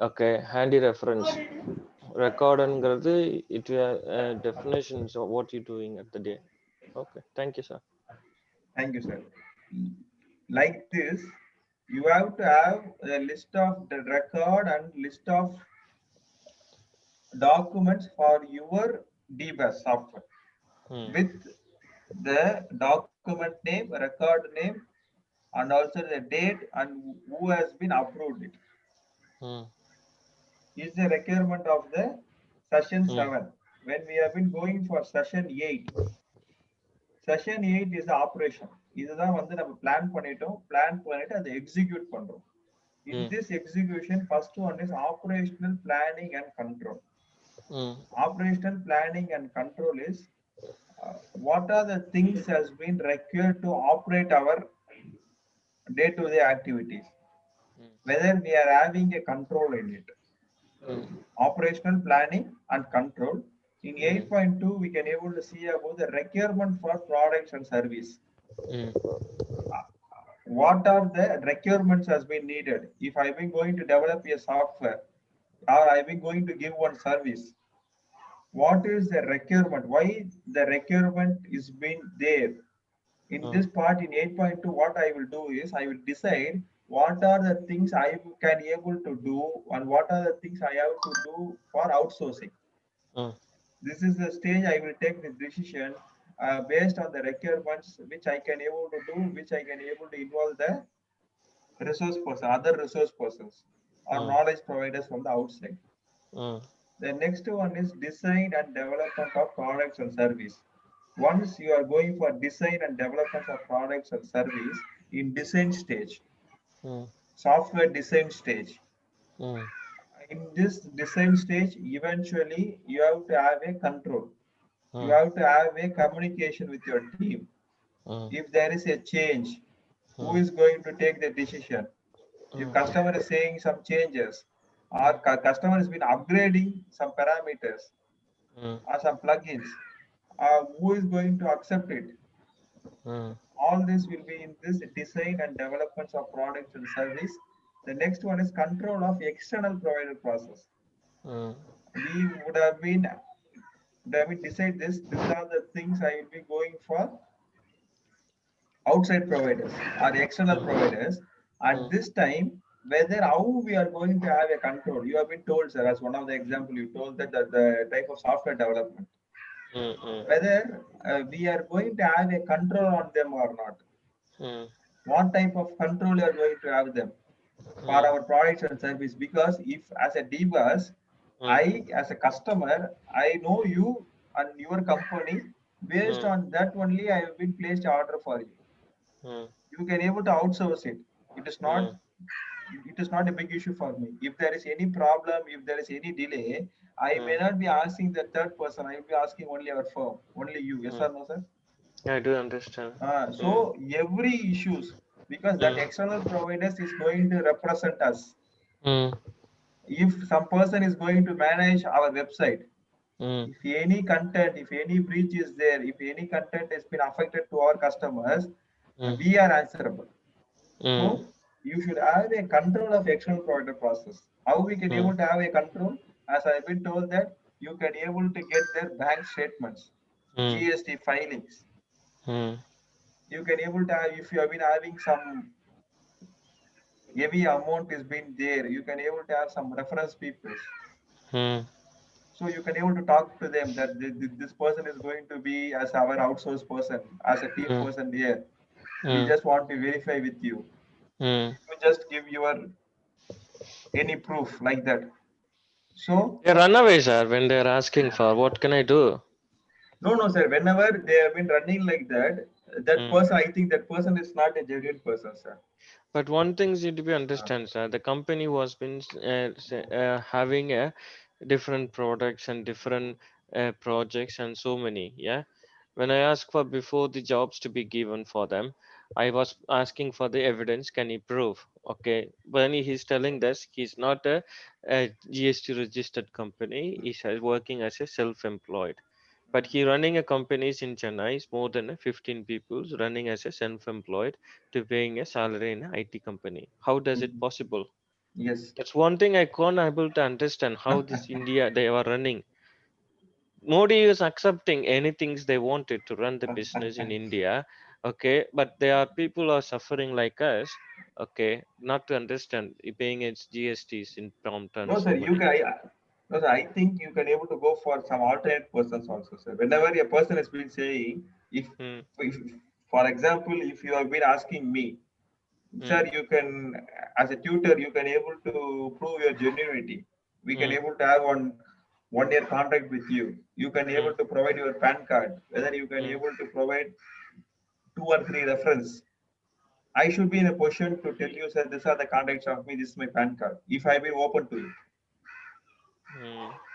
Okay, handy reference. ரெக்கார்டுங்கிறது it definitions of what you doing at the day. Okay, thank you sir. Thank you, sir. Like this, you have to have a list of the record and list of documents for your DBAS software with the document name, record name, and also the date and who has been approved it. Is the requirement of the session 7. When we have been going for session 8, session 8 is the operation. இதுதான் வந்து நம்ம plan பண்ணிட்டு அதை execute பண்றோம். In this execution, first one is operational planning and control. Operational planning and control is what are the things has been required to operate our day-to-day activities, whether we are having a control in it. Operational planning and control. In 8.2, we can able to see about the requirement for products and service. What are the requirements has been needed? If I've been going to develop a software or I've been going to give one service, what is the requirement? Why the requirement is been there? In this part in 8.2, what I will do is I will decide what are the things I can able to do and what are the things I have to do for outsourcing. This is the stage I will take the decision based on the requirements which I can able to do, which I can able to involve the resource person, other resource persons or knowledge providers from the outside. The next one is design and development of products and service. Once you are going for design and development of products and service in design stage, software design stage, in this design stage, eventually you have to have a control. You have to have a communication with your team. If there is a change, who is going to take the decision? If customer is saying some changes, or customer has been upgrading some parameters or some plugins, who is going to accept it? All this will be in this design and developments of products and service. The next one is control of external provider process. We would have been decide this. These are the things I will be going for outside providers or external providers. At this time, whether how we are going to have a control. You have been told, sir, as one of the example, you told that the type of software development. Whether we are going to have a control on them or not. What type of control you are going to have them for our products and service? Because if as a DBus, I as a customer, I know you and your company. Based on that only, I have been placed order for you. You can able to outsource it. It is not. It is not a big issue for me. If there is any problem, if there is any delay, I may not be asking the third person. I will be asking only our firm, only you. Yes or no, sir? I do understand. So every issues, because that external providers is going to represent us. If some person is going to manage our website, if any content, if any breach is there, if any content has been affected to our customers, we are answerable. So you should have a control of external provider process. How we can able to have a control? As I've been told that you can able to get their bank statements, GST filings. You can able to have, if you have been having some heavy amount is been there, you can able to have some reference people. So you can able to talk to them that this person is going to be as our outsourced person, as a team person here. We just want to verify with you. You just give your any proof like that. So They run away, sir, when they're asking for what can I do? no, sir. Whenever they have been running like that, that person, I think that person is not a genuine person, sir. But one thing need to be understand, sir. The company was been having a different products and different projects and so many. Yeah. When I asked for before the jobs to be given for them, I was asking for the evidence. Can he prove? Okay. When he's telling this, he's not a GST registered company. He's working as a self-employed. But he running a companies in Chennai is more than 15 people running as a self-employed to paying a salary in an IT company. How does it possible? Yes. That's one thing I can't able to understand how this India they are running. Modi is accepting anything they wanted to run the business in India. Okay, but there are people are suffering like us. Okay, not to understand paying its GSTs in prompt and No, so sir. You many. can. No, sir, I think you can able to go for some alternate persons also, sir. Whenever a person has been saying, if for example, if you have been asking me, sir, you can, as a tutor, you can able to prove your genuinity. We can able to have 1 year contract with you. You can able to provide your PAN card. Whether you can able to provide 2 or 3 reference. I should be in a position to tell you, sir, these are the contacts of me. This is my PAN card. If I be open to it.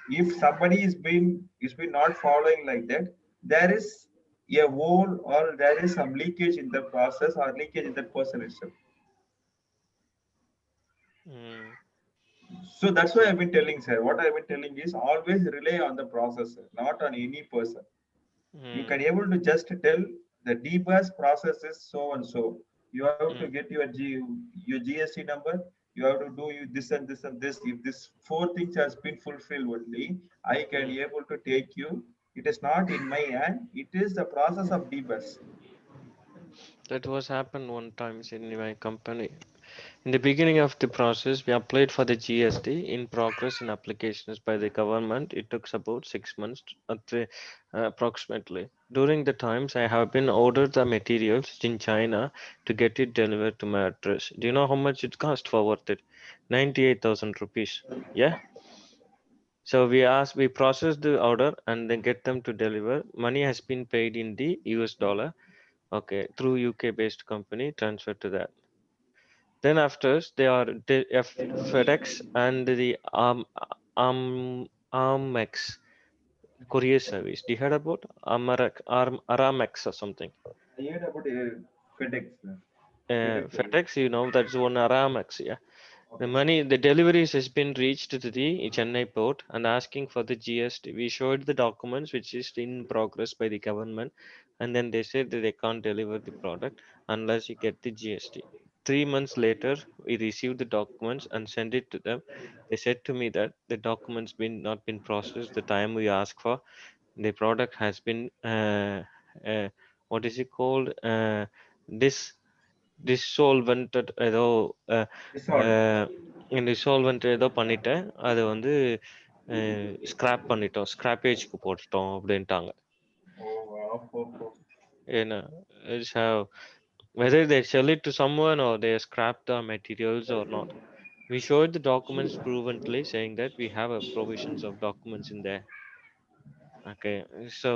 If somebody is been not following like that, there is a hole or there is some leakage in the process or leakage in that person itself. So that's why I've been telling, sir. What I've been telling is always rely on the processor, not on any person. You can able to just tell the DBus process is so and so. You have to get your GST number. You have to do you this and this and this. If this 4 things has been fulfilled only, I can able to take you. It is not in my hand. It is the process of DBus. That was happened one time in my company. In the beginning of the process, we applied for the GST in progress in applications by the government. It took about 6 months approximately. During the times, I have been ordered the materials in China to get it delivered to my address. Do you know how much it cost for worth it? 98,000 rupees. Yeah. So we processed the order and then get them to deliver. Money has been paid in the US dollar. Okay, through UK based company transferred to that. Then after they are FedEx and the Amex courier service. Do you heard about Aramex or something? I heard about FedEx. FedEx, you know, that's one Aramex, yeah. The deliveries has been reached to the Chennai port and asking for the GST. We showed the documents which is in progress by the government, and then they said that they can't deliver the product unless you get the GST. 3 months later, we received the documents and sent it to them. They said to me that the documents been not been processed the time we asked for. The product has been what is it called? This dissolvented ஏதோ Dissolved. டிசால்வெண்ட் ஏதோ பண்ணிட்டேன் அது வந்து scrap பண்ணிட்டோம் ஸ்கிராப்பேஜ்க்கு போட்டுட்டோம் அப்படின்ட்டாங்க Oh, wow. Oh, oh. ஏன்னா it's how whether they sell it to someone or they scrap the materials or not. We showed the documents provenly saying that we have a provisions of documents in there. Okay, so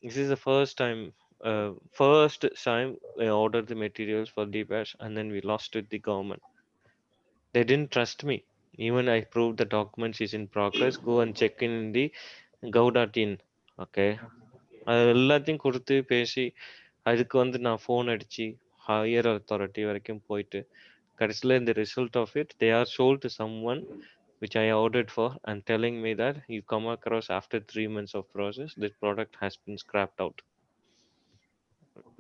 this is the first time I ordered the materials for DBAS and then we lost it the government. They didn't trust me. Even I proved the documents is in progress. Go and check in the go.in. Okay. அது எல்லாத்தையும் கொடுத்து பேசி அதுக்கு வந்து நான் phone அடிச்சு higher authority வரைக்கும் போயிட்டு கடைசியில் இந்த result of it they are sold to someone which I ordered for and telling me that you come across after 3 months of process, this product has been scrapped out.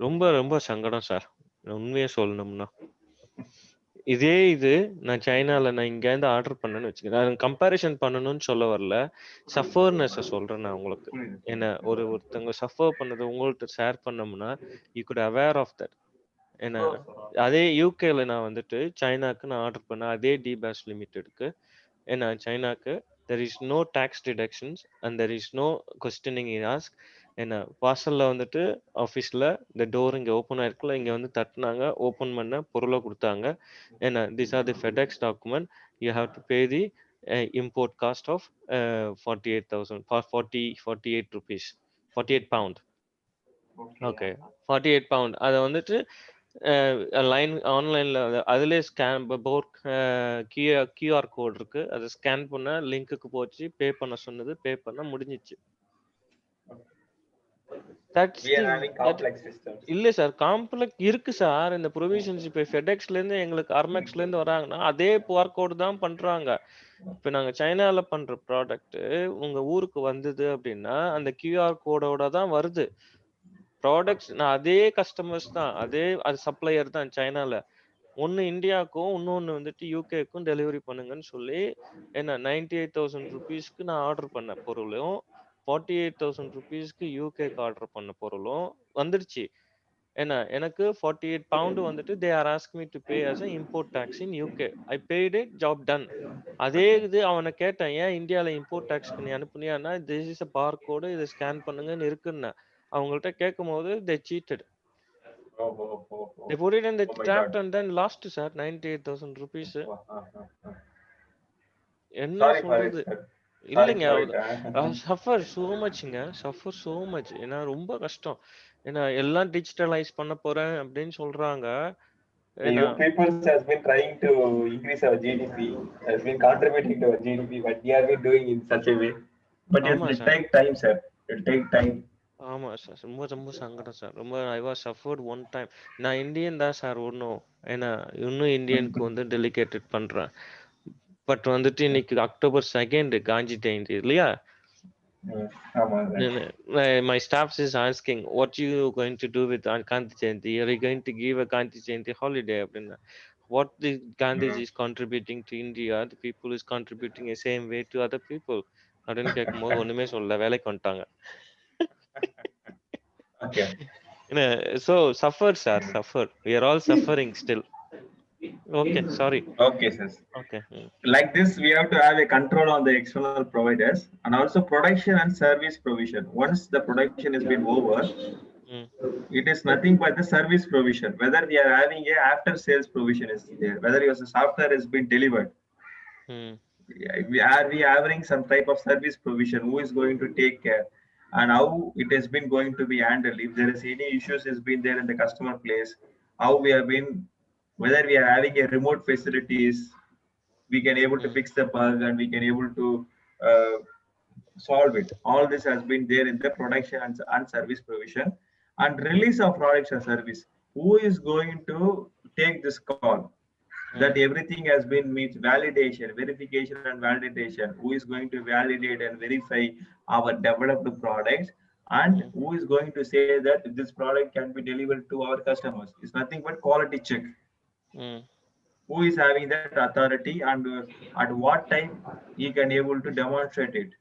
ரொம்ப ரொம்ப சங்கடம் sir உண்மையை சொல்லணும்னா இதே இது நான் சைனால நான் இங்கேருந்து ஆர்டர் பண்ணேன்னு வச்சுக்கிறேன் கம்பேரிசன் பண்ணணும்னு சொல்ல வரல சஃபர்னஸை சொல்றேன் நான் உங்களுக்கு என்ன ஒருத்தவங்க சஃபர் பண்ணது உங்கள்கிட்ட ஷேர் பண்ணோம்னா you could aware of that ஏன்னா அதே யூகேல நான் வந்துட்டு சைனாக்கு நான் ஆர்டர் பண்ணேன் அதே டிபாஸ் லிமிட்டெடுக்கு ஏன்னா சைனாக்கு there is no tax deductions and there is no questioning in ask என்ன வாசல்ல வந்துட்டு ஆஃபீஸில் இந்த டோர் இங்கே ஓப்பன் ஆயிருக்குல்ல இங்கே வந்து தட்டினாங்க ஓப்பன் பண்ண பொருளை கொடுத்தாங்க என்ன this are the FedEx document you have to pay the import cost of 48,000 48 rupees 48 pound. Okay 48 pound அதை வந்துட்டு லைன் ஆன்லைன்ல அதுலேயே ஸ்கேன் போர்ட் கியூஆர் கோட் இருக்கு அதை ஸ்கேன் பண்ண லிங்க்குக்கு போச்சு பே பண்ண சொன்னது பே பண்ண முடிஞ்சிச்சு இல்ல சார் காம்ப்ளெக்ஸ் இருக்கு சார் இந்த ப்ரொவிஷன்ஸ் இப்ப ஃபெடெக்ஸ்ல இருந்து எங்களுக்கு அர்மெக்ஸ்ல இருந்து வராங்கன்னா அதே QR கோட் தான் பண்றாங்க இப்ப நாங்க சைனால பண்ற ப்ராடக்ட் உங்க ஊருக்கு வந்தது அப்படின்னா அந்த QR கோடோட தான் வருது ப்ராடக்ட்ஸ் நான் அதே கஸ்டமர்ஸ் தான் அதே அது சப்ளையர் தான் சைனால ஒன்னு இந்தியாவுக்கும் இன்னொன்னு வந்துட்டு யூகேக்கும் டெலிவரி பண்ணுங்கன்னு சொல்லி என்ன 98,000 rupeesக்கு நான் ஆர்டர் பண்ண பொருளும் 48,000 rupeesக்கு யூகேக்கு ஆர்டர் பண்ண பொருளும் வந்துருச்சு என்ன எனக்கு 48 pound வந்துட்டு they are asking me to pay as an import tax in UK. I paid it, job done. அதே இது அவனை கேட்டேன் ஏன் இந்தியாவில் இம்போர்ட் டேக்ஸ்க்கு நீ அனுப்புனியான்னா this is a barcode இதை ஸ்கேன் பண்ணுங்கன்னு இருக்குன்னு அவங்கள்ட்ட கேட்கும் போது they cheated. They put it in the trapped and then lost sir 98,000 rupees. என்ன சொல்றது இல்லைங்க suffer so much suffer so much ஏன்னா ரொம்ப கஷ்டம் ஏன்னா எல்லாம் டிஜிட்டலைஸ் பண்ண போறேன் அப்படின்னு சொல்றாங்க You people has been trying to increase our GDP, has been contributing to our GDP, but we have been doing in such a way. But it will take time, sir. It will take time. ஆமா sir ரொம்ப ரொம்ப சங்கடம் sir ரொம்ப I was suffered one time நான் Indian தான் sir ஒன்றும் ஏன்னா இன்னும் இந்தியனுக்கு வந்து டெலிகேட்டட் பண்றேன் பட் வந்துட்டு இன்னைக்கு October 2nd காந்தி ஜெயந்தி இல்லையா my staff is asking what you going to do with Gandhi Jayanti, are you going to give a Gandhi Jayanti holiday அப்படின்னா what the Gandhiji is contributing to India the people is contributing the same way to other people அப்படின்னு கேட்கும்போது ஒண்ணுமே சொல்ல வேலைக்கு வந்துட்டாங்க so suffer we are all suffering still. Okay, sorry. Okay, sir. Okay. Like this, we have to have a control on the external providers and also production and service provision. Once the production has been over, it is nothing but the service provision. Whether we are having a after sales provision is there, whether your software has been delivered. Are we having some type of service provision? Who is going to take care? And how it has been going to be handled? If there is any issues has been there in the customer place, how we have been, whether we are having a remote facilities, we can able to fix the bug and we can able to solve it. All this has been there in the production and service provision and release of products and service. Who is going to take this call that everything has been meets validation, verification and validation. Who is going to validate and verify our developed products, and who is going to say that this product can be delivered to our customers? It's nothing but quality check. Who is having that authority, and at what time he can able to demonstrate it?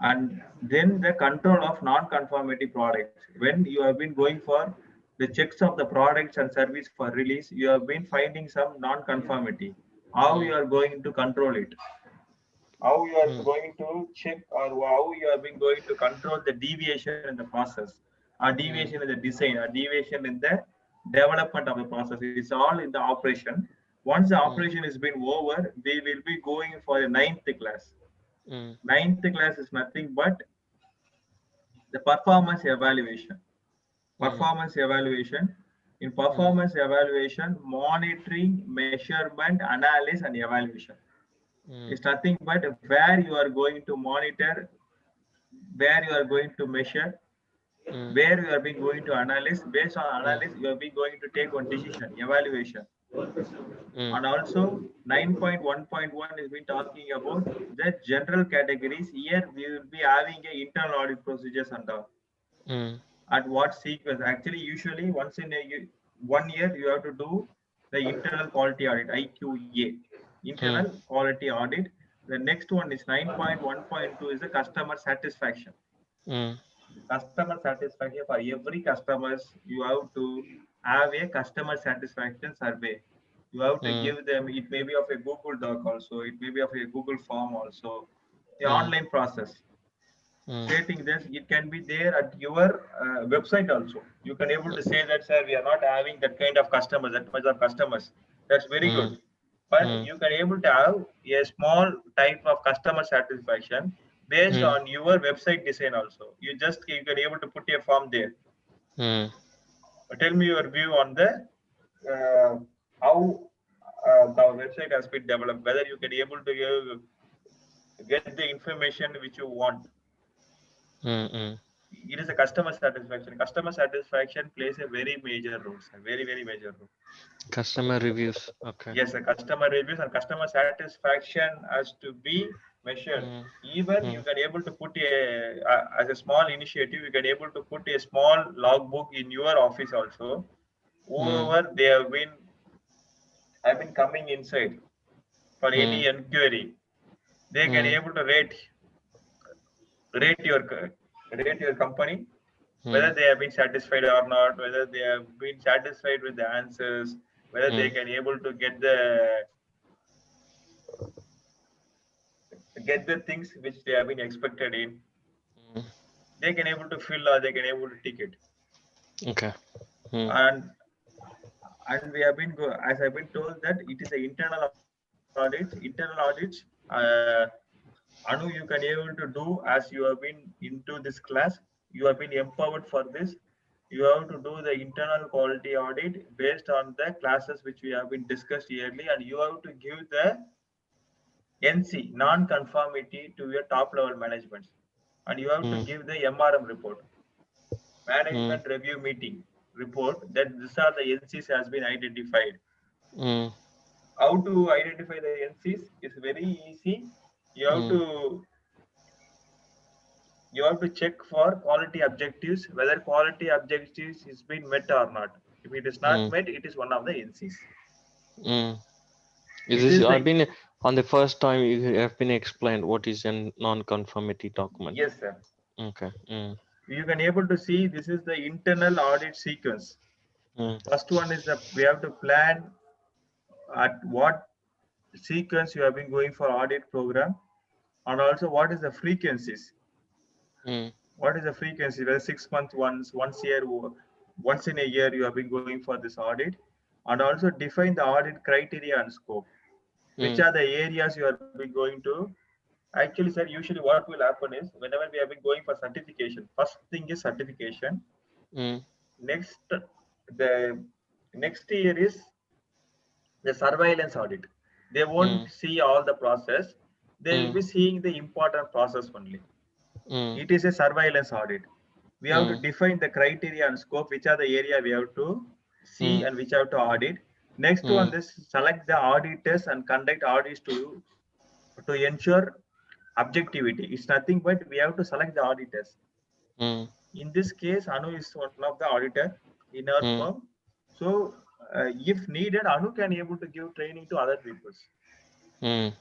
And then the control of non-conformity products. When you have been going for the checks of the products and service for release, you have been finding some non-conformity. How you are going to control it? How you are going to check, or how you have been going to control the deviation in the process, or deviation in the design, or deviation in the development of the process? It's all in the operation. Once the operation has been over, we will be going for the 9th class. 9th class is nothing but the performance evaluation. Performance evaluation. In performance evaluation, monitoring, measurement, analysis, and evaluation. It's nothing but where you are going to monitor, where you are going to measure, where you are being going to analyze. Based on analysis, you are being going to take one decision, evaluation. And also 9.1.1 is been talking about the general categories. Here we will be having a internal audit procedures and all. At what sequence? Actually, usually once in a 1 year, you have to do the internal quality audit, IQA, internal quality audit. The next one is 9.1.2 is the customer satisfaction. Customer satisfaction, for every customers, you have to have a customer satisfaction survey. You have to give them, it may be of a Google Doc also, it may be of a Google form also, the online process. Stating this, it can be there at your website also. You can able to say that, sir, we are not having that kind of customers, that much of customers. That's very good. But you can able to have a small type of customer satisfaction based on your website design also. You can able to put a form there. Tell me your view on the how the website has been developed, whether you can able to get the information which you want. It is a customer satisfaction. Customer satisfaction plays a very major role, sir. Very, very major role. Customer reviews. Okay. Yes, customer reviews and customer satisfaction has to be measured. Even you can able to put as a small initiative, you can able to put a small logbook in your office also. Whoever they have been coming inside for any inquiry, they can able to rate your company, whether they have been satisfied or not, whether they have been satisfied with the answers, whether they can able to get the things which they have been expected in. They can able to fill, or they can able to tick it. Okay. And we have been, as I've been told, that it is an internal audits. Anu, you can able to do, as you have been into this class, you have been empowered for this. You have to do the internal quality audit based on the classes which we have been discussed yearly, and you have to give the NC, non-conformity, to your top level management, and you have to give the MRM report, management review meeting report, that these are the NCs has been identified. How to identify the NCs is very easy. You have to check for quality objectives, whether quality objectives is being met or not. If it is not met, it is one of the NCs. I've been on the first time you have been explained what is a non-conformity document. Yes, sir. Okay. You can able to see this is the internal audit sequence. First one is we have to plan at what sequence you have been going for audit program, and also what is the frequencies. What is the frequency? Whether 6 months once in a year you have been going for this audit, and also define the audit criteria and scope. Which are the areas you are been going to? Actually, sir, usually what will happen is, whenever we have been going for certification, first thing is certification. Next, the next year is the surveillance audit. They won't see all the process. They will be seeing the important process only. It is a surveillance audit. We have to define the criteria and scope, which are the area we have to see Mm. and which have to audit. Next Mm. one, this select the auditors and conduct audits to ensure objectivity. It's nothing but we have to select the auditors. Mm. In this case, Anu is one of the auditor in our Mm. firm. So if needed, Anu can able to give training to other people. Mm.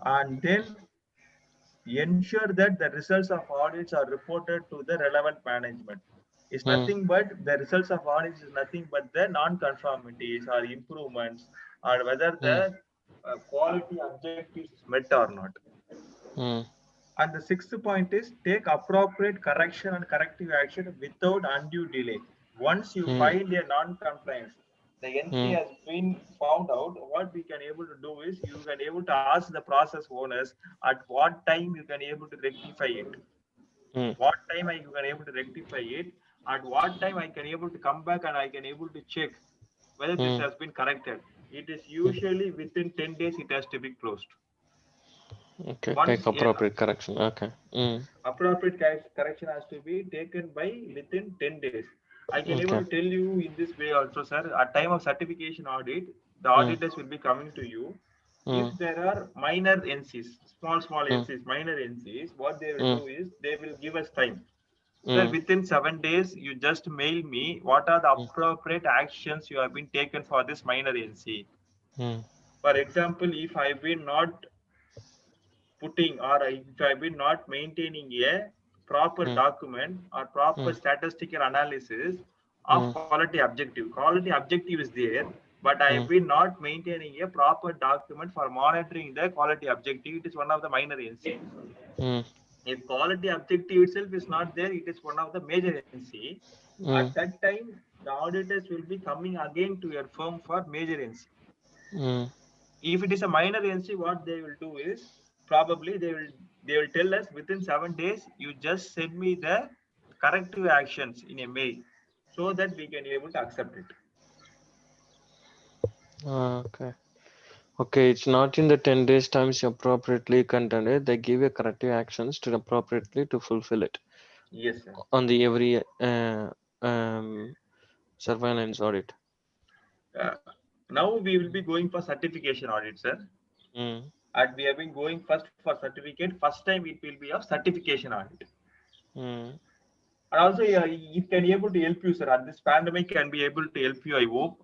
And then ensure that the results of audits are reported to the relevant management. It's Mm. nothing but the results of audits is nothing but the non-conformities or improvements or whether Mm. the quality objectives is met or not. Mm. And the sixth point is take appropriate correction and corrective action without undue delay. Once you Mm. find a non-compliance, the NC Mm. has been found out. What we can able to do is you can able to ask the process owners at what time you can able to rectify it. Mm. What time I can able to rectify it. At what time I can able to come back and I can able to check whether this Mm. has been corrected. It is Mm. usually within 10 days it has to be closed. Okay, take Once a appropriate correction. Okay. Mm. appropriate correction has to be taken by within 10 days. I can able Okay. to tell you in this way also, sir, at time of certification audit, the Mm. auditors will be coming to you. Mm. If there are minor NCs, small Mm. NCs, minor NCs, what they will Mm. do is they will give us time. Sir, Mm. within 7 days, you just mail me what are the Mm. appropriate actions you have been taken for this minor NC. Mm. For example, if I've been not putting or if I've been not maintaining a proper Mm. document or proper Mm. statistical analysis of Mm. quality objective. Quality objective is there, but I've Mm. been not maintaining a proper document for monitoring the quality objective. It is one of the minor NC. Mm. If quality objective itself is not there, it is one of the major NC. At Mm. that time, the auditors will be coming again to your firm for major NC. Mm. If it is a minor NC, what they will do is probably they will tell us within 7 days, you just send me the corrective actions in a mail so that we can able to accept it. Okay. Okay, it's not in the 10 days times you appropriately contended. They give you corrective actions to appropriately to fulfill it Yes, sir. on the every surveillance audit. Uh, Now we will be going for certification audit, sir. Mm. And we have been going first for certificate. First time it will be of certification audit. Mm. And also, it can be able to help you, sir. And this pandemic can be able to help you, I hope.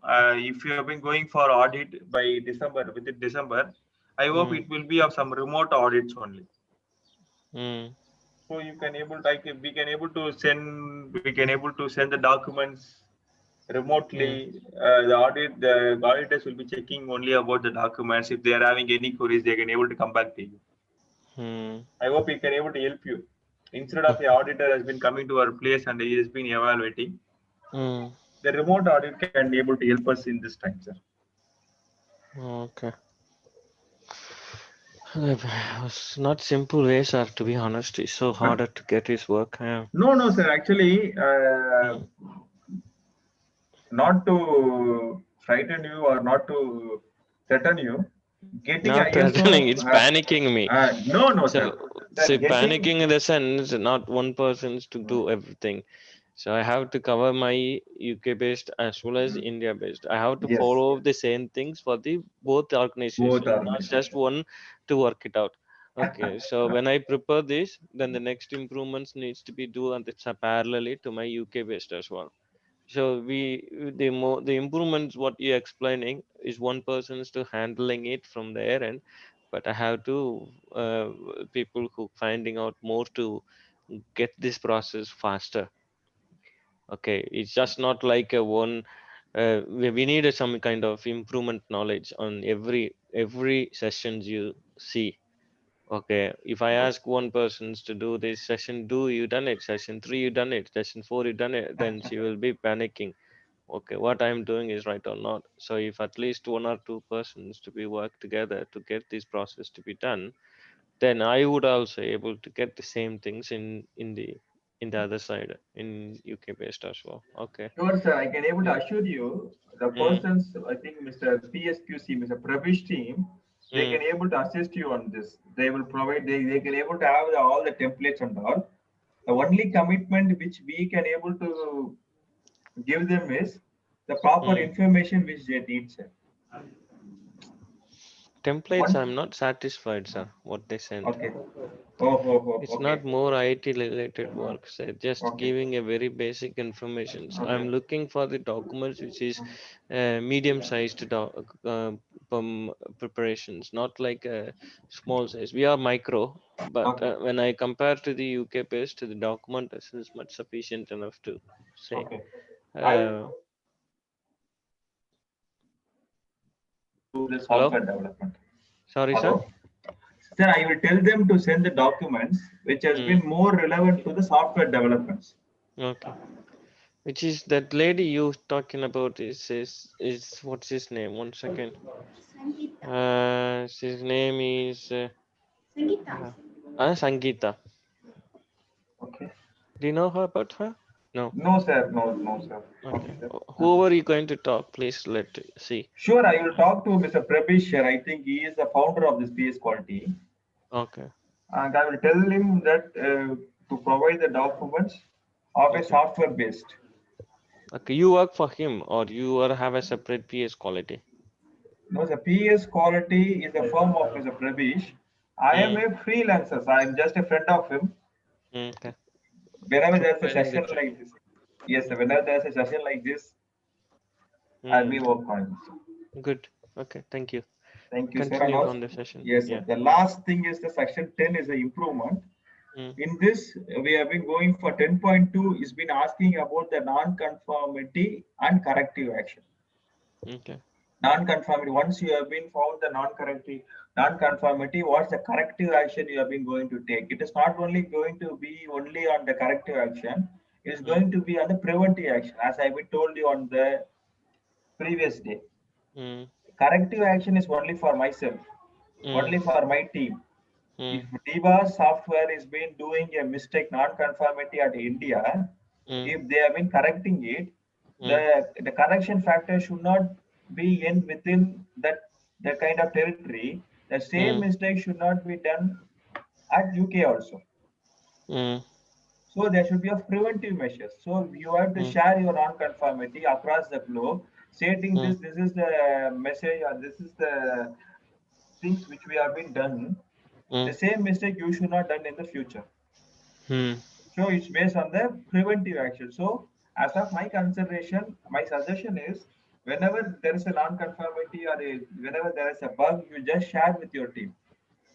If you have been going for audit by December, within December, I hope Mm. it will be of some remote audits only. Mm. So you can able to, we can able to send the documents remotely. The auditors will be checking only about the documents. If they are having any queries, they can able to come back to you. Mm. I hope it can able to help you. Instead of the auditor has been coming to our place and he has been evaluating, Mm. the remote audit can be able to help us in this time, sir. Okay. It's not simple way, sir, to be honest. It's so harder to get his work. Yeah. No, sir. Actually, Mm. not to frighten you or not to threaten you, getting Not threatening, ISO. it's panicking me. No, So, sir. Sir, panicking getting in the sense, not one person's to do everything. So I have to cover my UK based as well as India based. I have to yes, follow the same things for the both both organizations, are not mentioned. just one to work it out. Okay, so when I prepare this, then the next improvements needs to be do and it's parallelly to my UK based as well. So the improvements what you're explaining is one person's to handling it from their end, but I have to people who finding out more to get this process faster. Okay, it's just not like a one. We need some kind of improvement knowledge on every sessions you see. Okay, if I ask one person to do this session, do you done it? Session 3, you done it. Session 4, you done it. Then she will be panicking. Okay, what I'm doing is right or not. So if at least one or two persons to be work together to get this process to be done, then I would also able to get the same things in the other side in UK based as well. Okay. Sure, sir. I can able to assure you, the Mm, persons, I think Mr. PSQC, Mr. Pravish team, they mm, can able to assist you on this. They will provide, they can able to have all the templates and all. The only commitment which we can able to give them is the proper information which they need, sir. Templates, One, I'm not satisfied, sir, what they sent. okay. Oh, It's okay. not more IT related work, sir. Just Okay. giving a very basic information. So I'm Okay. looking for the documents which is medium-sized preparations, not like a small size. We are micro, but Okay. when I compare to the UK based, the document is much sufficient enough to say. Okay. I Uh, do the hello? software development. Sorry, sir. Hello. Sir, I will tell them to send the documents which has been more relevant to the software developments. Okay. Which is that lady you talking about is what's his name? One second. Sangeeta. His name is Sangeeta. Sangeeta. Okay. Do you know her about her? No. No, sir. No, sir. Okay. Sir. Whoever you going to talk, please let see. Sure, I will talk to Mr. Prabish here. I think he is the founder of this PS Quality. Okay. And I will tell him that to provide the documents of a software based. Okay. You work for him or you have a separate PS quality? No, the PS Quality is a firm of Mr. Prabish. I am a freelancer. So I am just a friend of him. Okay. Whenever there's a Providing the session like this, yes, sir, whenever there's a session like this, I'll be work on it. Good. Okay. Thank you. Thank you, sir. And Continue also, on the session. yes, sir. The last thing is the section 10 is the improvement. In this, we have been going for 10.2 is been asking about the non-conformity and corrective action. Okay. Non-conformity, once you have been found the non-conformity, what's the corrective action you have been going to take? It is not only going to be only on the corrective action, it is going to be on the preventive action, as I been told you on the previous day. Corrective action is only for myself, only for my team. If DBA software is been doing a mistake non-conformity at India, if they have been correcting it, the correction factor should not be in within the kind of territory. The same mistake should not be done at UK also. So there should be a preventive measures. So you have to share your non-conformity across the globe, stating this is the message or this is the things which we have been done. The same mistake you should not done in the future. So it's based on the preventive action. So as of my consideration, my suggestion is whenever there is a non-conformity or whenever there is a bug, you just share with your team.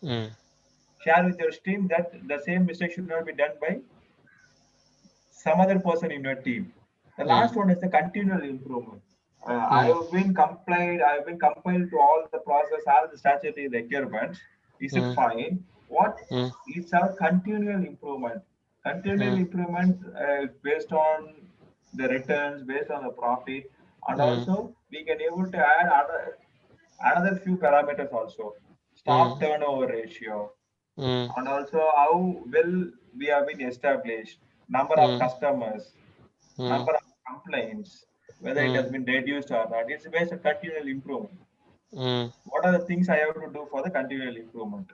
Share with your team that the same mistake should not be done by some other person in your team. The last one is the continual improvement. I have been compiled to all the process, all the statutory requirements. Is it fine? What is our continual improvement? Continual improvement based on the returns, based on the profit, and also we can able to add another few parameters also. Staff turnover ratio, and also how well we have been established, number of customers, number of complaints, whether it has been reduced or not. It's based on continual improvement. What are the things I have to do for the continual improvement?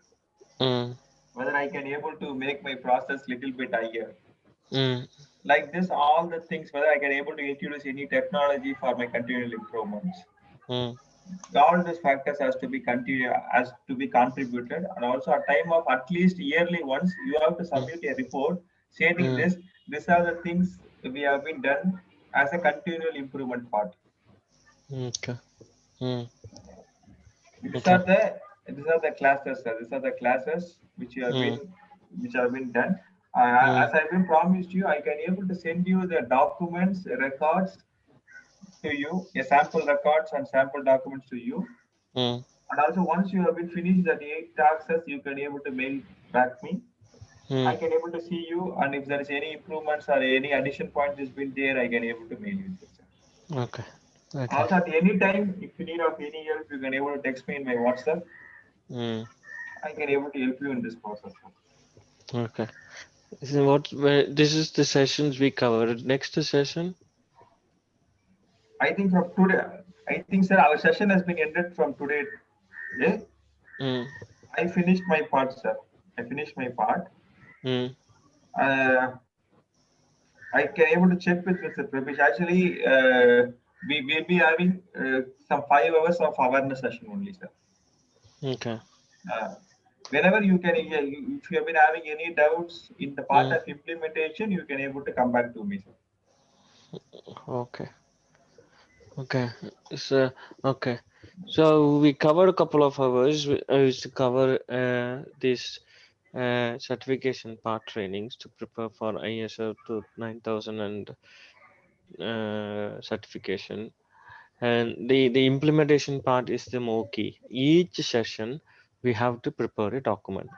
Whether I can able to make my process little bit higher. Like this, all the things, whether I can able to introduce any technology for my continual improvements. All these factors has to be contributed, and also a time of at least yearly once you have to submit a report stating this. These are the things we have been done as a continual improvement part. Okay. These are the classes, sir. These are the classes which have been done. As I've been promised you, I can able to send you the documents, records to you, a sample records and sample documents to you. And also once you have been finished the 8 taxes, you can able to mail back me. I can able to see you, and if there is any improvements or any addition point has been there, I can able to mail you. Okay. Also at any time, if you need of any help, you can able to text me in my WhatsApp. I can able to help you in this process. Okay. So this is the sessions we covered. Next session? I think from today, I think, sir, our session has been ended from today. Yeah? I finished my part, sir. I finished my part. I can able to check with Mr. Prabesh. Actually, we will be having some 5 hours of awareness session only, sir. Okay. Whenever you can, if you have been having any doubts in the part of implementation, you can able to come back to me, sir. Okay. Okay. So okay. So we covered a couple of hours. I used to cover this certification part trainings to prepare for ISO to 9000 and certification. And the implementation part is the more key. Each session we have to prepare a document.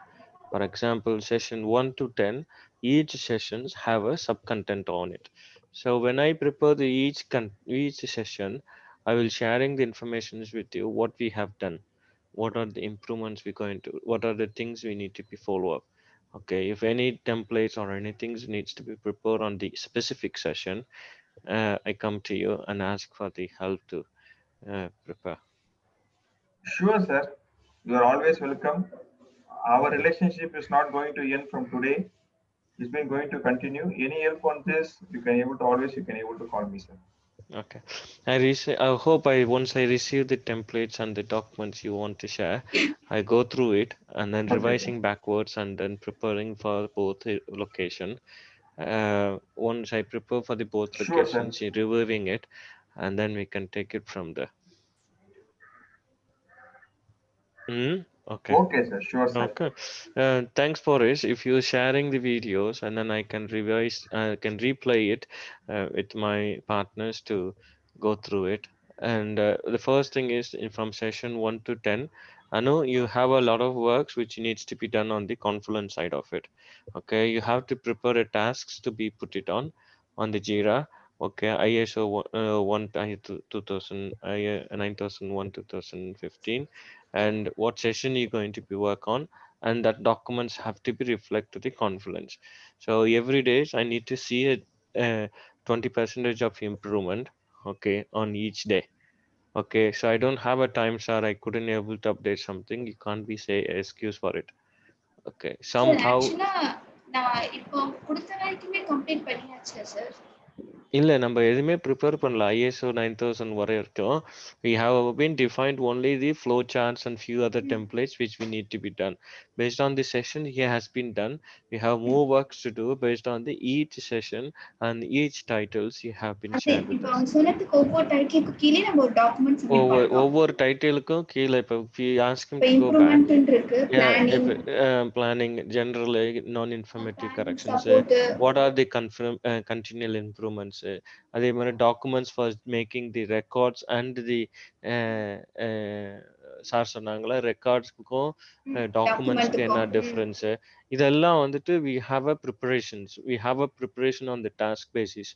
For example, session 1 to 10, each sessions have a sub-content on it. So when I prepare the each session, I will sharing the informations with you, what we have done, what are the improvements we're going to, what are the things we need to be follow up. Okay, if any templates or anything needs to be prepared on the specific session, I come to you and ask for the help to prepare. Sure, sir. You are always welcome. Our relationship is not going to end from today. It's been going to continue. Any help on this, you can able to call me, sir. Okay. I hope once I receive the templates and the documents you want to share, I go through it and then Okay, sir. revising backwards and then preparing for both location. Once I prepare for the both Sure, sir. locations, reviewing it, and then we can take it from there. Okay. Okay, sir. Sure, sir. Okay. Thanks, Boris. If you're sharing the videos, and then I can revise, can replay it with my partners to go through it. And the first thing is from session 1 to 10. I know you have a lot of works which needs to be done on the Confluence side of it. Okay, you have to prepare a tasks to be put it on the Jira. Okay, ISO 2000, 9001 2015, and what session you're going to be work on, and that documents have to be reflect to the Confluence. So every day I need to see a 20% of improvement, okay, on each day. Okay, so I don't have a time, sir, I couldn't able to update something, you can't be say excuse for it. Okay, Sir, somehow actually, நான் இப்போ கொடுத்த வரைக்குமே complete பண்ணியாச்சு sir. இல்லை நம்ம எதுவுமே prepare பண்ணல ISO 9000 வரைக்கும். We have been defined only the flow charts and few other templates which we need to be done. Based on the session here has been done, we have more works to do based on the each session and each titles you have been அது shared with இப்போ us. அவங்க சொன்னதுக்கு ஒவ்வொரு டைட்டிலுக்கு கீழே நம்ம ஒரு document submit பண்ணலாம். ஒவ்வொரு டைட்டிலுக்கும் கீழே இப்போ if you ask him இப்போ to go back, இம்ப்ரூவ்மென்ட் இருக்கு, planning, planning, general, non-informative corrections, support, what are the continual improvements, அதே மாதிரி documents for making the records and the sir சொன்னாங்களா ரெக்கார்ட்ஸ்க்கும் டாக்குமெண்ட்ஸ்க்கு என்ன டிஃபரன்ஸ், இதெல்லாம் வந்துட்டு we have a preparation on the task basis.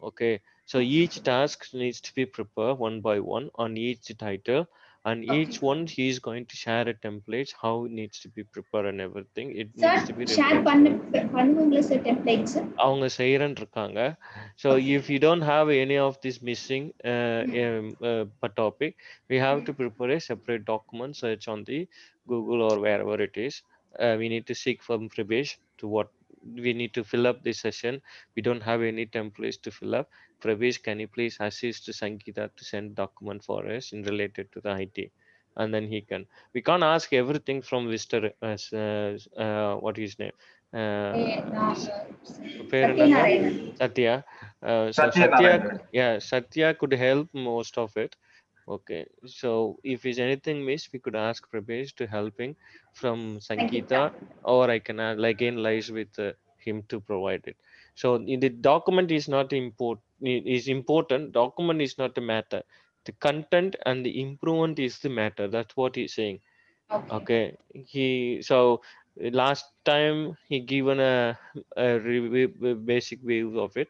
Okay, so each task needs to be prepared one by one on each title, and each one he is going to share a template how it needs to be prepared and everything. It needs to be share பண்ணுவாங்களா sir templates? அவங்க செய்யறன்னு இருக்காங்க. So if you don't have any of this missing topic, we have to prepare a separate document, search on the Google or wherever it is. We need to seek from Prabesh to what we need to fill up this session. We don't have any templates to fill up. Prabesh, can you please assist Sangeeta to send document for us in related to the IT? And then he can. We can't ask everything from Mr. What is his name? பேர் என்னங்க? Satya. So Satya, Satyanarayan. yeah, Satya could help most of it. Okay, so if is anything missed, we could ask Prabesh to helping from Sangeeta, or I can again lies with him to provide it. So the document is not important. Document is not the matter. The content and the improvement is the matter. That's what he's saying. Okay, so last time he given a basic view of it.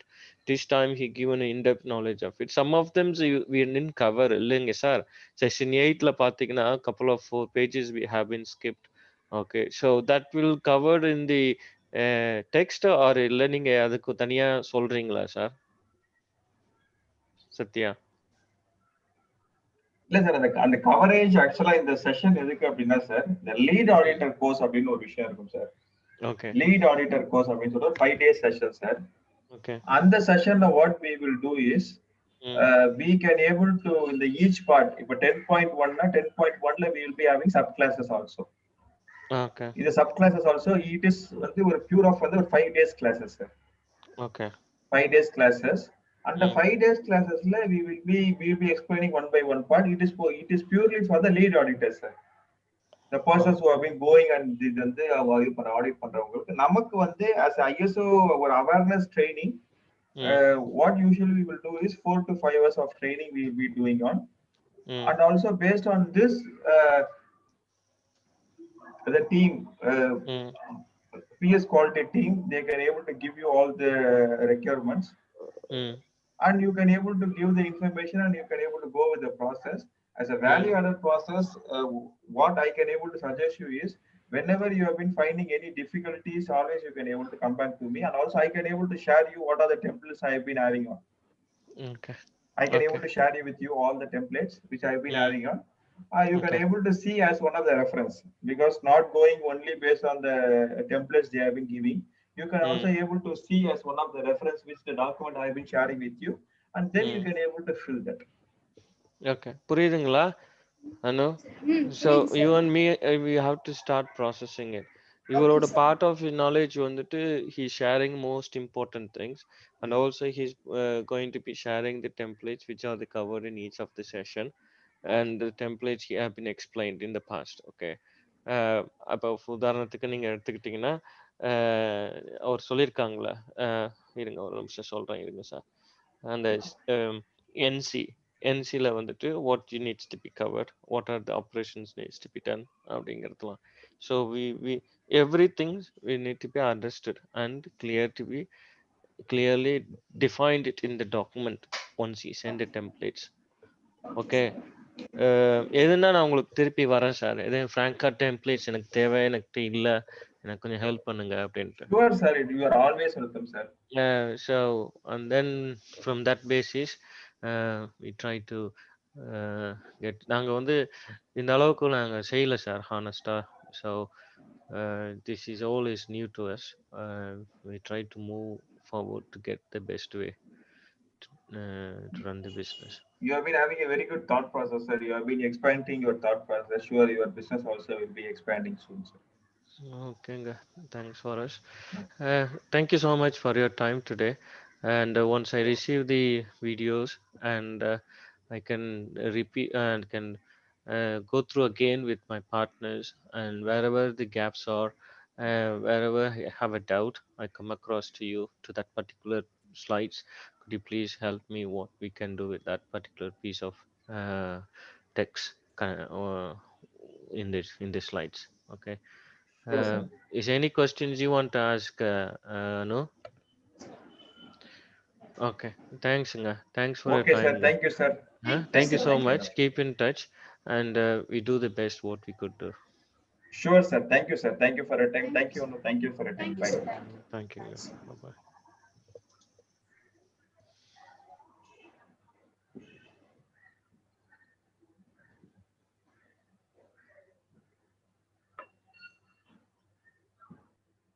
This time he given an in-depth knowledge of it. Some of them we didn't cover இல்லைங்க sir. Session 8ல பார்த்தீங்கன்னா couple of 4 pages we have been skipped. Okay, so that will covered in the text, or இல்லை நீங்க அதுக்கு தனியா சொல்றீங்களா sir Sathya? இல்ல sir, அந்த coverage ஆக்சுவலா இந்த செஷன் எதுக்கு அப்படின்னா சார், இந்த லீட் ஆடிட்டர் கோர்ஸ் அப்படின்னு ஒரு விஷயம் இருக்கும் sir. Okay. Lead auditor course அப்படின்னு சொல்லிட்டு 5 days session sir. Okay. On the session, what we will do is we can able to in the each part. If 10.1 na 10.1 we will be having subclasses also. Okay. In the subclasses also, it is ஒரு pure of வந்து ஒரு 5 days classes, sir. Okay. 5 days classes. And the 5 days classes, we will be explaining one by one part. It is purely for the lead auditors, sir. The persons who have been going and இது வந்து இது பண்ண audit பண்றவங்களுக்கு நமக்கு வந்து as a ISO ஒரு awareness training, what usually we will do is 4 to 5 hours of training we will be doing on. And also based on this, the team, PS quality team, they can able to give you all the requirements. And you can able to give the information and you can able to go with the process as a value added process. What I can able to suggest you is whenever you have been finding any difficulties, always you can able to come back to me, and also I can able to share you what are the templates I have been having on. Okay. I can able to share with you all the templates which I have been having on. You can able to see as one of the reference, because not going only based on the templates they have been giving. You can also able to see as one of the reference which the document I have been sharing with you, and then you can able to fill that. Okay. புரியுதுங்களா? Anu? So you and me, we have to start processing it. Ivaroda part of his knowledge வந்துட்டு he's sharing most important things, and also he's going to be sharing the templates which are covered in each of the session, and the templates he have been explained in the past. Okay. அப்போ உதாரணத்துக்கு நீங்க எடுத்துக்கிட்டீங்கன்னா அவர் சொல்லியிருக்காங்களா, இருங்க ஒரு நிமிஷம் சொல்றேன் இருங்க சார். அந்த NC ல வந்துட்டு what needs to be covered, what are the operations needs to be done அப்படிங்கிறதுலாம். So we everything we need to be understood and clearly defined it in the document once you send the templates. Okay. எதுனா நான் உங்களுக்கு திருப்பி வரேன் sir. எது ஃப்ராங்கா templates எனக்கு தேவை, எனக்கு இல்லை, எனக்கு கொஞ்சம் ஹெல்ப் பண்ணுங்க அப்படின்ட்டு. Sure, sir. You are always welcome, sir. So and then from that basis we try to get, நாங்க வந்து இந்த அளவுக்கு நாங்க செய்யல sir ஹானஸ்டா. So this is all is new to us. We try to move forward to get the best way to run the business. You have been having a very good thought process, sir. You have been expanding your thought process. Sure, your business also will be expanding soon, sir. Okay, thanks for us. Thank you so much for your time today. And once I receive the videos and I can repeat and can go through again with my partners, and wherever the gaps are, wherever I have a doubt, I come across to you to that particular slides. Could you please help me what we can do with that particular piece of text in this slides? Okay. Is any questions you want to ask? No. Okay. Thanks, Inga. Thanks for your Okay, time. sir. Thank you, sir. Thank you so much. Keep in touch, and we do the best what we could do. Sure, sir. Thank you, sir. Thank you for your time. Thank you, Anu. Thank you for your time. Thank you, Bye. sir. Thank you. Bye bye.